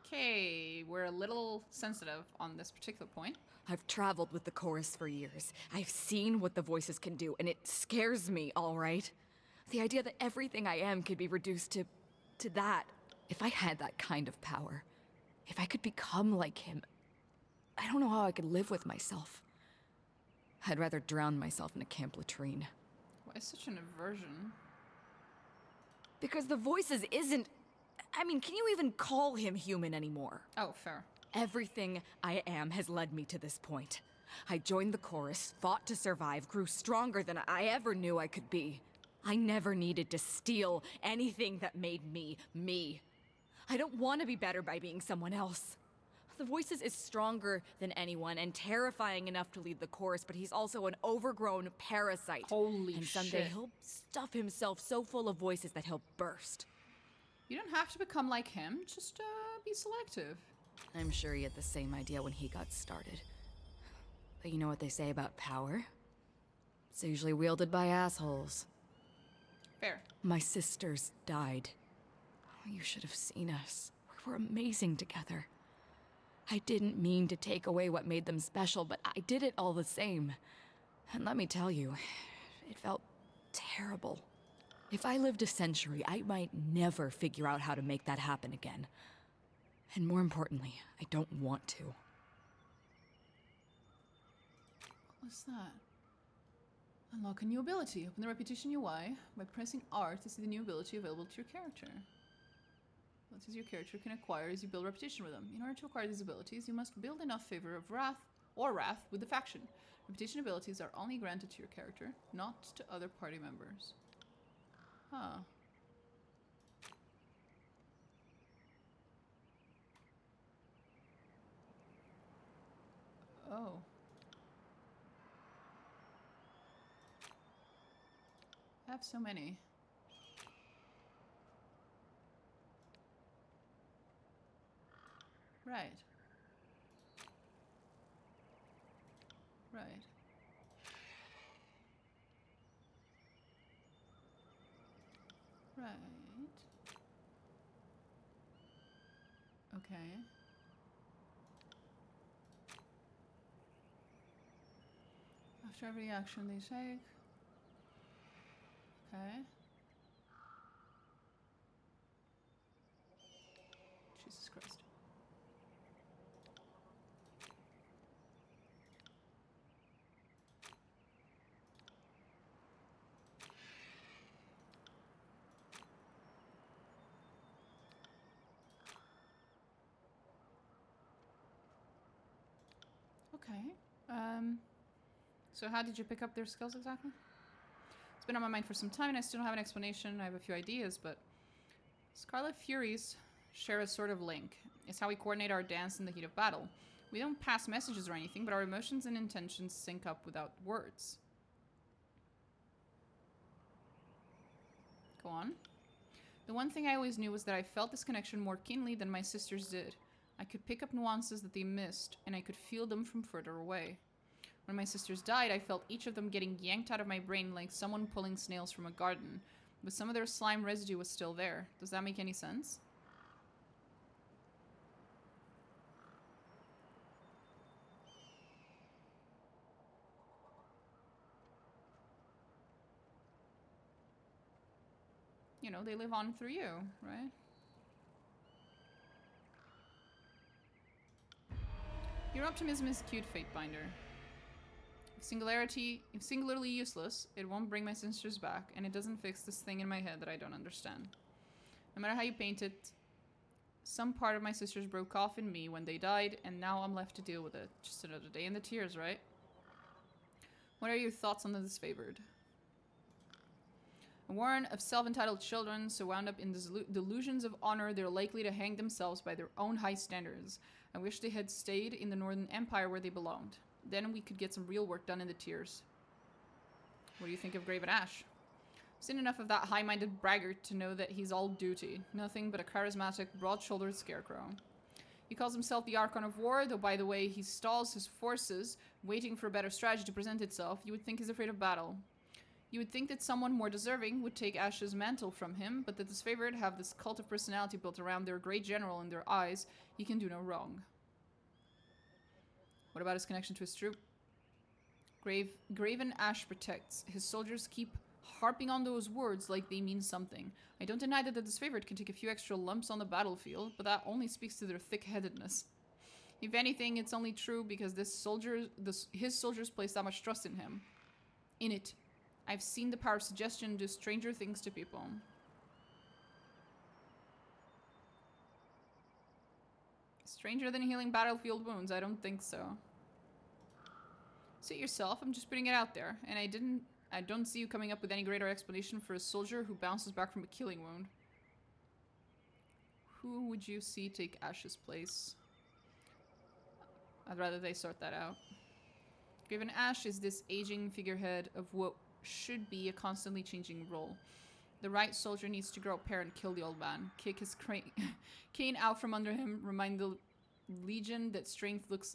Okay, we're a little sensitive on this particular point. I've traveled with the chorus for years. I've seen what the voices can do, and it scares me, all right? The idea that everything I am could be reduced to that. If I had that kind of power, if I could become like him, I don't know how I could live with myself. I'd rather drown myself in a camp latrine. Why such an aversion? Because the voices isn't... I mean, can you even call him human anymore? Oh, fair. Everything I am has led me to this point. I joined the chorus, fought to survive, grew stronger than I ever knew I could be. I never needed to steal anything that made me, me. I don't want to be better by being someone else. The Voices is stronger than anyone and terrifying enough to lead the chorus, but he's also an overgrown parasite. Holy and someday shit. he'll stuff himself so full of voices that he'll burst. You don't have to become like him, just be selective. I'm sure he had the same idea when he got started. But you know what they say about power? It's usually wielded by assholes. Fair. My sisters died. Oh, you should have seen us. We were amazing together. I didn't mean to take away what made them special, but I did it all the same. And let me tell you, it felt terrible. If I lived a century, I might never figure out how to make that happen again. And more importantly, I don't want to. What's that? Unlock a new ability. Open the Repetition UI by pressing R to see the new ability available to your character. Abilities your character can acquire as you build repetition with them. In order to acquire these abilities, you must build enough favor of wrath with the faction. Repetition abilities are only granted to your character, not to other party members. Huh. Oh. I have so many. Right. Right. Right. Okay. After every action they take. Okay. Jesus Christ. Okay. So how did you pick up their skills exactly? It's been on my mind for some time and I still don't have an explanation. I have a few ideas, but Scarlet Furies share a sort of link. It's how we coordinate our dance in the heat of battle. We don't pass messages or anything, but our emotions and intentions sync up without words. Go on. The one thing I always knew was that I felt this connection more keenly than my sisters did. I could pick up nuances that they missed, and I could feel them from further away. When my sisters died, I felt each of them getting yanked out of my brain like someone pulling snails from a garden, but some of their slime residue was still there. Does that make any sense? You know, they live on through you, right? Your optimism is cute, Fatebinder. If singularly useless, it won't bring my sisters back, and it doesn't fix this thing in my head that I don't understand. No matter how you paint it, some part of my sisters broke off in me when they died, and now I'm left to deal with it. Just another day in the tears, right? What are your thoughts on the disfavored? A warren of self-entitled children so wound up in delusions of honor they're likely to hang themselves by their own high standards. I wish they had stayed in the Northern Empire where they belonged. Then we could get some real work done in the tiers. What do you think of Graven Ash? I've seen enough of that high-minded braggart to know that he's all duty. Nothing but a charismatic, broad-shouldered scarecrow. He calls himself the Archon of War, though by the way he stalls his forces, waiting for a better strategy to present itself, you would think he's afraid of battle. You would think that someone more deserving would take Ash's mantle from him, but the disfavored have this cult of personality built around their great general in their eyes. He can do no wrong. What about his connection to his troop? Graven Ash protects. His soldiers keep harping on those words like they mean something. I don't deny that the disfavored can take a few extra lumps on the battlefield, but that only speaks to their thick-headedness. If anything, it's only true because his soldiers place that much trust in him. In it. I've seen the power of suggestion do stranger things to people. Stranger than healing battlefield wounds? I don't think so. Suit yourself, I'm just putting it out there. And I don't see you coming up with any greater explanation for a soldier who bounces back from a killing wound. Who would you see take Ash's place? I'd rather they sort that out. Graven Ash is this aging figurehead of what should be a constantly changing role. The right soldier needs to grow a pair and kill the old man. Kick his cane out from under him, remind the Legion that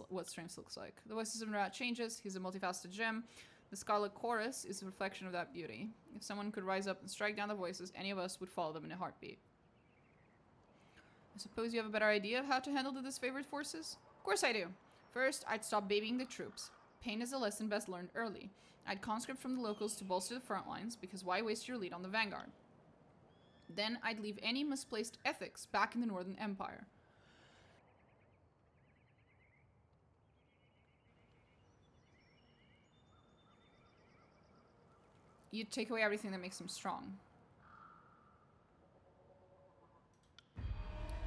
what strength looks like. The voices of Murat changes, he's a multifaceted gem. The Scarlet Chorus is a reflection of that beauty. If someone could rise up and strike down the voices, any of us would follow them in a heartbeat. I suppose you have a better idea of how to handle the disfavored forces? Of course I do. First, I'd stop babying the troops. Pain is a lesson best learned early. I'd conscript from the locals to bolster the front lines, because why waste your lead on the vanguard? Then I'd leave any misplaced ethics back in the Northern Empire. You'd take away everything that makes them strong.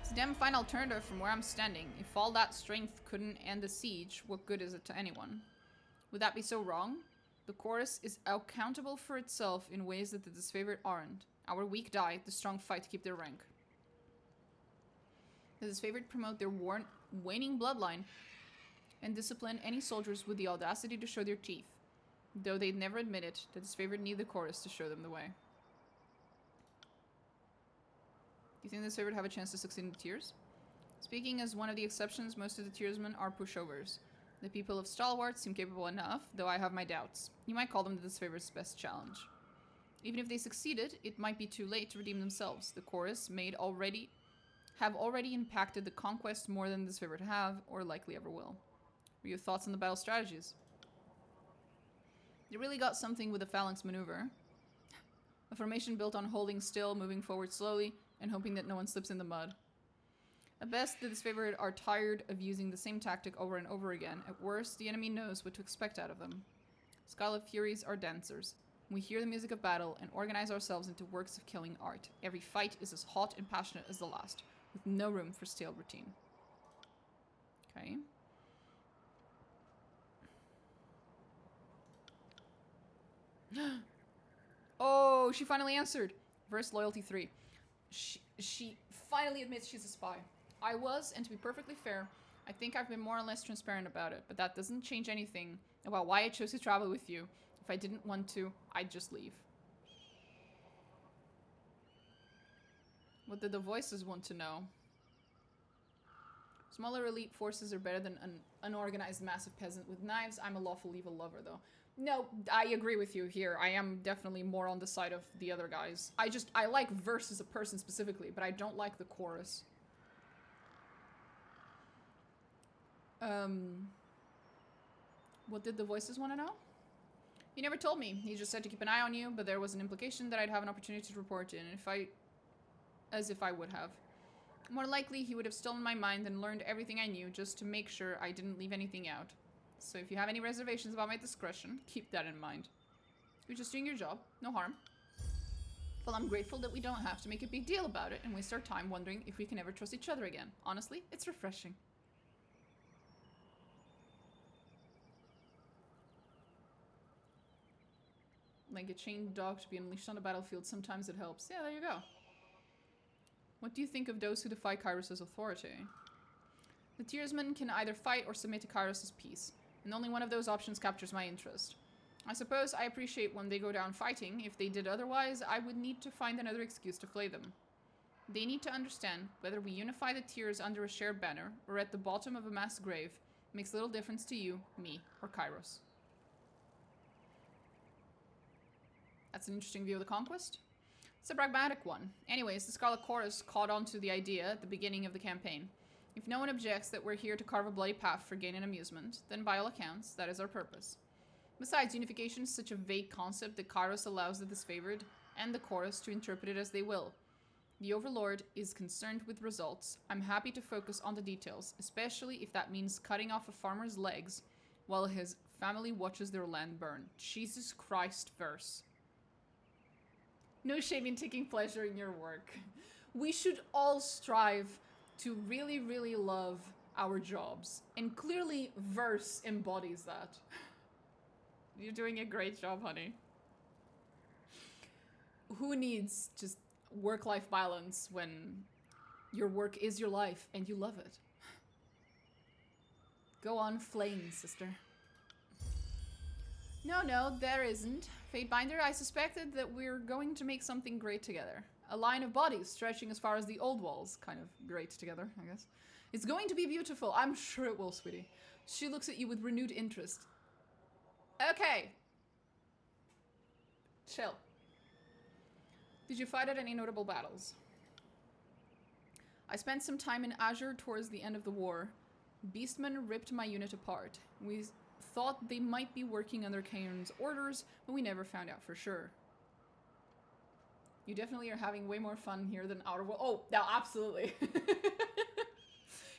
It's a damn fine alternative from where I'm standing. If all that strength couldn't end the siege, what good is it to anyone? Would that be so wrong? The chorus is accountable for itself in ways that the disfavored aren't. Our weak die, the strong fight to keep their rank. The disfavored promote their waning bloodline and discipline any soldiers with the audacity to show their teeth. Though they'd never admit it, the disfavored need the chorus to show them the way. Do you think the disfavored have a chance to succeed in the tiers? Speaking as one of the exceptions, most of the tiersmen are pushovers. The people of Stalwart seem capable enough, though I have my doubts. You might call them the disfavored's best challenge. Even if they succeeded, it might be too late to redeem themselves. The chorus have already impacted the conquest more than the disfavored have, or likely ever will. What are your thoughts on the battle strategies? They really got something with the phalanx maneuver. A formation built on holding still, moving forward slowly, and hoping that no one slips in the mud. At best, the disfavored are tired of using the same tactic over and over again. At worst, the enemy knows what to expect out of them. Scarlet Furies are dancers. We hear the music of battle and organize ourselves into works of killing art. Every fight is as hot and passionate as the last, with no room for stale routine. Okay. Oh, she finally answered. Verse Loyalty 3. She finally admits she's a spy. I was, and to be perfectly fair, I think I've been more or less transparent about it, but that doesn't change anything about why I chose to travel with you. If I didn't want to, I'd just leave. What did the voices want to know? Smaller elite forces are better than an unorganized massive peasant with knives. I'm a lawful evil lover, though. No, I agree with you here. I am definitely more on the side of the other guys. I like Verse as a person specifically, but I don't like the chorus. What did the voices want to know? He never told me. He just said to keep an eye on you, but there was an implication that I'd have an opportunity to report in, as if I would have. More likely, he would have stolen my mind and learned everything I knew just to make sure I didn't leave anything out. So if you have any reservations about my discretion, keep that in mind. You're just doing your job. No harm. Well, I'm grateful that we don't have to make a big deal about it and waste our time wondering if we can ever trust each other again. Honestly, it's refreshing. Like a chained dog to be unleashed on a battlefield, sometimes it helps. Yeah, there you go. What do you think of those who defy Kairos' authority? The Tearsmen can either fight or submit to Kairos' peace, and only one of those options captures my interest. I suppose I appreciate when they go down fighting. If they did otherwise, I would need to find another excuse to flay them. They need to understand whether we unify the Tears under a shared banner or at the bottom of a mass grave makes little difference to you, me, or Kairos. That's an interesting view of the Conquest. It's a pragmatic one. Anyways, the Scarlet Chorus caught on to the idea at the beginning of the campaign. If no one objects that we're here to carve a bloody path for gain and amusement, then by all accounts, that is our purpose. Besides, unification is such a vague concept that Kairos allows the disfavored and the Chorus to interpret it as they will. The Overlord is concerned with results. I'm happy to focus on the details, especially if that means cutting off a farmer's legs while his family watches their land burn. Jesus Christ verse. No shame in taking pleasure in your work. We should all strive to really, really love our jobs. And clearly, verse embodies that. You're doing a great job, honey. Who needs just work-life balance when your work is your life and you love it? Go on flaying, sister. No, there isn't. Fatebinder, I suspected that we're going to make something great together. A line of bodies stretching as far as the old walls. Kind of great together, I guess. It's going to be beautiful. I'm sure it will, sweetie. She looks at you with renewed interest. Okay. Chill. Did you fight at any notable battles? I spent some time in Azure towards the end of the war. Beastmen ripped my unit apart. We thought they might be working under Kain's orders, but we never found out for sure. You definitely are having way more fun here than Outer World. Oh, no, absolutely.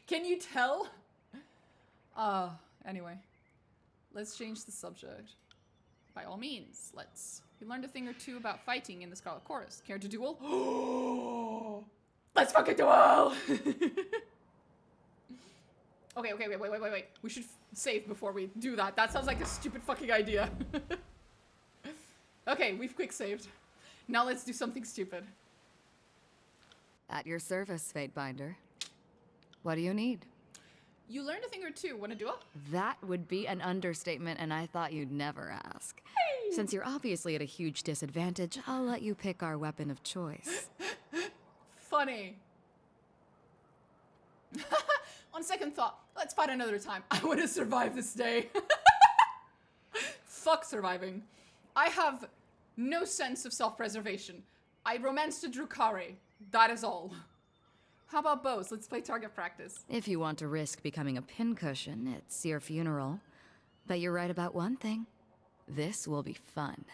Can you tell? Anyway. Let's change the subject. By all means, let's. We learned a thing or two about fighting in the Scarlet Chorus. Care to duel? Let's fucking duel! Okay, wait. We should save before we do that. That sounds like a stupid fucking idea. Okay, we've quick saved. Now let's do something stupid. At your service, Fatebinder. What do you need? You learned a thing or two. Want to duel? That would be an understatement, and I thought you'd never ask. Hey! Since you're obviously at a huge disadvantage, I'll let you pick our weapon of choice. Funny. On second thought, let's fight another time. I want to survive this day. Fuck surviving. I have no sense of self-preservation. I romanced a Drukari. That is all. How about bows? Let's play target practice. If you want to risk becoming a pincushion, it's your funeral. But you're right about one thing. This will be fun.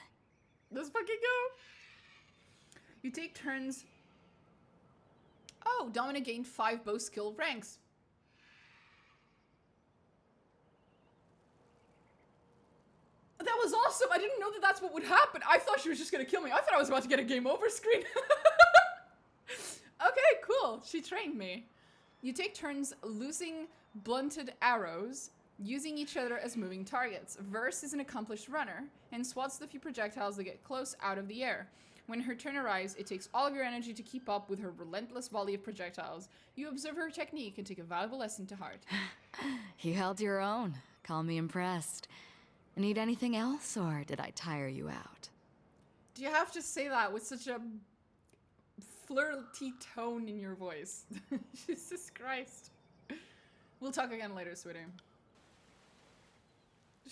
Let's fucking go. You take turns. Oh, Dominic gained 5 bow skill ranks. That was awesome. I didn't know that that's what would happen. I thought she was just going to kill me. I thought I was about to get a game over screen. Okay, cool. She trained me. You take turns losing blunted arrows, using each other as moving targets. Verse is an accomplished runner and swats the few projectiles that get close out of the air. When her turn arrives, it takes all of your energy to keep up with her relentless volley of projectiles. You observe her technique and take a valuable lesson to heart. You held your own. Call me impressed. Need anything else, or did I tire you out? Do you have to say that with such a flirty tone in your voice? Jesus Christ. We'll talk again later, sweetie.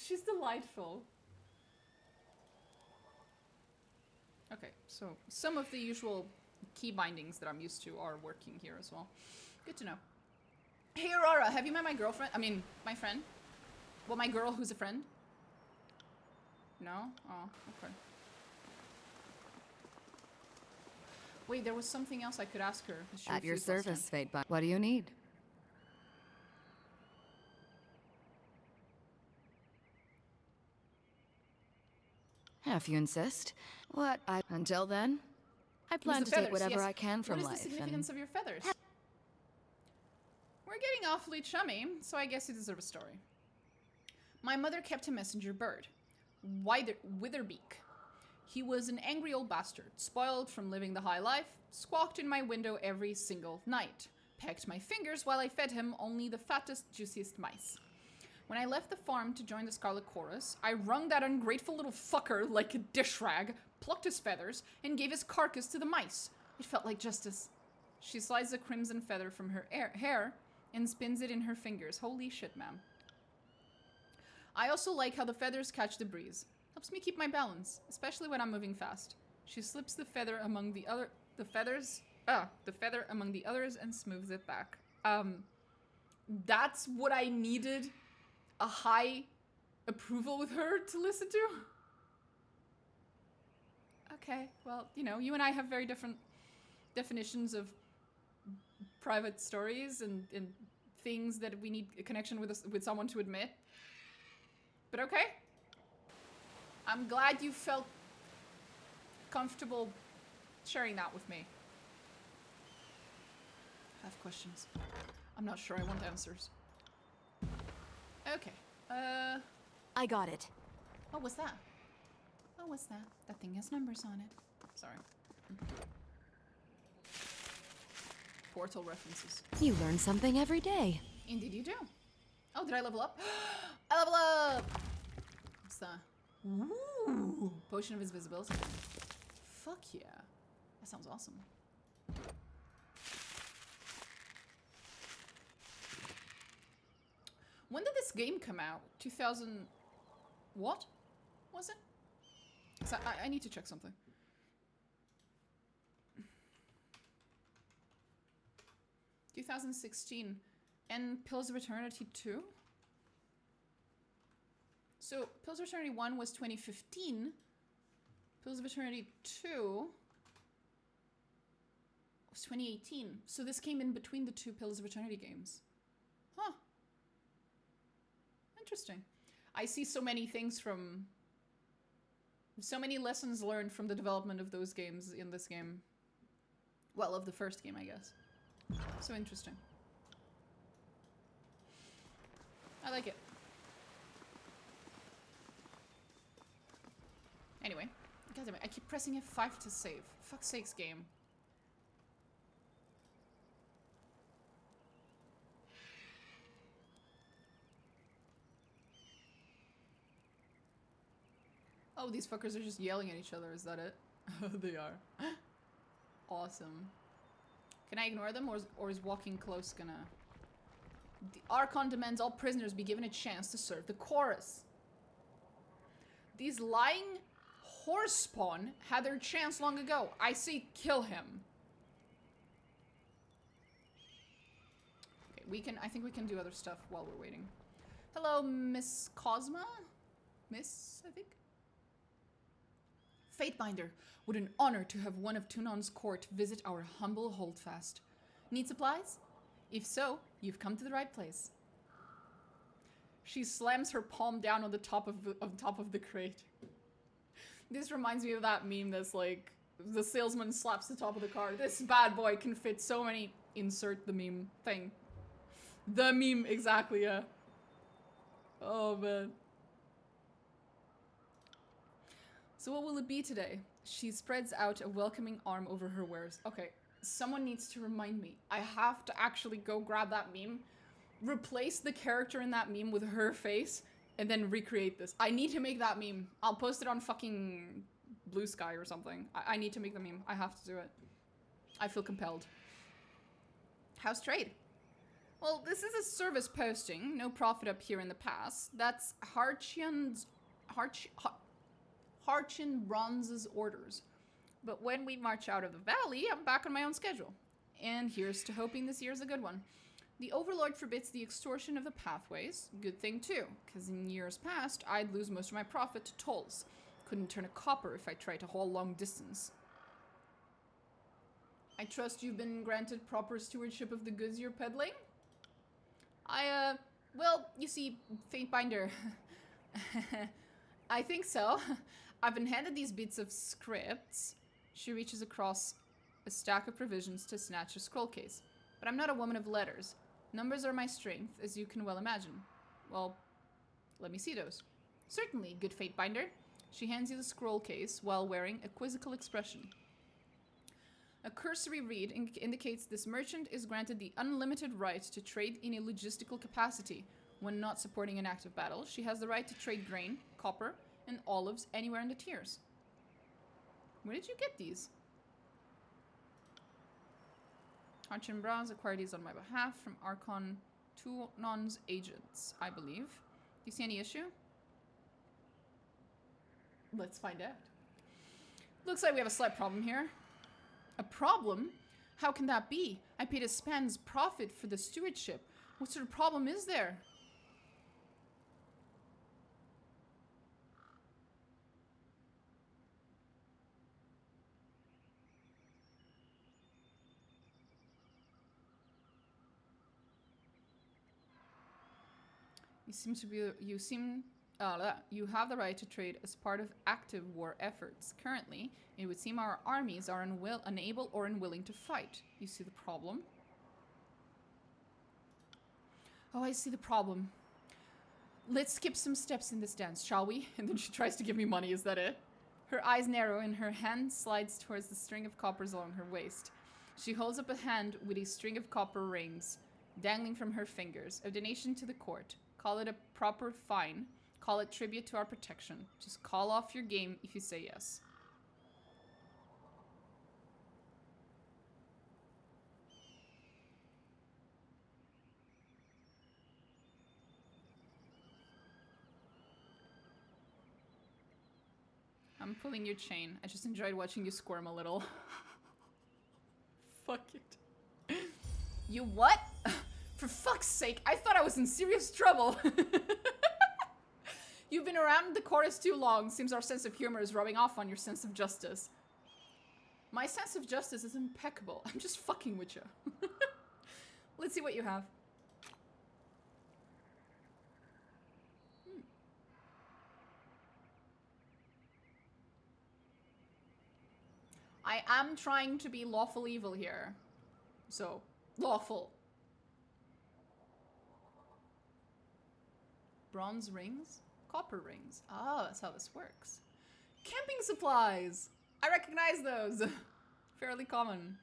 She's delightful. Okay, so some of the usual key bindings that I'm used to are working here as well. Good to know. Hey Aurora, have you met my girlfriend? I mean, my friend? Well, my girl who's a friend? No? Oh, okay. Wait, there was something else I could ask her. She At your refused last service, time. Fatebinder. What do you need? If you insist. Until then, I plan to take whatever I can from life. What is the significance of your feathers? We're getting awfully chummy, so I guess you deserve a story. My mother kept a messenger bird, Witherbeak. He was an angry old bastard, spoiled from living the high life, squawked in my window every single night, pecked my fingers while I fed him only the fattest, juiciest mice. When I left the farm to join the Scarlet Chorus, I wrung that ungrateful little fucker like a dish rag, plucked his feathers, and gave his carcass to the mice. It felt like justice. She slides a crimson feather from her hair and spins it in her fingers. Holy shit, ma'am. I also like how the feathers catch the breeze. Helps me keep my balance, especially when I'm moving fast. She slips the feather among the feather among the others and smooths it back. That's what I needed a high approval with her to listen to. Okay, well, you know, you and I have very different definitions of private stories and things that we need a connection with someone to admit. But okay. I'm glad you felt comfortable sharing that with me. I have questions. I'm not sure I want answers. Okay. I got it. What was that? What was that? That thing has numbers on it. Sorry. Portal references. You learn something every day. Indeed you do. Oh, did I level up? I level up! What's that? Ooh! Potion of invisibility. Fuck yeah. That sounds awesome. When did this game come out? 2000... What? Was it? So I need to check something. ...2016. And Pillars of Eternity 2? So, Pillars of Eternity 1 was 2015. Pillars of Eternity 2 was 2018. So this came in between the two Pillars of Eternity games. Huh. Interesting. I see so many things from... So many lessons learned from the development of those games in this game. Well, of the first game, I guess. So interesting. I like it. Anyway, goddammit, I keep pressing F5 to save. Fuck's sakes, game. Oh, these fuckers are just yelling at each other, is that it? They are. Awesome. Can I ignore them, or is walking close gonna... The Archon demands all prisoners be given a chance to serve the chorus. These lying horse spawn had their chance long ago. I say kill him. Okay, I think we can do other stuff while we're waiting. Hello, Miss Cosma? Miss, I think? Fatebinder, what an honor to have one of Tunon's court visit our humble holdfast. Need supplies? If so, you've come to the right place. She slams her palm down on the top of the crate. This reminds me of that meme that's like, the salesman slaps the top of the car. This bad boy can fit so many... Insert the meme thing. The meme, exactly, yeah. Oh, man. So what will it be today? She spreads out a welcoming arm over her wares. Okay, someone needs to remind me. I have to actually go grab that meme, replace the character in that meme with her face, and then recreate this. I need to make that meme. I'll post it on fucking Blue Sky or something. I need to make the meme. I have to do it. I feel compelled. How's trade? Well, this is a service posting. No profit up here in the pass. That's Harchin Bronze's orders. But when we march out of the valley, I'm back on my own schedule. And here's to hoping this year's a good one. The Overlord forbids the extortion of the pathways. Good thing too, because in years past, I'd lose most of my profit to tolls. Couldn't turn a copper if I tried to haul long distance. I trust you've been granted proper stewardship of the goods you're peddling? Well, you see, Fatebinder, I think so. I've been handed these bits of scripts. She reaches across a stack of provisions to snatch a scroll case. But I'm not a woman of letters. Numbers are my strength, as you can well imagine. Well, let me see those. Certainly, good Fatebinder. She hands you the scroll case while wearing a quizzical expression. A cursory read indicates this merchant is granted the unlimited right to trade in a logistical capacity. When not supporting an active battle, she has the right to trade grain, copper, and olives anywhere in the tiers. Where did you get these? Archon Bras acquired these on my behalf from Archon Tuonon's agents, I believe. Do you see any issue? Let's find out. Looks like we have a slight problem here. A problem? How can that be? I paid a span's profit for the stewardship. What sort of problem is there? You have the right to trade as part of active war efforts. Currently, it would seem our armies are unable or unwilling to fight. You see the problem? Oh, I see the problem. Let's skip some steps in this dance, shall we? And then she tries to give me money, is that it? Her eyes narrow and her hand slides towards the string of coppers along her waist. She holds up a hand with a string of copper rings dangling from her fingers. A donation to the court. Call it a proper fine. Call it tribute to our protection. Just call off your game if you say yes. I'm pulling your chain. I just enjoyed watching you squirm a little. Fuck it. You what? For fuck's sake, I thought I was in serious trouble. You've been around the chorus too long. Seems our sense of humor is rubbing off on your sense of justice. My sense of justice is impeccable. I'm just fucking with you. Let's see what you have. I am trying to be lawful evil here. So, lawful. Bronze rings? Copper rings. Ah, that's how this works. Camping supplies! I recognize those. Fairly common.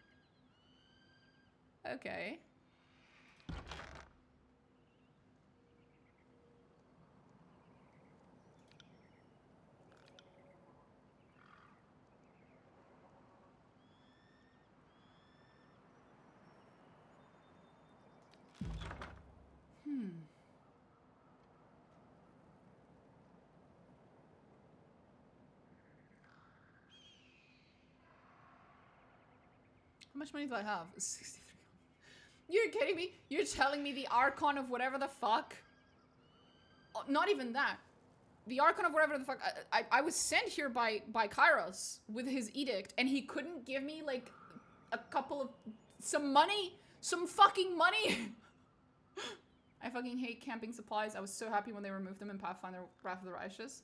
Okay. How much money do I have? 63. You're kidding me? You're telling me the Archon of whatever the fuck? Oh, not even that. The Archon of whatever the fuck. I was sent here by Kairos with his edict, and he couldn't give me like a couple of some money, some fucking money. I fucking hate camping supplies. I was so happy when they removed them in Pathfinder Wrath of the Righteous.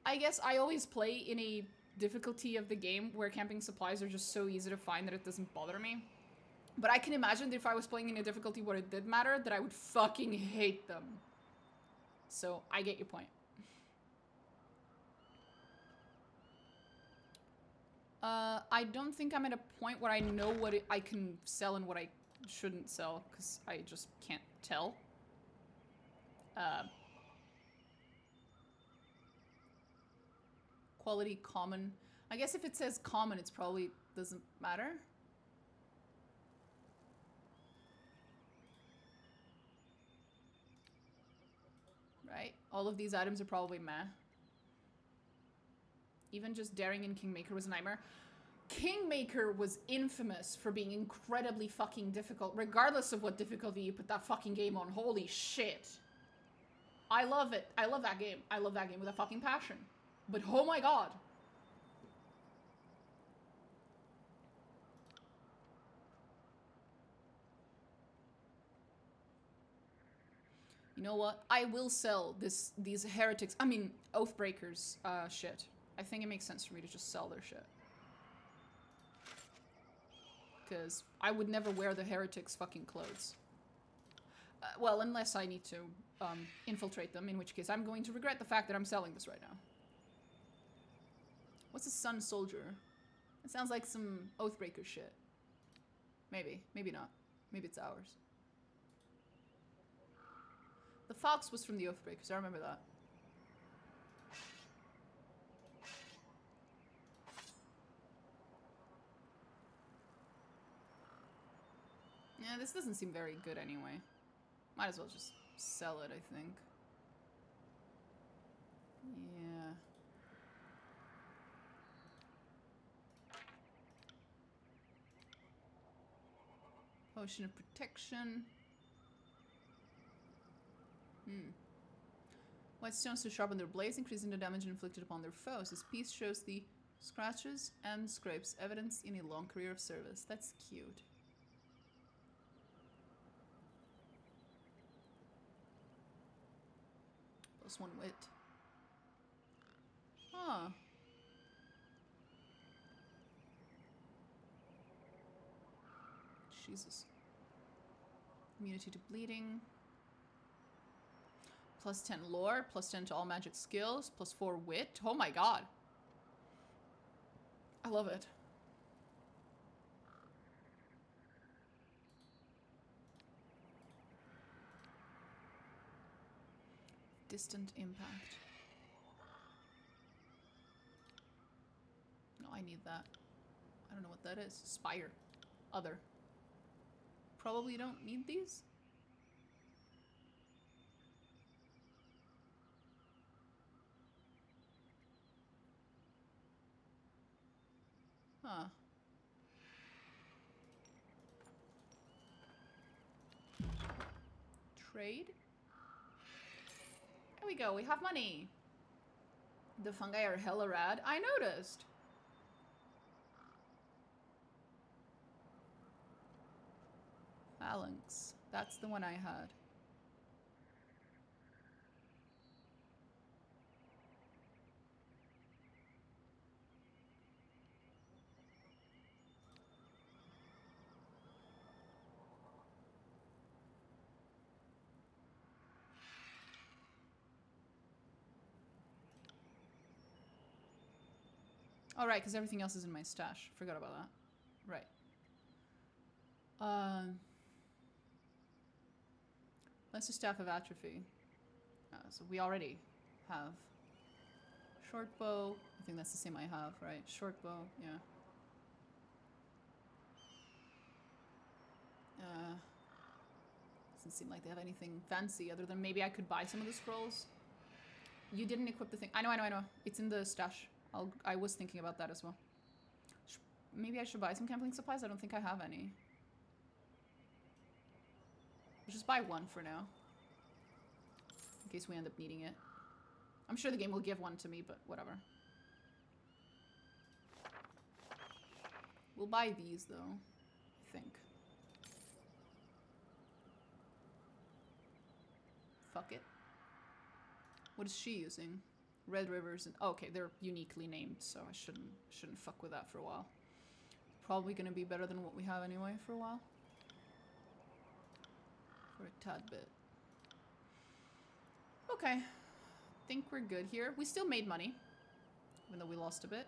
I guess I always play in a difficulty of the game where camping supplies are just so easy to find that it doesn't bother me. But I can imagine that if I was playing in a difficulty where it did matter, that I would fucking hate them. So, I get your point. I don't think I'm at a point where I know what I can sell and what I shouldn't sell, because I just can't tell. Quality common. I guess if it says common, it's probably doesn't matter. Right? All of these items are probably meh. Even just Daring and Kingmaker was a nightmare. Kingmaker was infamous for being incredibly fucking difficult, regardless of what difficulty you put that fucking game on. Holy shit. I love it. I love that game. I love that game with a fucking passion. But oh my god. You know what? I will sell these heretics, I mean, Oathbreakers shit. I think it makes sense for me to just sell their shit. Because I would never wear the heretics' fucking clothes. Well, unless I need to infiltrate them, in which case I'm going to regret the fact that I'm selling this right now. What's a Sun Soldier? It sounds like some Oathbreaker shit. Maybe. Maybe not. Maybe it's ours. The fox was from the Oathbreakers, I remember that. Yeah, this doesn't seem very good anyway. Might as well just sell it, I think. Yeah. Potion of protection. White stones to sharpen their blades, increasing the damage inflicted upon their foes. This piece shows the scratches and scrapes, evidence in a long career of service. That's cute. Plus 1 wit. Huh. Jesus. Immunity to bleeding. Plus 10 lore, plus 10 to all magic skills, plus 4 wit. Oh my god. I love it. Distant impact. No, I need that. I don't know what that is. Spire. Other. Probably don't need these. Huh. Trade? There we go, we have money. The fungi are hella rad. I noticed. Phalanx. That's the one I had. Oh, right, because everything else is in my stash. Forgot about that. Right. Let's do Staff of Atrophy. So we already have short bow. I think that's the same I have, right? Short bow, yeah. Doesn't seem like they have anything fancy other than maybe I could buy some of the scrolls. You didn't equip the thing. I know. It's in the stash. I was thinking about that as well. Maybe I should buy some camping supplies. I don't think I have any. I'll just buy one for now. In case we end up needing it. I'm sure the game will give one to me, but whatever. We'll buy these though, I think. Fuck it. What is she using? Red Rivers and okay, they're uniquely named, so I shouldn't fuck with that for a while. Probably gonna be better than what we have anyway for a while. For a tad bit. Okay. Think we're good here. We still made money, even though we lost a bit.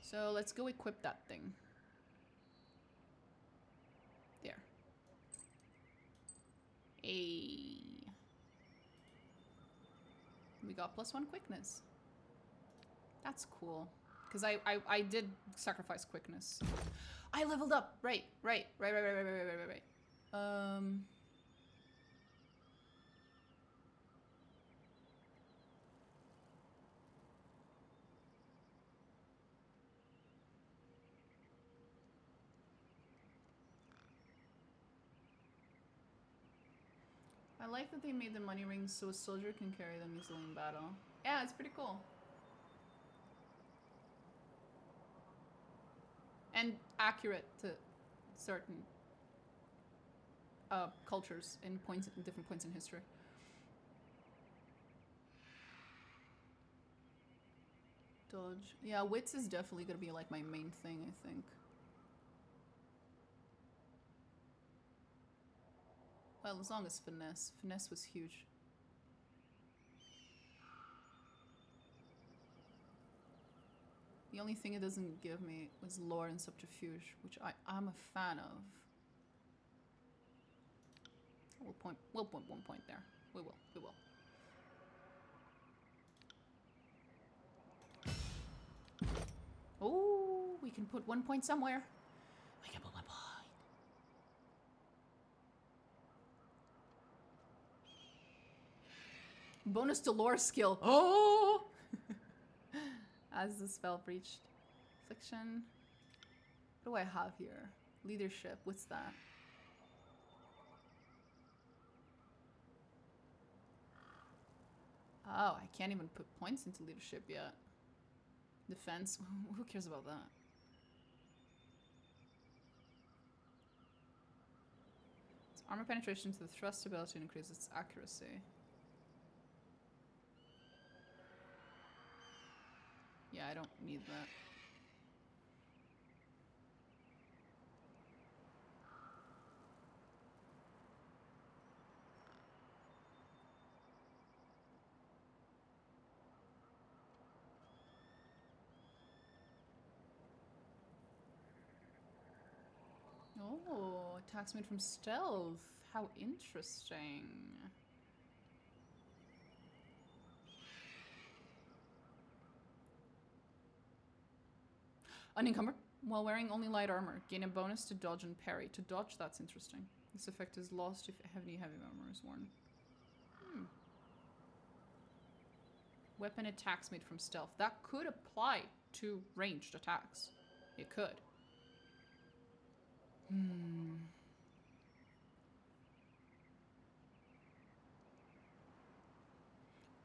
So let's go equip that thing. There. We got +1 quickness. That's cool. Because I did sacrifice quickness. I leveled up! Right. I like that they made the money rings so a soldier can carry them easily in battle. Yeah, it's pretty cool. And accurate to certain cultures in different points in history. Dodge. Yeah, wits is definitely gonna be like my main thing, I think. Well, as long as finesse. Finesse was huge. The only thing it doesn't give me was lore and subterfuge, which I'm a fan of. We'll point 1 point there. We will. Oh, we can put 1 point somewhere. We can put 1 point. Bonus to lore skill. Oh! As the spell breached. Affliction. What do I have here? Leadership. What's that? Oh, I can't even put points into leadership yet. Defense. Who cares about that? It's armor penetration to the thrust ability increases its accuracy. Yeah, I don't need that. Oh, attacks made from stealth. How interesting. Unencumbered. While wearing only light armor, gain a bonus to dodge and parry. To dodge, that's interesting. This effect is lost if heavy armor is worn. Weapon attacks made from stealth. That could apply to ranged attacks. It could.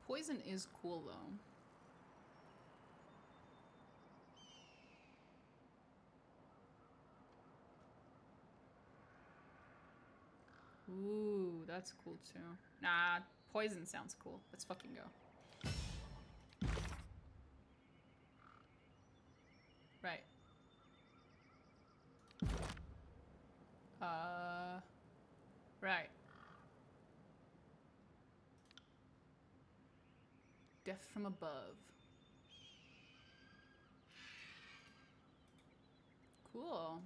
Poison is cool, though. Ooh, that's cool, too. Nah, poison sounds cool. Let's fucking go. Right. Right. Death from above. Cool.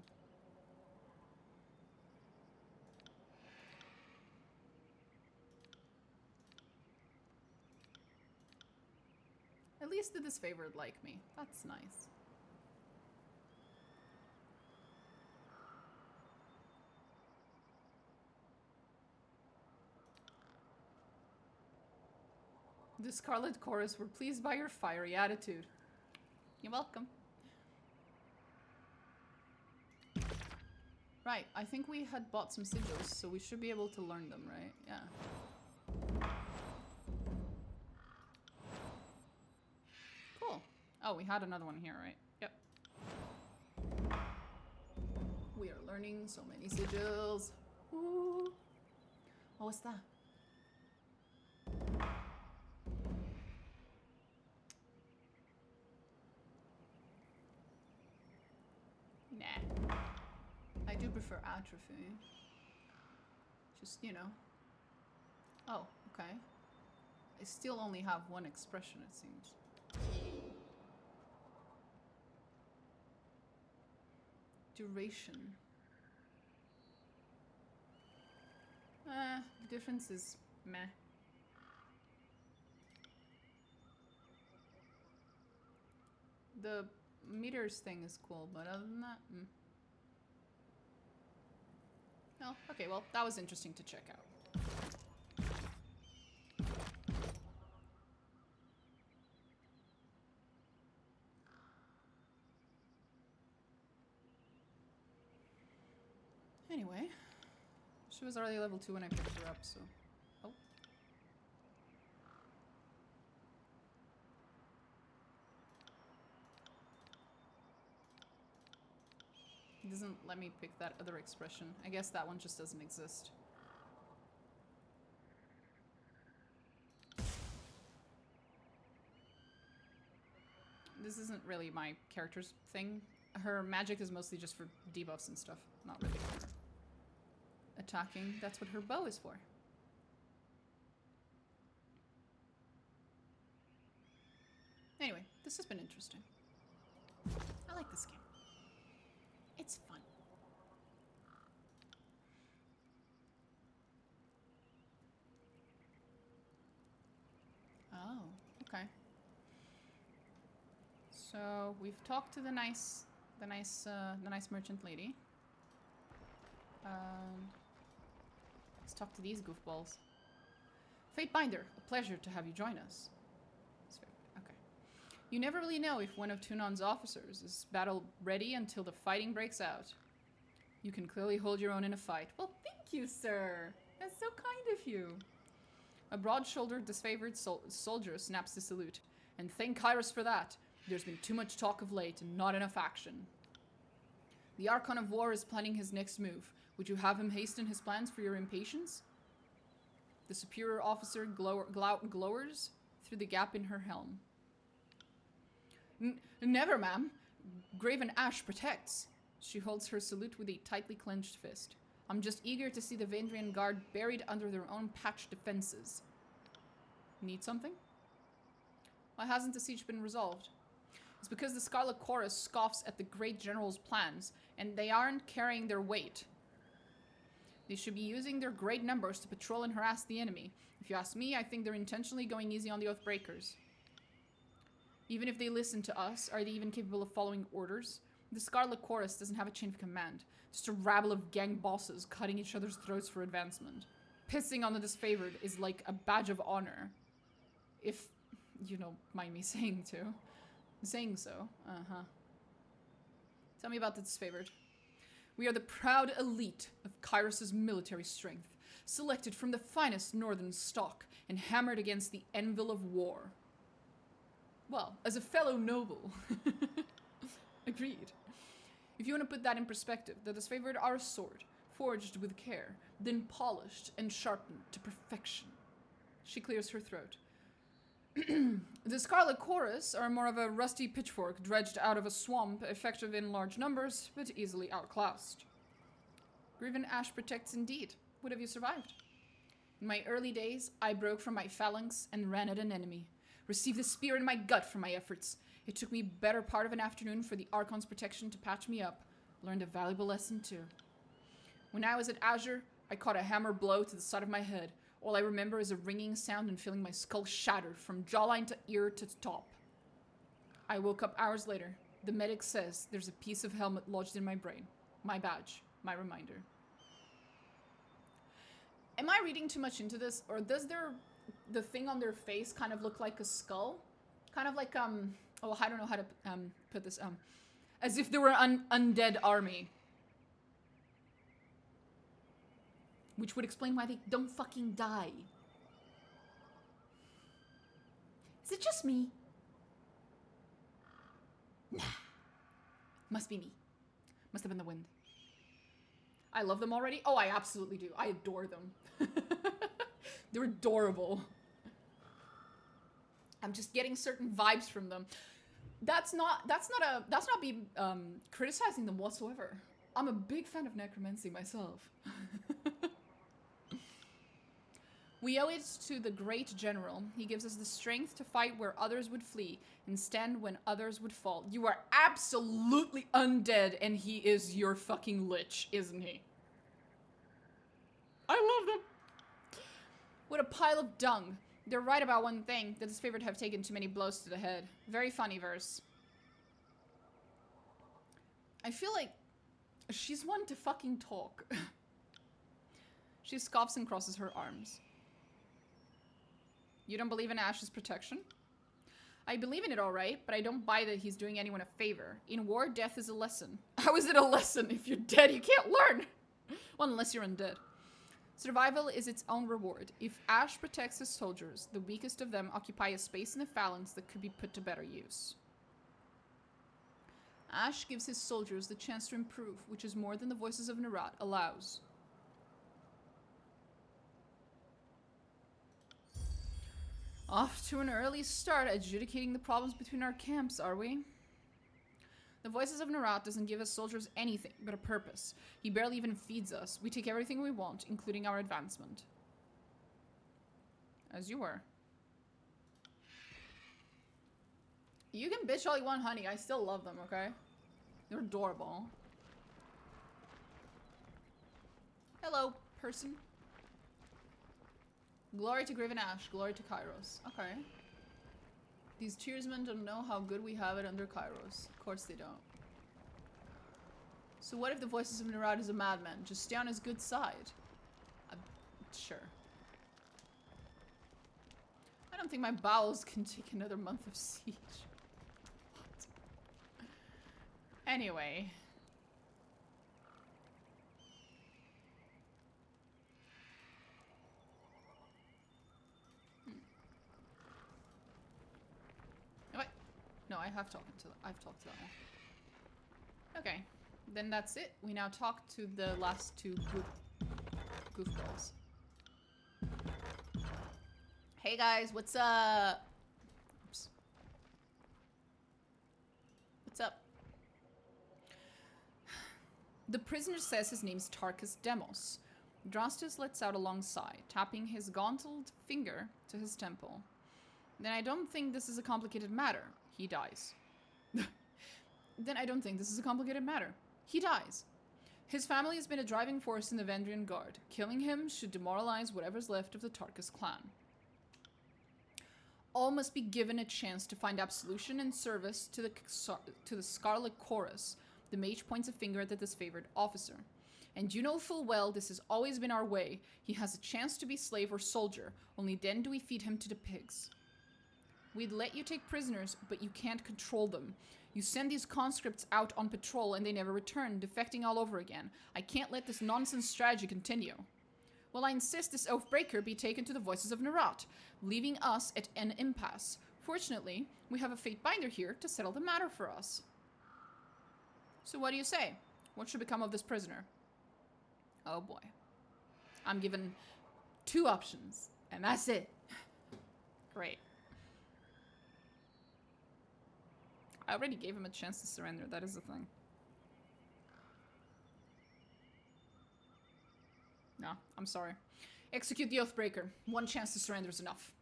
At least the disfavored like me. That's nice. The Scarlet Chorus were pleased by your fiery attitude. You're welcome. Right, I think we had bought some sigils, so we should be able to learn them, right? Yeah. Cool. Oh, we had another one here, right? Yep. We are learning so many sigils. Ooh. Oh, what's that? Nah. I do prefer atrophy. Just, you know. Oh, okay. I still only have one expression, it seems. Duration. The difference is meh. The meters thing is cool, but other than that, Oh, okay, well, that was interesting to check out. Anyway, she was already level 2 when I picked her up, so... Oh. It doesn't let me pick that other expression. I guess that one just doesn't exist. this isn't really my character's thing. Her magic is mostly just for debuffs and stuff, not really for attacking. That's what her bow is for. Anyway, this has been interesting. I like this game. It's fun. Oh, okay. So we've talked to the nice merchant lady. Let's talk to these goofballs. Fate Binder, a pleasure to have you join us. Okay. You never really know if one of Tunon's officers is battle ready until the fighting breaks out. You can clearly hold your own in a fight. Well, thank you, sir. That's so kind of you. A broad-shouldered, disfavored soldier snaps the salute. And thank Kairos for that. There's been too much talk of late and not enough action. The Archon of War is planning his next move. Would you have him hasten his plans for your impatience? The superior officer glowers through the gap in her helm. Never, ma'am. Graven Ash protects. She holds her salute with a tightly clenched fist. I'm just eager to see the Vendrian Guard buried under their own patched defenses. Need something? Why hasn't the siege been resolved? It's because the Scarlet Chorus scoffs at the Great General's plans, and they aren't carrying their weight. They should be using their great numbers to patrol and harass the enemy. If you ask me, I think they're intentionally going easy on the Oathbreakers. Even if they listen to us, are they even capable of following orders? The Scarlet Chorus doesn't have a chain of command. Just a rabble of gang bosses cutting each other's throats for advancement. Pissing on the disfavored is like a badge of honor. If you don't mind me saying so. Tell me about the disfavored. We are the proud elite of Kairos' military strength, selected from the finest northern stock and hammered against the anvil of war. Well, as a fellow noble. Agreed. If you want to put that in perspective, the disfavored are a sword, forged with care, then polished and sharpened to perfection. She clears her throat. The Scarlet Chorus are more of a rusty pitchfork dredged out of a swamp, effective in large numbers, but easily outclassed. Graven Ash protects indeed. Would have you survived? In my early days, I broke from my phalanx and ran at an enemy. Received a spear in my gut for my efforts. It took me better part of an afternoon for the Archon's protection to patch me up. Learned a valuable lesson too. When I was at Azure, I caught a hammer blow to the side of my head. All I remember is a ringing sound and feeling my skull shattered from jawline to ear to top. I woke up hours later. The medic says there's a piece of helmet lodged in my brain. My badge. My reminder. Am I reading too much into this? Or does the thing on their face kind of look like a skull? Kind of like, oh, I don't know how to put this, as if they were an undead army. Which would explain why they don't fucking die. Is it just me? Nah. Must be me. Must have been the wind. I love them already? Oh, I absolutely do. I adore them. They're adorable. I'm just getting certain vibes from them. That's not me criticizing them whatsoever. I'm a big fan of necromancy myself. We owe it to the great general. He gives us the strength to fight where others would flee and stand when others would fall. You are absolutely undead and he is your fucking lich, isn't he? I love them. What a pile of dung. They're right about one thing. The disfavored have taken too many blows to the head. Very funny verse. I feel like she's one to fucking talk. She scoffs and crosses her arms. You don't believe in Ash's protection? I believe in it all right, but I don't buy that he's doing anyone a favor. In war, death is a lesson. How is it a lesson? If you're dead, you can't learn. Well, unless you're undead. Survival is its own reward. If Ash protects his soldiers, the weakest of them occupy a space in the phalanx that could be put to better use. Ash gives his soldiers the chance to improve, which is more than the voices of Nerat allows. Off to an early start adjudicating the problems between our camps, are we? The Voices of Narat doesn't give us soldiers anything but a purpose. He barely even feeds us. We take everything we want, including our advancement. As you were. You can bitch all you want, honey. I still love them, okay? They're adorable. Hello, person. Glory to Graven Ash. Glory to Kairos. Okay. These Tearsmen don't know how good we have it under Kairos. Of course they don't. So what if the Voices of Narat is a madman? Just stay on his good side. Sure. I don't think my bowels can take another month of siege. What? Anyway. What? No, I have talked to I've talked to that one. Okay. Then that's it. We now talk to the last two goofballs. Hey guys, what's up? Oops. What's up? The prisoner says his name's Tarkus Demos. Drastus lets out a long sigh, tapping his gauntlet finger to his temple. Then I don't think this is a complicated matter. He dies. Then I don't think this is a complicated matter. He dies. His family has been a driving force in the Vendrian Guard. Killing him should demoralize whatever's left of the Tarkus clan. All must be given a chance to find absolution and service to the Scarlet Chorus. The mage points a finger at the disfavored officer. And you know full well this has always been our way. He has a chance to be slave or soldier. Only then do we feed him to the pigs. We'd let you take prisoners, but you can't control them. You send these conscripts out on patrol and they never return, defecting all over again. I can't let this nonsense strategy continue. Well, I insist this Oathbreaker be taken to the Voices of Narat, leaving us at an impasse. Fortunately, we have a Fatebinder here to settle the matter for us. So what do you say? What should become of this prisoner? Oh boy. I'm given 2 options, and that's it. Great. I already gave him a chance to surrender, that is the thing. No, I'm sorry. Execute the Oathbreaker. 1 chance to surrender is enough.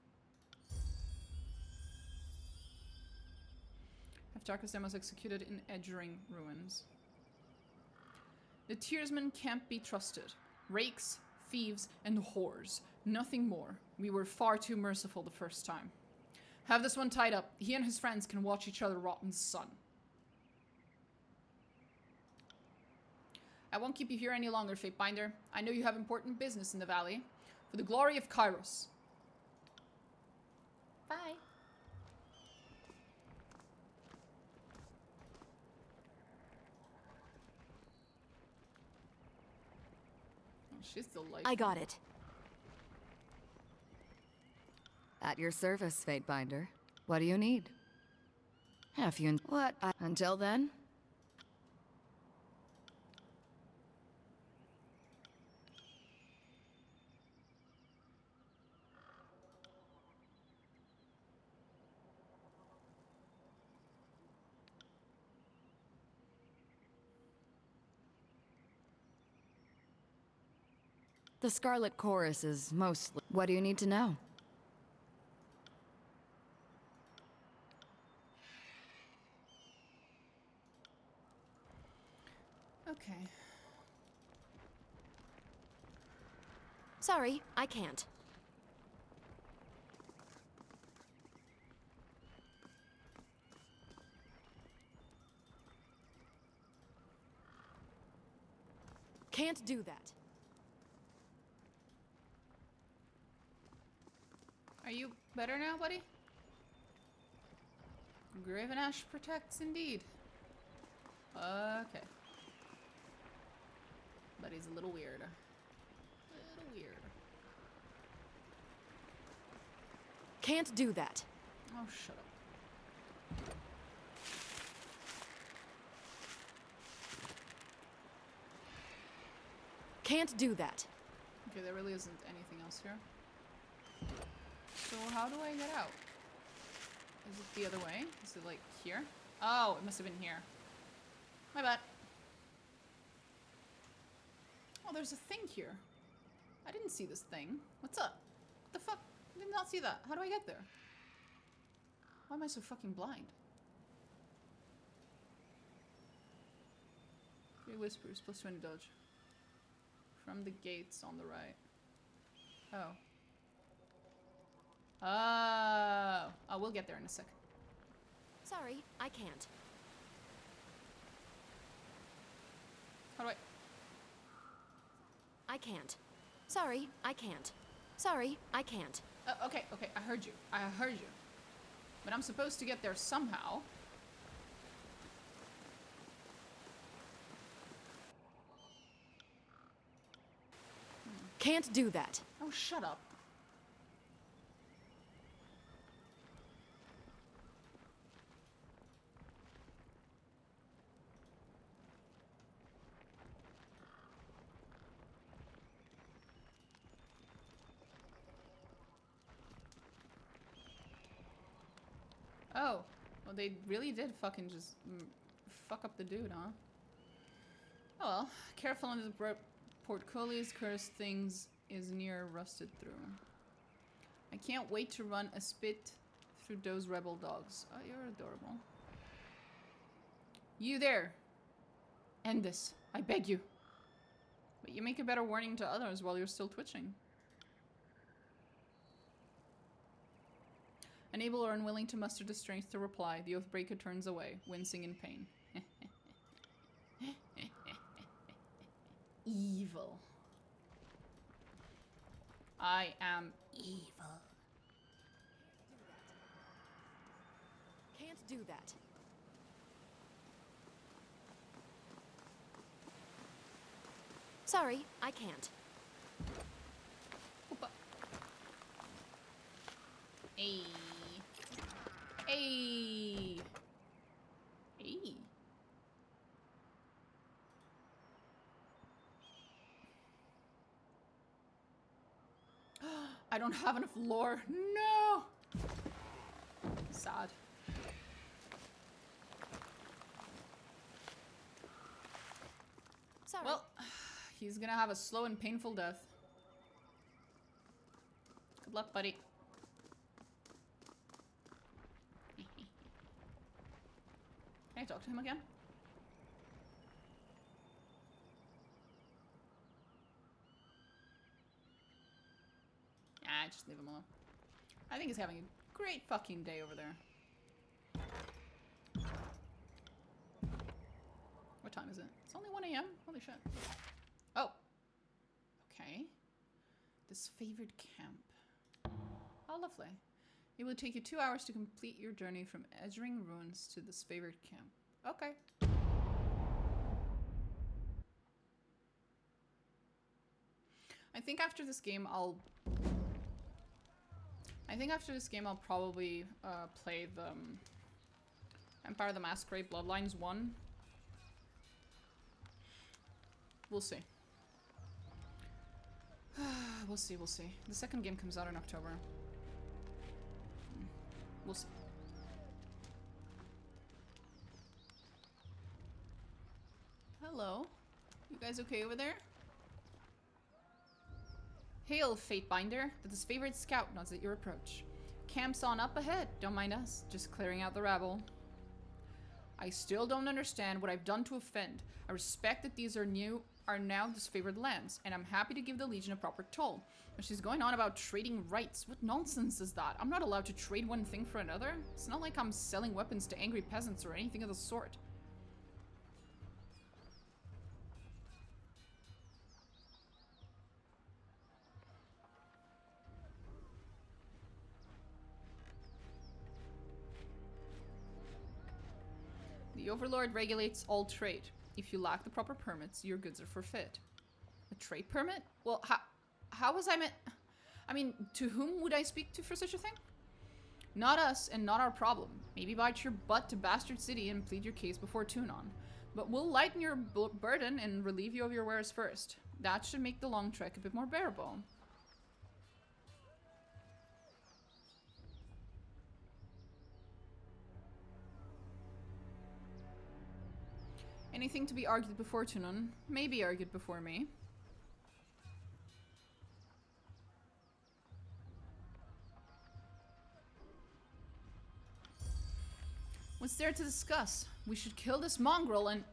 Have Tarkus Demos executed in Edgering ruins. The Tearsmen can't be trusted. Rakes, thieves, and whores. Nothing more. We were far too merciful the first time. Have this one tied up. He and his friends can watch each other rot in the sun. I won't keep you here any longer, Fatebinder. I know you have important business in the valley. For the glory of Kairos. Bye. Oh, she's delightful. I got it. At your service, Fatebinder. What do you need? Have you... What? Until then? The Scarlet Chorus is mostly... What do you need to know? Okay. Sorry, I can't. Can't do that. Are you better now, buddy? Graven Ash protects indeed. Okay. But he's a little weird. A little weird. Can't do that. Oh, shut up. Can't do that. Okay, there really isn't anything else here. So how do I get out? Is it the other way? Is it like here? Oh, it must have been here. My bad. Oh, there's a thing here. I didn't see this thing. What's up? What the fuck? I did not see that. How do I get there? Why am I so fucking blind? 3 whispers plus 20 dodge. From the gates on the right. Oh. Oh. Oh, we'll get there in a second. Sorry, I can't. How do I can't. Sorry, I can't. Sorry, I can't. okay, okay, I heard you. I heard you. But I'm supposed to get there somehow. Can't do that. Oh, shut up. Oh, well, they really did fucking just fuck up the dude, huh? Oh well, careful under the portcullis, cursed things is near rusted through. I can't wait to run a spit through those rebel dogs. Oh, you're adorable. You there! End this, I beg you. But you make a better warning to others while you're still twitching. Unable or unwilling to muster the strength to reply, the Oathbreaker turns away, wincing in pain. Evil. I am evil. Can't do that. Sorry, I can't. Opa. Hey. Hey. Hey. I don't have enough lore. No. Sad. Sorry. Well, he's gonna have a slow and painful death. Good luck, buddy. Can I talk to him again? Ah, just leave him alone. I think he's having a great fucking day over there. What time is it? It's only 1 AM? Holy shit. Oh. Okay. Disfavored camp. How lovely. It will take you 2 hours to complete your journey from Edgering Ruins to this favored camp. Okay. I think after this game I'll probably play the Empire the Masquerade Bloodlines 1. We'll see. We'll see, we'll see. The second game comes out in October. We'll see. Hello. You guys okay over there? Hail, Fatebinder. The disfavored scout nods at your approach. Camp's on up ahead. Don't mind us. Just clearing out the rabble. I still don't understand what I've done to offend. I respect that these are now disfavored lands, and I'm happy to give the Legion a proper toll. But she's going on about trading rights. What nonsense is that? I'm not allowed to trade one thing for another. It's not like I'm selling weapons to angry peasants or anything of the sort. The Overlord regulates all trade. If you lack the proper permits, your goods are forfeit. A trade permit? Well, how was I meant... I mean, to whom would I speak to for such a thing? Not us, and not our problem. Maybe bite your butt to Bastard City and plead your case before Tunon. But we'll lighten your burden and relieve you of your wares first. That should make the long trek a bit more bearable. Anything to be argued before Tunon may be argued before me. What's there to discuss? We should kill this mongrel and...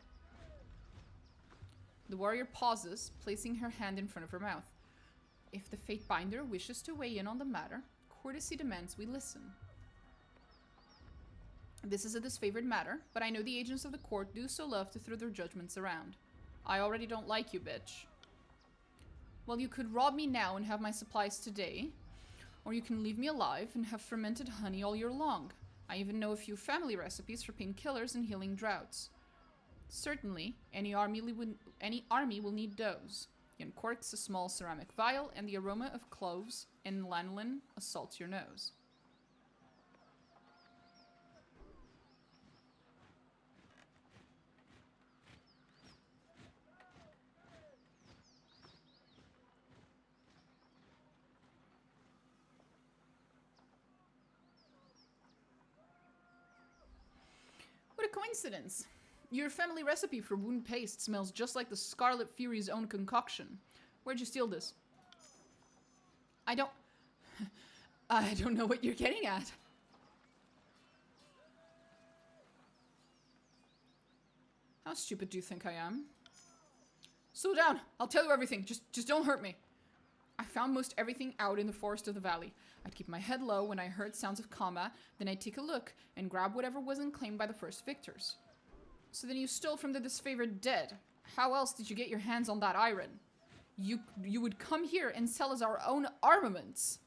The warrior pauses, placing her hand in front of her mouth. If the Fate Binder wishes to weigh in on the matter, courtesy demands we listen. This is a disfavored matter, but I know the agents of the court do so love to throw their judgments around. I already don't like you, bitch. Well, you could rob me now and have my supplies today, or you can leave me alive and have fermented honey all year long. I even know a few family recipes for painkillers and healing droughts. Certainly, any army will need those. In corks, a small ceramic vial, and the aroma of cloves and lanolin assaults your nose. What a coincidence! Your family recipe for wound paste smells just like the Scarlet Fury's own concoction. Where'd you steal this? I don't know what you're getting at. How stupid do you think I am? Slow down! I'll tell you everything. Just don't hurt me. I found most everything out in the forest of the valley. I'd keep my head low when I heard sounds of combat, then I'd take a look and grab whatever wasn't claimed by the first victors. So then you stole from the disfavored dead. How else did you get your hands on that iron? You would come here and sell us our own armaments.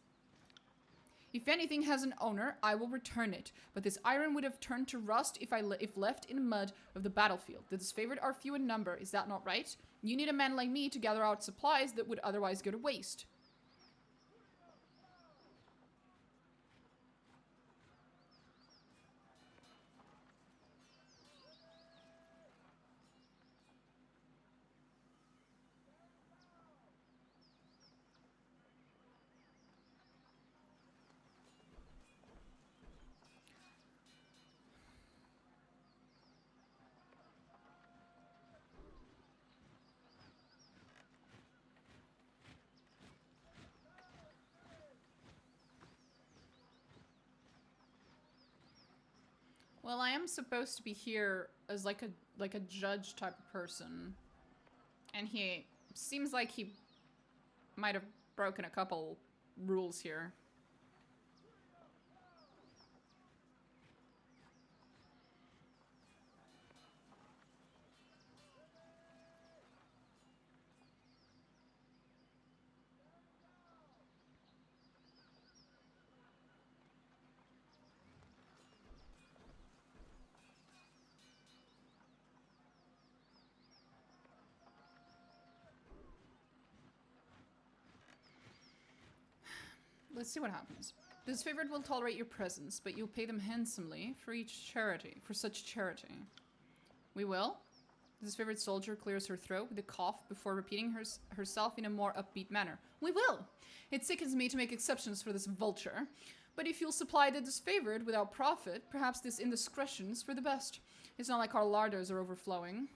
If anything has an owner, I will return it. But this iron would have turned to rust if left in the mud of the battlefield. The disfavored are few in number, is that not right? You need a man like me to gather out supplies that would otherwise go to waste. Well, I am supposed to be here as like a judge type of person. And he seems like he might have broken a couple rules here. Let's see what happens. The disfavored will tolerate your presence, but you'll pay them handsomely for such charity. We will? The disfavored soldier clears her throat with a cough before repeating herself in a more upbeat manner. We will! It sickens me to make exceptions for this vulture. But if you'll supply the disfavored without profit, perhaps this indiscretion's for the best. It's not like our larders are overflowing.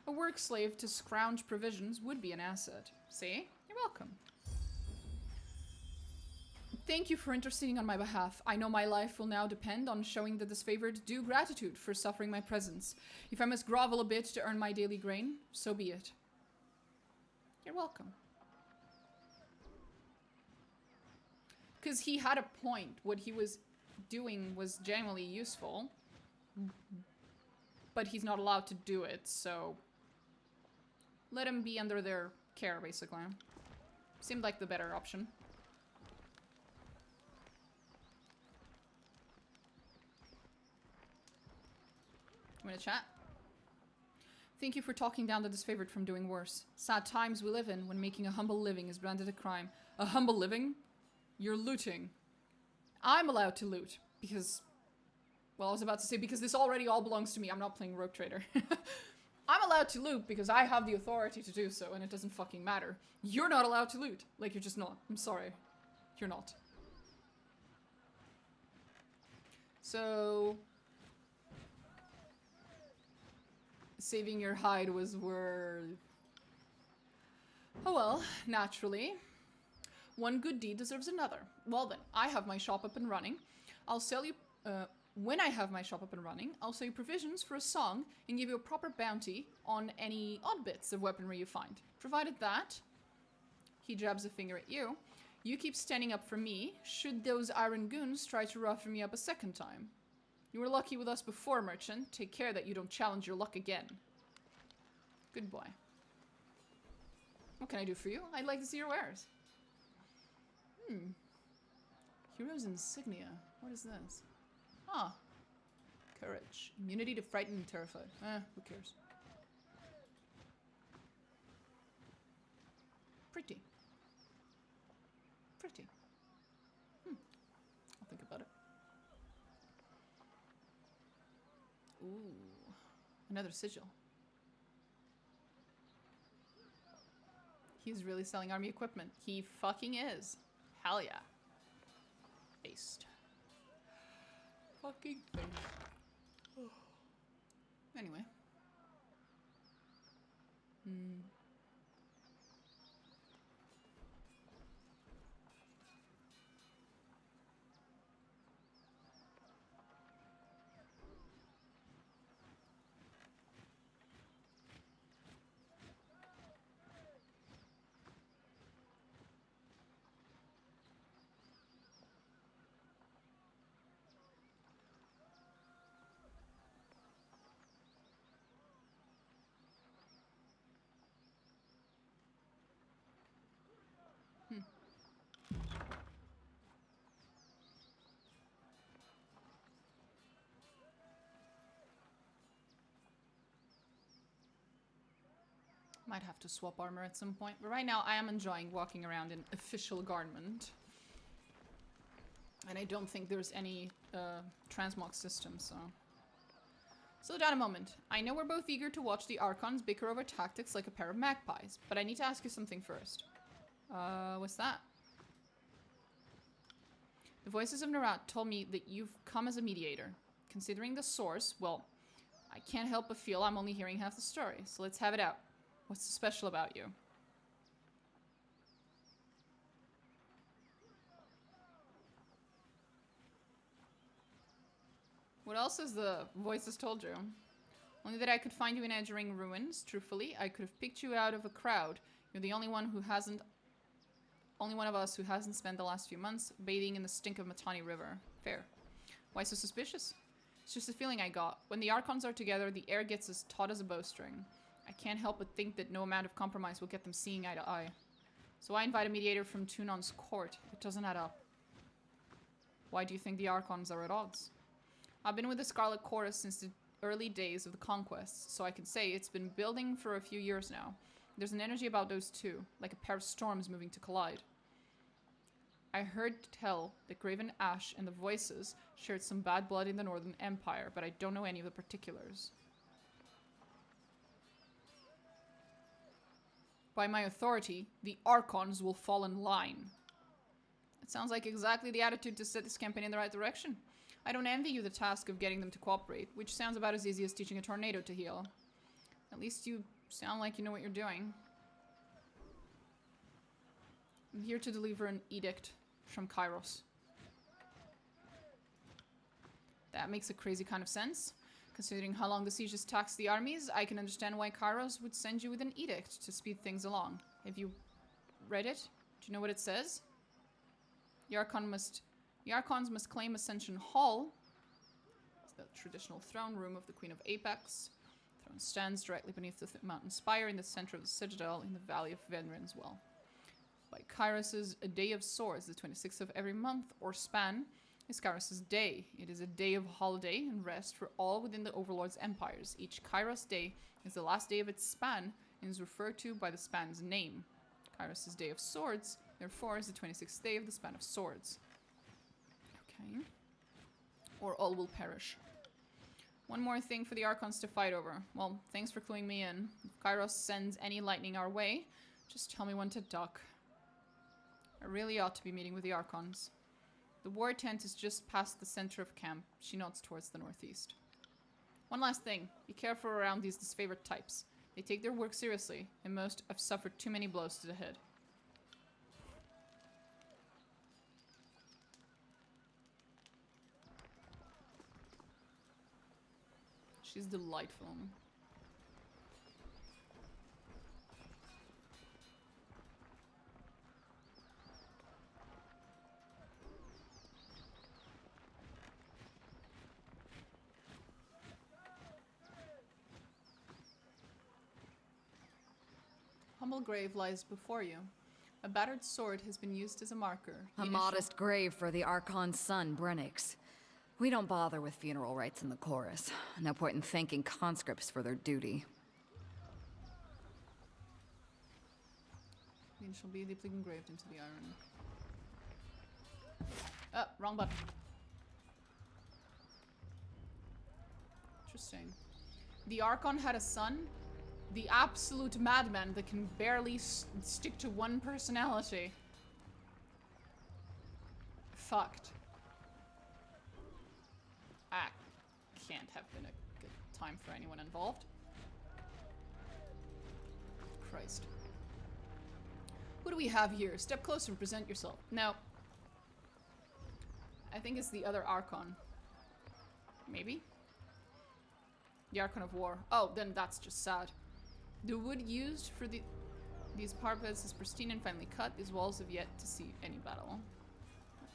A work slave to scrounge provisions would be an asset. See? You're welcome. Thank you for interceding on my behalf. I know my life will now depend on showing the disfavored due gratitude for suffering my presence. If I must grovel a bit to earn my daily grain, so be it. You're welcome. Because he had a point. What he was doing was genuinely useful. But he's not allowed to do it, so... let him be under their care, basically. Seemed like the better option. I'm gonna chat. Thank you for talking down the disfavored from doing worse. Sad times we live in when making a humble living is branded a crime. A humble living? You're looting. I'm allowed to loot because, well, I was about to say because this already all belongs to me. I'm not playing Rogue Trader. I'm allowed to loot because I have the authority to do so and it doesn't fucking matter. You're not allowed to loot. Like, you're just not. I'm sorry. You're not. So... saving your hide was worth. Oh well, naturally. One good deed deserves another. Well then, I have my shop up and running. I'll sell you, when I have my shop up and running, I'll sell you provisions for a song and give you a proper bounty on any odd bits of weaponry you find. Provided that, he jabs a finger at you, you keep standing up for me should those iron goons try to roughen me up a second time. You were lucky with us before, merchant. Take care that you don't challenge your luck again. Good boy. What can I do for you? I'd like to see your wares. Hero's insignia. What is this? Ah. Courage. Immunity to frightened and terrified. Who cares? Pretty. Pretty. I'll think about it. Ooh. Another sigil. He's really selling army equipment. He fucking is. Hell yeah. Based. Fucking based. Anyway. Might have to swap armor at some point, but right now I am enjoying walking around in official garment. And I don't think there's any transmog system, so... Slow down a moment. I know we're both eager to watch the Archons bicker over tactics like a pair of magpies, but I need to ask you something first. What's that? The voices of Narat told me that you've come as a mediator. Considering the source, well, I can't help but feel I'm only hearing half the story, so let's have it out. What's so special about you? What else has the voices told you? Only that I could find you in Edgering ruins. Truthfully, I could have picked you out of a crowd. You're the only one of us who hasn't spent the last few months bathing in the stink of Matani River. Fair. Why so suspicious? It's just a feeling I got. When the Archons are together, the air gets as taut as a bowstring. I can't help but think that no amount of compromise will get them seeing eye to eye. So I invite a mediator from Tunon's court. It doesn't add up. Why do you think the Archons are at odds? I've been with the Scarlet Chorus since the early days of the conquest, so I can say it's been building for a few years now. There's an energy about those two, like a pair of storms moving to collide. I heard tell that Graven Ash and the Voices shared some bad blood in the Northern Empire, but I don't know any of the particulars. By my authority, the Archons will fall in line. It sounds like exactly the attitude to set this campaign in the right direction. I don't envy you the task of getting them to cooperate, which sounds about as easy as teaching a tornado to heal. At least you sound like you know what you're doing. I'm here to deliver an edict from Kairos. That makes a crazy kind of sense. Considering how long the sieges taxed the armies, I can understand why Kairos would send you with an edict to speed things along. Have you read it? Do you know what it says? The Archons must claim Ascension Hall. It's the traditional throne room of the Queen of Apex. The throne stands directly beneath the mountain spire in the center of the citadel in the Valley of Venrin's Well. By Kairos' A Day of Swords, the 26th of every month or span, is Kairos' day. It is a day of holiday and rest for all within the Overlord's empires. Each Kairos day is the last day of its span and is referred to by the span's name. Kairos' Day of Swords, therefore, is the 26th day of the span of swords. Okay. Or all will perish. One more thing for the Archons to fight over. Well, thanks for cluing me in. If Kairos sends any lightning our way, just tell me when to duck. I really ought to be meeting with the Archons. The war tent is just past the center of camp. She nods towards the northeast. One last thing. Be careful around these disfavored types. They take their work seriously, and most have suffered too many blows to the head. She's delightful. Humble grave lies before you. A battered sword has been used as a marker. A modest grave for the Archon's son, Brennix. We don't bother with funeral rites in the chorus. No point in thanking conscripts for their duty. It shall be deeply engraved into the iron. Oh, wrong button. Interesting. The Archon had a son? The absolute madman that can barely stick to one personality. Fucked. Ah, can't have been a good time for anyone involved. Christ. Who do we have here? Step closer and present yourself. No. I think it's the other Archon. Maybe? The Archon of War. Oh, then that's just sad. The wood used for these parapets is pristine and finely cut. These walls have yet to see any battle.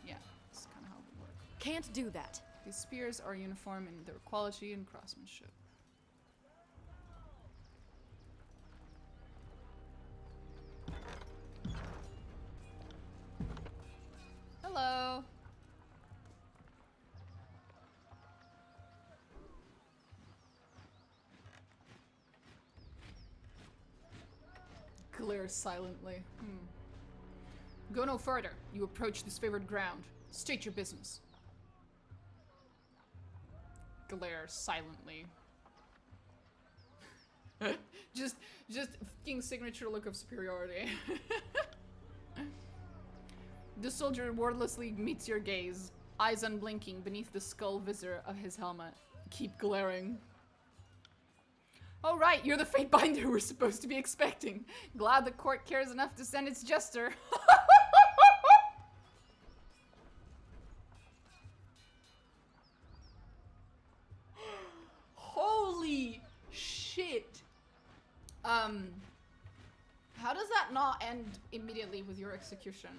Yeah, that's kind of how they work. Can't do that. These spears are uniform in their quality and craftsmanship. Hello. Glare silently. Go no further. You approach this favored ground. State your business. Glare silently. just fucking signature look of superiority. The soldier wordlessly meets your gaze, eyes unblinking beneath the skull visor of his helmet. Keep glaring. Oh right, you're the fate binder we're supposed to be expecting. Glad the court cares enough to send its jester. Holy shit. How does that not end immediately with your execution?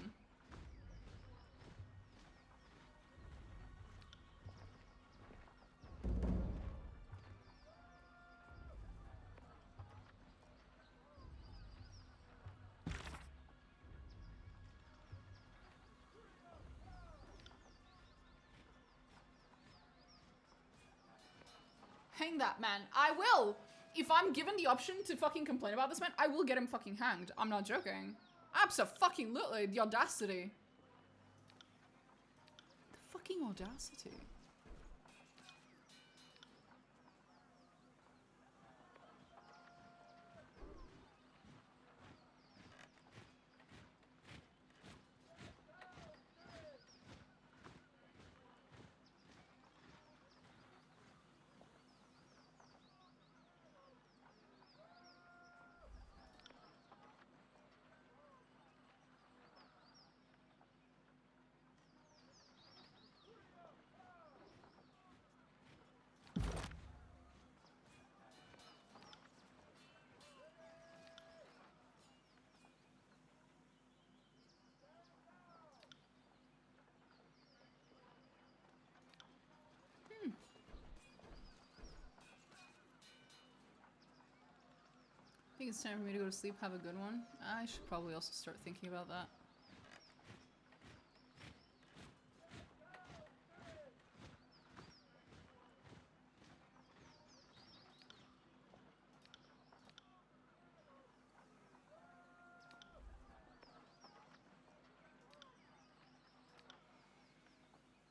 Hang that man. I will! If I'm given the option to fucking complain about this man, I will get him fucking hanged. I'm not joking. Abso-fucking-lutely. The audacity. The fucking audacity. I think it's time for me to go to sleep. Have a good one. I should probably also start thinking about that.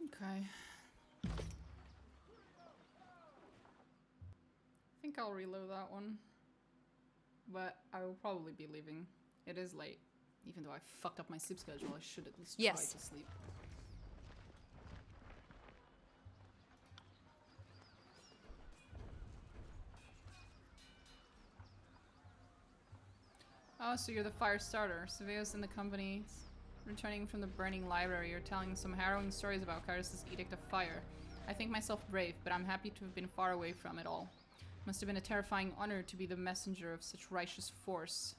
Okay. I think I'll reload that one. But I will probably be leaving. It is late. Even though I fucked up my sleep schedule, I should at least try to sleep. Oh, so you're the fire starter. Surveillance in the company. Returning from the burning library, you're telling some harrowing stories about Kyrus' edict of fire. I think myself brave, but I'm happy to have been far away from it all. Must have been a terrifying honor to be the messenger of such righteous force.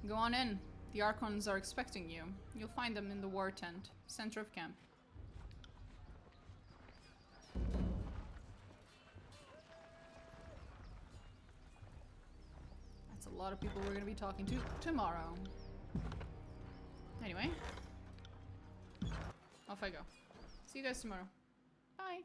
Go on in. The Archons are expecting you. You'll find them in the war tent, center of camp. That's a lot of people we're gonna be talking to tomorrow. Anyway. Off I go. See you guys tomorrow. Bye.